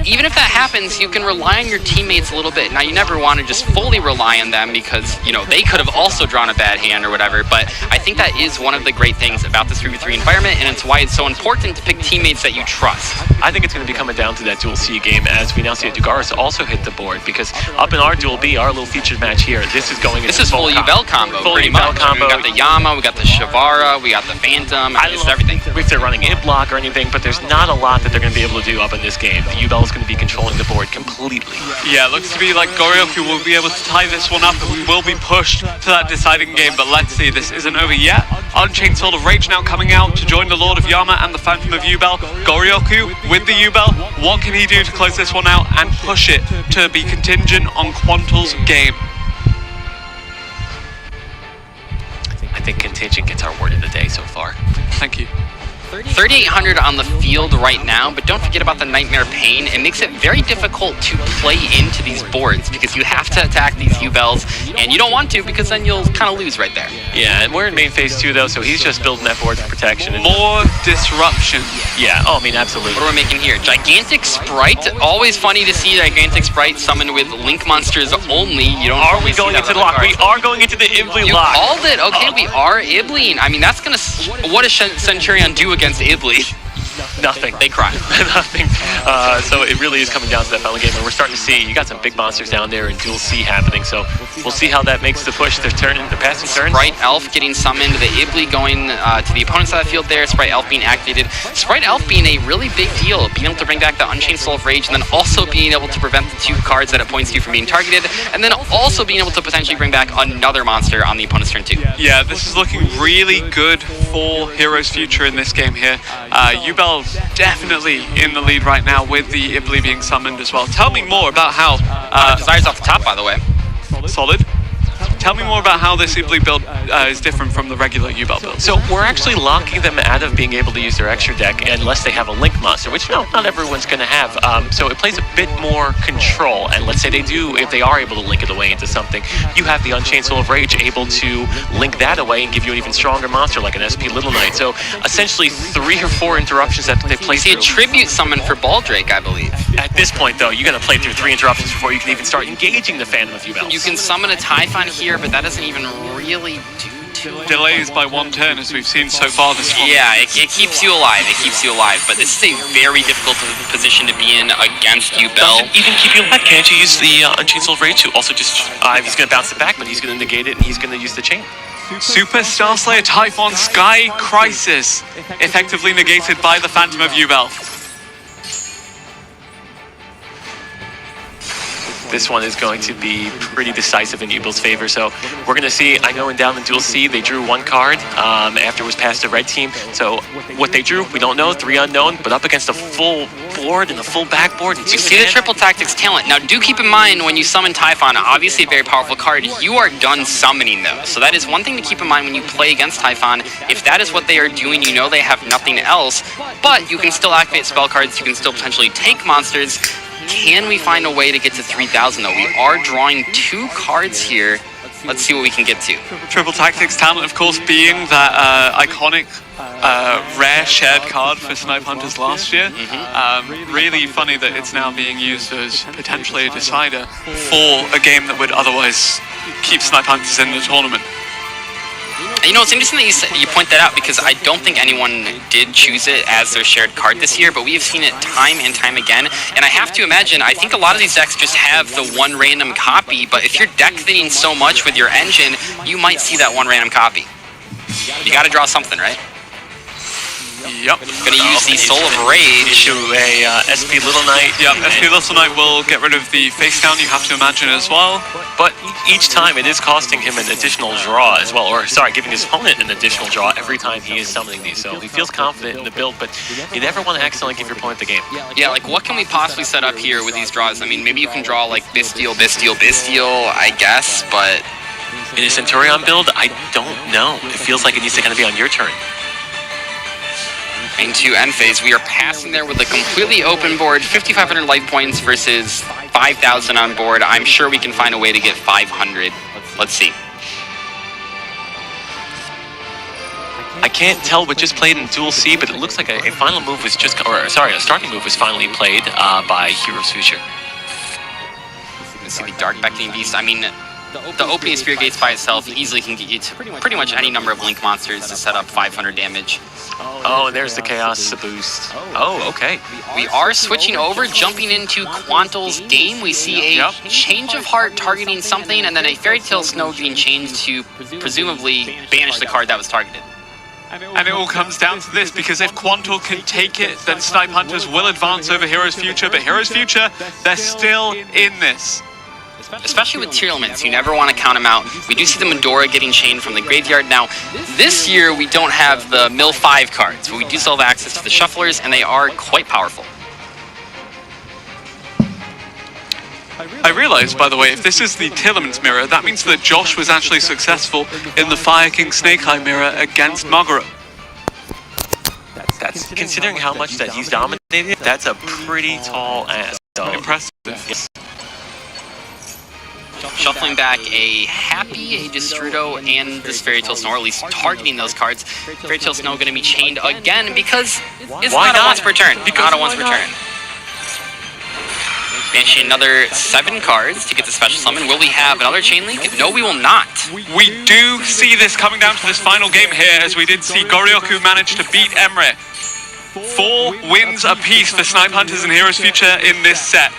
Even if that happens, you can rely on your teammates a little bit. Now, you never want to just fully rely on them because, they could have also drawn a bad hand or whatever, but I think that is one of the great things about this 3v3 environment, and it's why it's so important to pick teammates that you trust. I think it's going to be coming down to that Duel C game as we now see Dugaris also hit the board, because up in our Duel B, our little featured match here, this is going into full Yubel combo, pretty much. We got the Yama, we got the Shavara, we got the Phantom, and just everything. If they're running Ib block or anything, but there's not a lot that they're going to be able to do up in this game. The Yubel is going to be controlling the board completely. Yeah, it looks to be like Goryoku will be able to tie this one up, and we will be pushed to that deciding game, but let's see, this isn't over yet. Unchained Soul of Rage now coming out to join the Lord of Yama and the Phantom of Yubel. Goryoku with the Yubel, what can he do to close this one out and push it to be contingent on Quantal's game? I think contingent gets our word of the day so far. Thank you. 3,800 on the field right now, but don't forget about the Nightmare Pain. It makes it very difficult to play into these boards because you have to attack these Yubels, and you don't want to because then you'll kind of lose right there. Yeah, and we're in main phase 2 though, so he's just building that board for protection. And more disruption. Yeah, I mean, absolutely. What are we making here? Gigantic Sprite. Always funny to see Gigantic Sprite summoned with Link monsters only. You don't. Are we going into the lock? We are going into the Ibli lock. You called it. Okay, we are Ibli. I mean, that's gonna. What does Centurion do against Ibli? Nothing. They cry. Nothing. So it really is coming down to that final game, and we're starting to see you got some big monsters down there in Duel C happening. So we'll see how that makes the push. They're passing turns. Sprite Elf getting summoned. The Ibli going to the opponent's side of the field there. Sprite Elf being activated. Sprite Elf being a really big deal, being able to bring back the Unchained Soul of Rage, and then also being able to prevent the 2 cards that it points to from being targeted, and then also being able to potentially bring back another monster on the opponent's turn too. Yeah, this is looking really good for Heroes Future in this game here. Yubel definitely in the lead right now with the Ibli being summoned as well. Tell me more about how... Desire's off the top, by the way. Solid. Tell me more about how this Ibli build is different from the regular Yubel build. So we're actually locking them out of being able to use their extra deck unless they have a Link monster, which not everyone's going to have. So it plays a bit more control. And let's say they do, if they are able to link it away into something, you have the Unchained Soul of Rage able to link that away and give you an even stronger monster like an SP Little Knight. So essentially 3 or 4 interruptions that they play through. You see a tribute summon for Baldrake, I believe. At this point, though, you got to play through 3 interruptions before you can even start engaging the Phantom of Yubel. You can summon a Typhon here, but that doesn't even really do too much. Delays by 1 turn, as we've seen so far this one. Yeah, it keeps you alive. It keeps you alive. But this is a very difficult position to be in against Yubel. Even keep you alive. Can't you use the Unchained Soul of Rage to also just... he's going to bounce it back, but he's going to negate it, and he's going to use the chain. Super Star Slayer Typhon Sky Crisis, effectively negated by the Phantom of Yubel. This one is going to be pretty decisive in Yubel's favor. So we're going to see, I know down in Duel C, they drew 1 card after it was past the red team. So what they drew, we don't know, 3 unknown, but up against a full board and a full backboard. You see the triple tactics talent. Now do keep in mind when you summon Typhon, obviously a very powerful card, you are done summoning those. So that is one thing to keep in mind when you play against Typhon. If that is what they are doing, you know they have nothing else, but you can still activate spell cards, you can still potentially take monsters. Can we find a way to get to 3,000 though? We are drawing 2 cards here. Let's see what we can get to. Triple Tactics talent, of course, being that iconic rare shared card for Snipe Hunters last year. Really funny that it's now being used as potentially a decider for a game that would otherwise keep Snipe Hunters in the tournament. You know, it's interesting that you point that out because I don't think anyone did choose it as their shared card this year, but we have seen it time and time again. And I have to imagine, I think a lot of these decks just have the 1 random copy, but if you're deck thinning so much with your engine, you might see that 1 random copy. You gotta draw something, right? Yep. Gonna use the Soul of Rage. Into a SP Little Knight. Yep, SP Little Knight will get rid of the face down, you have to imagine as well. But each time it is costing him an additional draw as well, or sorry, giving his opponent an additional draw every time he is summoning these. So he feels confident in the build, but you never want to accidentally give your opponent the game. Yeah, like what can we possibly set up here with these draws? I mean, maybe you can draw like Bisteel, I guess, but In a Centurion build, I don't know. It feels like it needs to kind of be on your turn. into end phase, we are passing there with a completely open board, 5,500 life points versus 5,000 on board. I'm sure we can find a way to get 500. Let's see. I can't tell what just played in Duel C, but it looks like a final move was just, or sorry, a starting move was finally played by Heroes Future. Let's see the Dark Beckoning Beast. I mean, the opening of Spirit Gates by itself easily can get you to pretty much any number of Link monsters to set up 500 damage. Oh, and there's the Chaos boost. Oh, okay. We are switching over, jumping into Quantal's game. We see a change of heart targeting something, and then a Fairy Tale Snow being changed to presumably banish the card that was targeted. And it all comes down to this, because if Quantal can take it, then Snipe Hunters will advance over Heroes Future, but Heroes Future, they're still in this. Especially with tier elements, you never want to count them out. We do see the Medora getting chained from the graveyard. Now, this year we don't have the Mill 5 cards, but we do still have access to the Shufflers, and they are quite powerful. I realized, by the way, if this is the Tillerman's mirror, that means that Josh was actually successful in the Fire King Snake Eye mirror against Margaret. That's considering how much that he's dominated, that's a pretty tall ass. Impressive. Yes. Shuffling back a Happy, a Destrudo, and this Fairy Tale Snow, or at least targeting those cards. Fairy Tale Snow going to be chained again because it's not a once per turn. Not a once per turn. Banishing another 7 cards to get the special summon. Will we have another chain link? No, we will not. We do see this coming down to this final game here, as we did see Goryoku manage to beat Emre. 4 wins apiece for Snipe Hunters and Heroes Future in this set.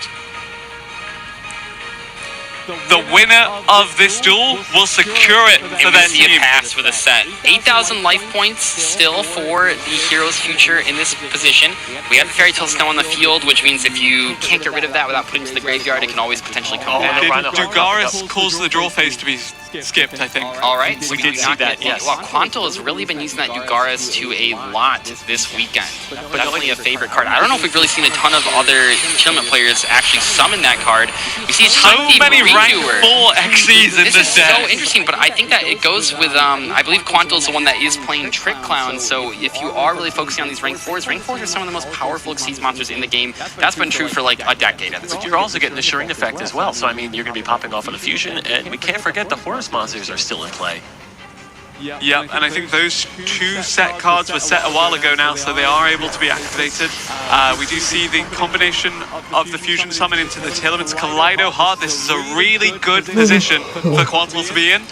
The winner of this duel will secure it for their see team. a pass with a set. 8,000 life points still for the Heroes Future in this position. We have the Fairy Tale Snow on the field, which means if you can't get rid of that without putting it to the graveyard, it can always potentially come back. Dugaris calls the draw phase to be skipped, I think. Alright, so We did see that, yes. Well, Quantal has really been using that Dugaris to a lot this weekend. Definitely a favorite card. I don't know if we've really seen a ton of other tournament players actually summon that card. We see a ton of So many rank Redoer. 4 XCs in This this is deck. so interesting, but I think that it goes with, I believe Quantal's the one that is playing Trick Clown, so if you are really focusing on these rank 4s are some of the most powerful Xyz monsters in the game. That's been true for like a decade at this point. You're also getting the Shireen effect as well, so I mean, you're going to be popping off on the fusion, and we can't forget the Horus monsters are still in play. Yeah, and I think those 2 set cards were set a while ago now, so they are able to be activated. We do see the combination of the fusion summon into the Tillerman's Kaleido Heart. This is a really good position for Quantal to be in.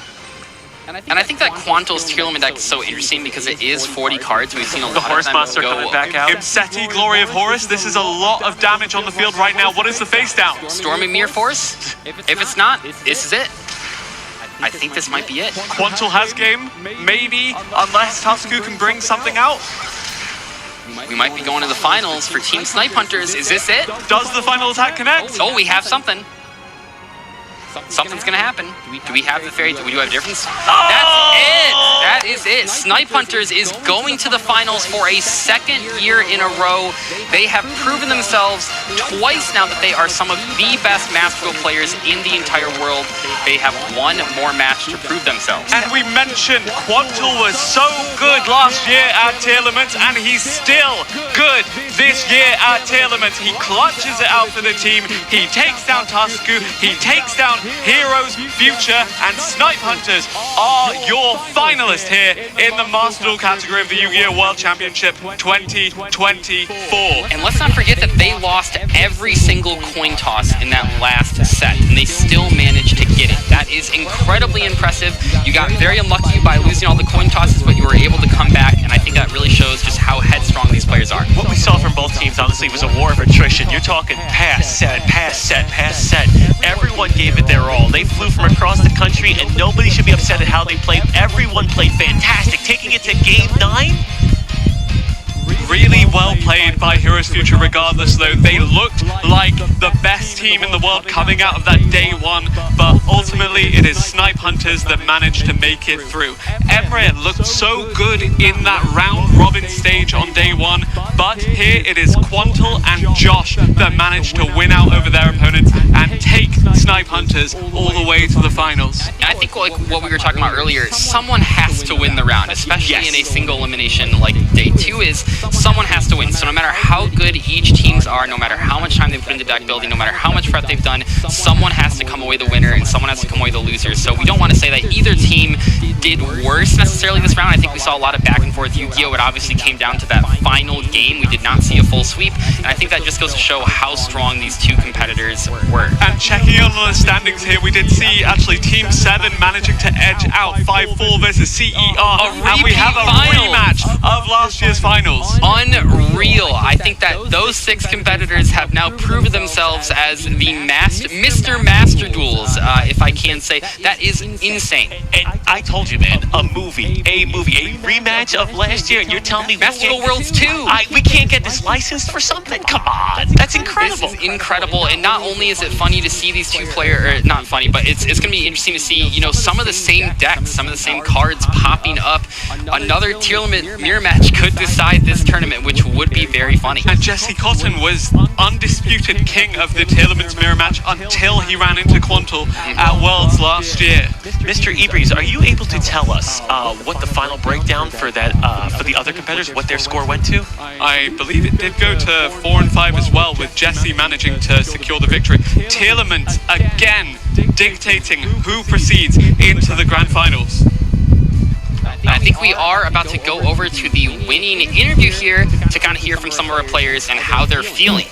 And I think that Quantal's Tearlament deck is so interesting because it is 40 cards. We've seen a lot Horus of them monster go coming back out. Imseti, Glory of Horus. This is a lot of damage on the field right now. What is the face down? Stormy Mirror Force? If it's not, this is it. I think this might be it. Quantal has game, maybe, unless Tusku can bring something out. We might be going to the finals for Team Snipe Hunters. Is this it? Does the final attack connect? Oh, we have something. Something's gonna happen. Do we have the fairy? Do we have a difference? That's it! That is it. Snipe Hunters is going to the finals for a 2nd year in a row. They have proven themselves twice now that they are some of the best Masterful players in the entire world. They have one more match to prove themselves. And we mentioned Quantal was so good last year at Tearlament, and he's still good this year at Tearlament. He clutches it out for the team. He takes down Tusku. He takes down Heroes Future, and Snipe Hunters are your finalists here in the Master Duel category of the Yu-Gi-Oh! World Championship 2024. And let's not forget that they lost every single coin toss in that last set, and they still managed to get it. That is incredibly impressive. You got very unlucky by losing all the coin tosses, but you were able to come back, and I think that really shows just how headstrong these players are. What we saw from both teams, honestly, was a war of attrition. You're talking pass, set, pass, set, pass, set. Everyone gave it their all. They flew from across the country, and nobody should be upset at how they played. Everyone played fantastic. Taking it to game 9, played by Heroes Future regardless, though. They looked like the best team in the world coming out of that day one, but ultimately it is Snipe Hunters that managed to make it through. Emre looked so good in that round robin stage on day one, but here it is Quantal and Josh that managed to win out over their opponents and take Snipe Hunters all the way to the finals. I think like what we were talking about earlier, someone has to win the round, especially in a single elimination like day two is, someone has to win. So no matter how good each teams are, no matter how much time they put into deck building, no matter how much prep they've done, someone has to come away the winner and someone has to come away the loser. So we don't want to say that either team did worse necessarily this round. I think we saw a lot of back and forth. Yugioh, it obviously came down to that final game. We did not see a full sweep, and I think that just goes to show how strong these two competitors were. And checking on the standings here, we did see actually Team 7 managing to edge out 5-4 versus CER, and we have a rematch of last year's finals. Unreal. I think that those 6 competitors have now proven themselves as the Mr. Master Duels, if I can say. That is insane. And I told you, man, a rematch of last year, and you're telling me Master Duel Worlds 2. We can't get this licensed for something? Come on, that's incredible. This is incredible, and not only is it funny to see these two players, or not funny, but it's going to be interesting to see, you know, some of the same decks, some of the same cards popping up. Another tier limit mirror match could decide this tournament, which would be very funny. And Jesse Cotton was undisputed king of the tier limits mirror match until he ran into Quantal at Worlds last year. Mr. Ebrees, are you able to tell us what the final breakdown for that for the other competitors, what their score went to? I believe it did go to 4 and 5 as well, with Jesse managing to secure the victory. Tier limits again dictating who proceeds into the grand finals. I think we are about to go over to the winning interview here to kind of hear from some of our players and how they're feeling.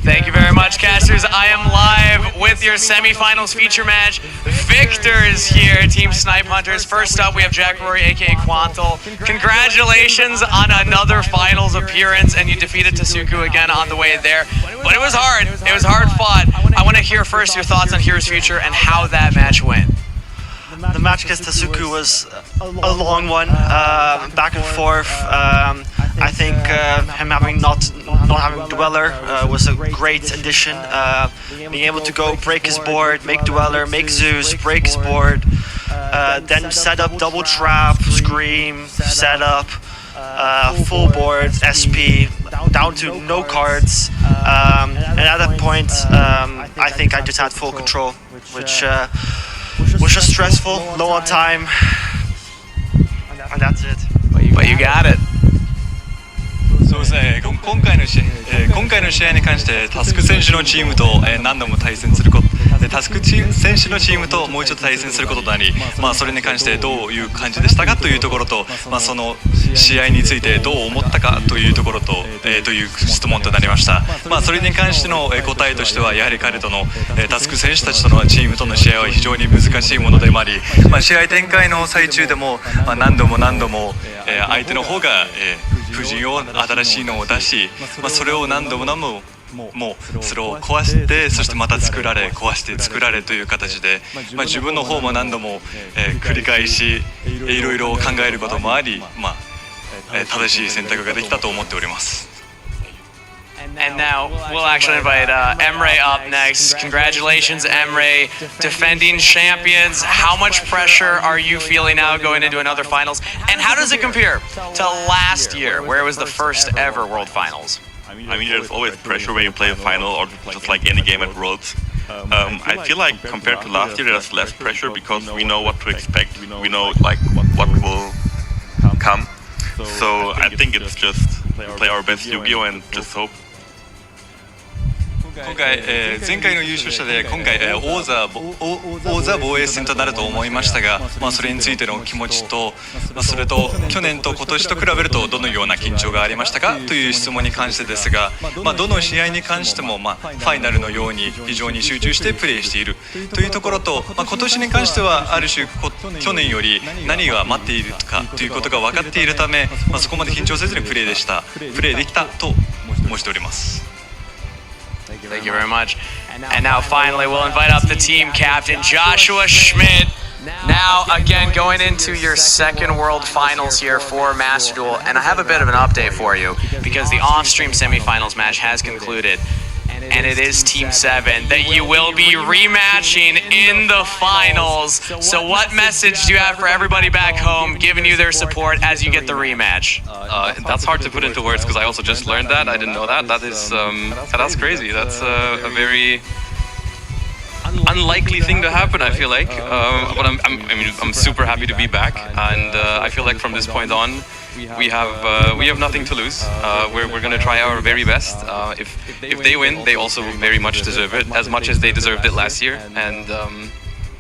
Thank you very much, casters. I am live with your semifinals feature match. Victor is here, Team Snipe Hunters. First up, we have Jack Rory, aka Quantal. Congratulations on another finals appearance, and you defeated Tasuku again on the way there. But it was hard. It was hard fought. I want to hear first your thoughts on Heroes Future and how that match went. The match against Tasuku was a long one, back and forth. I think him having not having Dweller was a great addition. Being able to go break his board, make Dweller, make Zeus, break his board, then set up double trap, scream, set up, full board, SP, down to no cards. And at that point, I think I just had full control, which was just stressful, low on time, and that's it. But you got it. そうですね、今回の試合に関してタスク選手のチームと何度も対戦することで、タスク選手のチームともう一度対戦することとなり、それに関してどういう感じでしたかというところと、その試合についてどう思ったかというところと、という質問となりました。それに関しての答えとしては、やはり彼とのタスク選手たちとのチームとの試合は非常に難しいものでもあり、試合展開の最中でも何度も相手の方が布陣を新しいのを出し、それを何度もそれを壊して、そしてまた作られ壊して作られという形で、自分の方も何度も繰り返しいろいろ考えることもあり、正しい選択ができたと思っております。And now we'll actually invite Emre up next. Congratulations, Emre, defending champions. How much pressure are you feeling now going into another finals? And how does it compare to last year, where it was the first ever World Finals? I mean, there's always pressure when you play a final or just like any game at Worlds. I feel like compared to last year, there's less pressure because we know what to expect. We know like what will come. So I think it's just play our best Yu-Gi-Oh and just hope. 今回、前回の優勝者で今回、王座防衛戦となると思いましたが、それについての気持ちと、それと去年と今年と比べるとどのような緊張がありましたかという質問に関してですが、どの試合に関しても、ファイナルのように非常に集中してプレーしているというところと、今年に関してはある種去年より何が待っているかということが分かっているため、そこまで緊張せずにプレーできたと申しております。Thank you very much. And now finally we'll invite up the team captain, Joshua Schmidt. Now, again, going into your second World Finals here for Master Duel, and I have a bit of an update for you because the off-stream semifinals match has concluded, and it is Team 7 that you will be rematching in the finals. So what message do you have for everybody back home giving you their support as you get the rematch? That's hard to put into words because I also just learned that. I didn't know that. That is, that's crazy. That's a very unlikely thing to happen, I feel like. But I'm super happy to be back, and I feel like from this point on, we have nothing to lose. We're gonna try our very best. If they win, they also very much deserve it, as much as they deserved it last year. And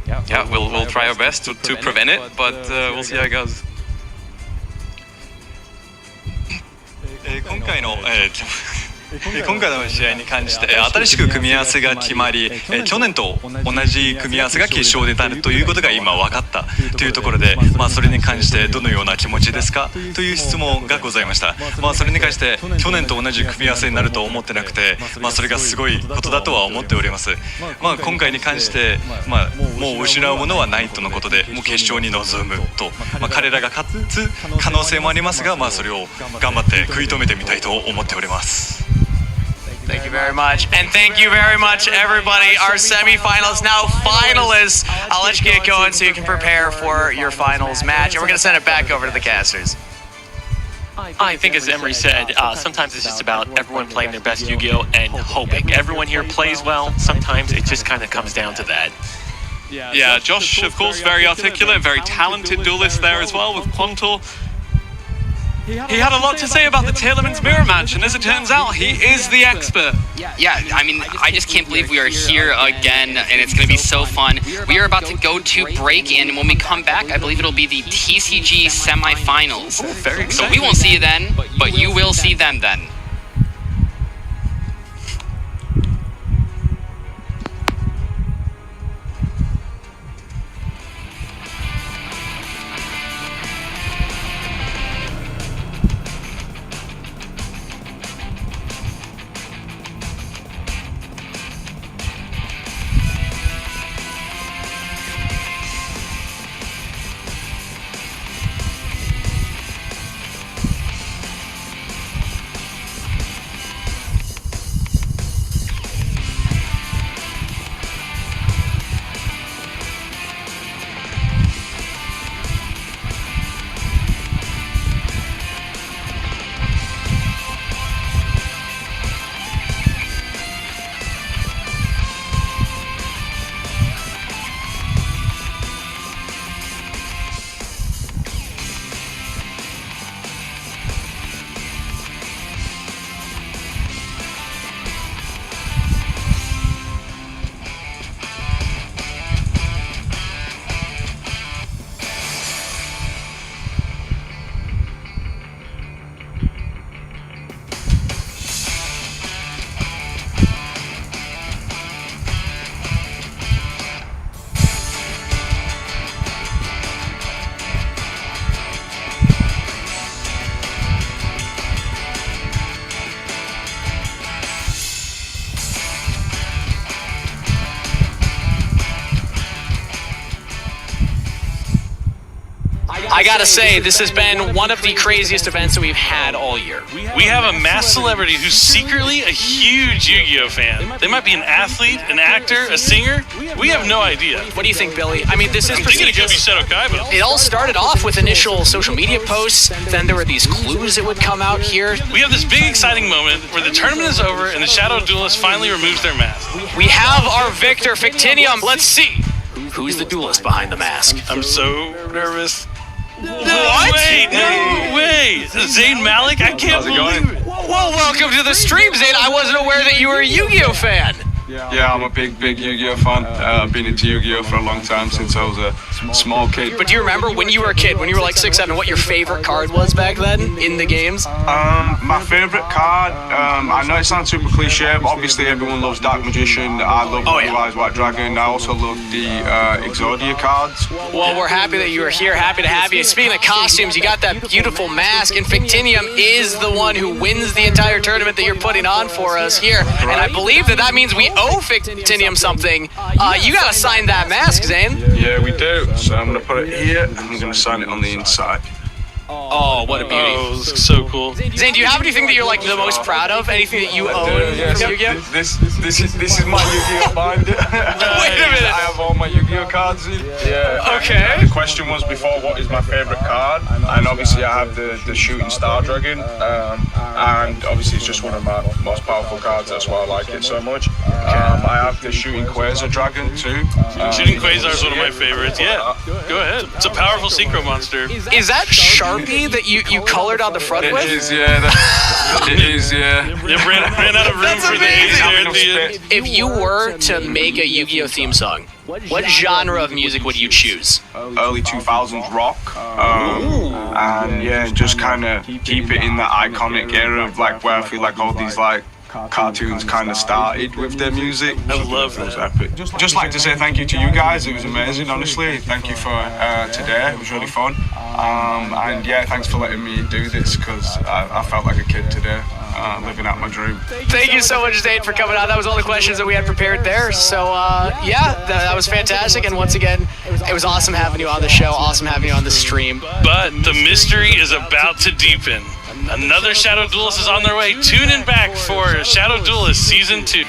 yeah, we'll try our best to prevent it, but we'll see how it goes. 今回の試合に関して新しく組み合わせが決まり、去年と同じ組み合わせが決勝でなるということが今分かったというところで、それに関してどのような気持ちですかという質問がございました。それに関して去年と同じ組み合わせになると思ってなくて、それがすごいことだとは思っております。今回に関して、もう失うものはないとのことで、もう決勝に臨むと、彼らが勝つ可能性もありますが、それを頑張って食い止めてみたいと思っております。Thank you very much. And thank you very much, everybody. Our semifinals, now finalists. I'll let you get going so you can prepare for your finals match. And we're going to send it back over to the casters. I think, as Emery said, sometimes it's just about everyone playing their best Yu-Gi-Oh! And hoping. Everyone here plays well. Sometimes it just kind of comes down to that. Yeah, Josh, of course, very articulate, very talented duelist there as well with Quantal. He had a lot to say about the Taylorman's mirror match, and as it turns out, he is the expert. Yeah, I mean, I just can't believe we are here again, and it's going to be so fun. We are about to go to break, and when we come back, I believe it'll be the TCG semifinals. Very exciting. So we won't see you then, but you will see them then. I gotta say, this has been one of the craziest events that we've had all year. We have a mass celebrity who's secretly a huge Yu-Gi-Oh fan. They might be an athlete, an actor, a singer. We have no idea. What do you think, Billy? I mean, this is I'm thinking it could be Seto Kaiba. It all started off with initial social media posts, then there were these clues that would come out here. We have this big exciting moment where the tournament is over and the Shadow Duelist finally removes their mask. We have our victor, Fictinium. Let's see. Who's the duelist behind the mask? I'm so nervous. What? Wait, no way! Zayn Malik? I can't believe it. Well, welcome to the stream, Zayn. I wasn't aware that you were a Yu-Gi-Oh fan. Yeah, I'm a big Yu-Gi-Oh fan. I've been into Yu-Gi-Oh for a long time, since I was a small kid. But do you remember when you were a kid, when you were like 6, 7, what your favorite card was back then in the games? My favorite card, I know it sounds super cliche, but obviously everyone loves Dark Magician. I love Blue Eyes White Dragon. I also love the Exodia cards. Well, we're happy that you are here. Happy to have you. Speaking of costumes, you got that beautiful mask, and Fictinium is the one who wins the entire tournament that you're putting on for us here. And I believe that means we owe owe Fictinium something. You gotta sign that mask, Zane. Yeah, we do. So I'm gonna put it here, and I'm gonna sign it on the inside. Oh, what a beauty. Oh, so cool. Zane, do you have anything that you're like the most proud of? Anything that you own from Yu-Gi-Oh? This is my Yu-Gi-Oh binder. Wait a minute. I have all my Yu-Gi-Oh cards in. Yeah. Okay. The question was before, what is my favorite card? And obviously I have the Shooting Star Dragon. And obviously it's just one of my most powerful cards. That's why I like it so much. I have the Shooting Quasar Dragon too. Shooting Quasar is one of my favorites. Yeah, go ahead. It's a powerful synchro monster. Is that Sharpie that you colored on the front with? It is, yeah. It is, yeah. You ran out of room for the A's there at the end. If you were to make a Yu-Gi-Oh theme song, what genre of music would you choose? Early 2000s rock. And yeah, just kind of keep it in that iconic era of like where I feel like all these like cartoons kind of started with their music. I love that. It was epic. Just like to say thank you to you guys. It was amazing, honestly. Thank you for today. It was really fun. And yeah, thanks for letting me do this because I felt like a kid today, living out my dream. Thank you so much, Zane, for coming on. That was all the questions that we had prepared there. So yeah, that was fantastic. And once again, it was awesome having you on the show. Awesome having you on the stream. But the mystery is about to deepen. Another Shadow Duelist is on their way. Tune in back for Shadow Duelist Season 2.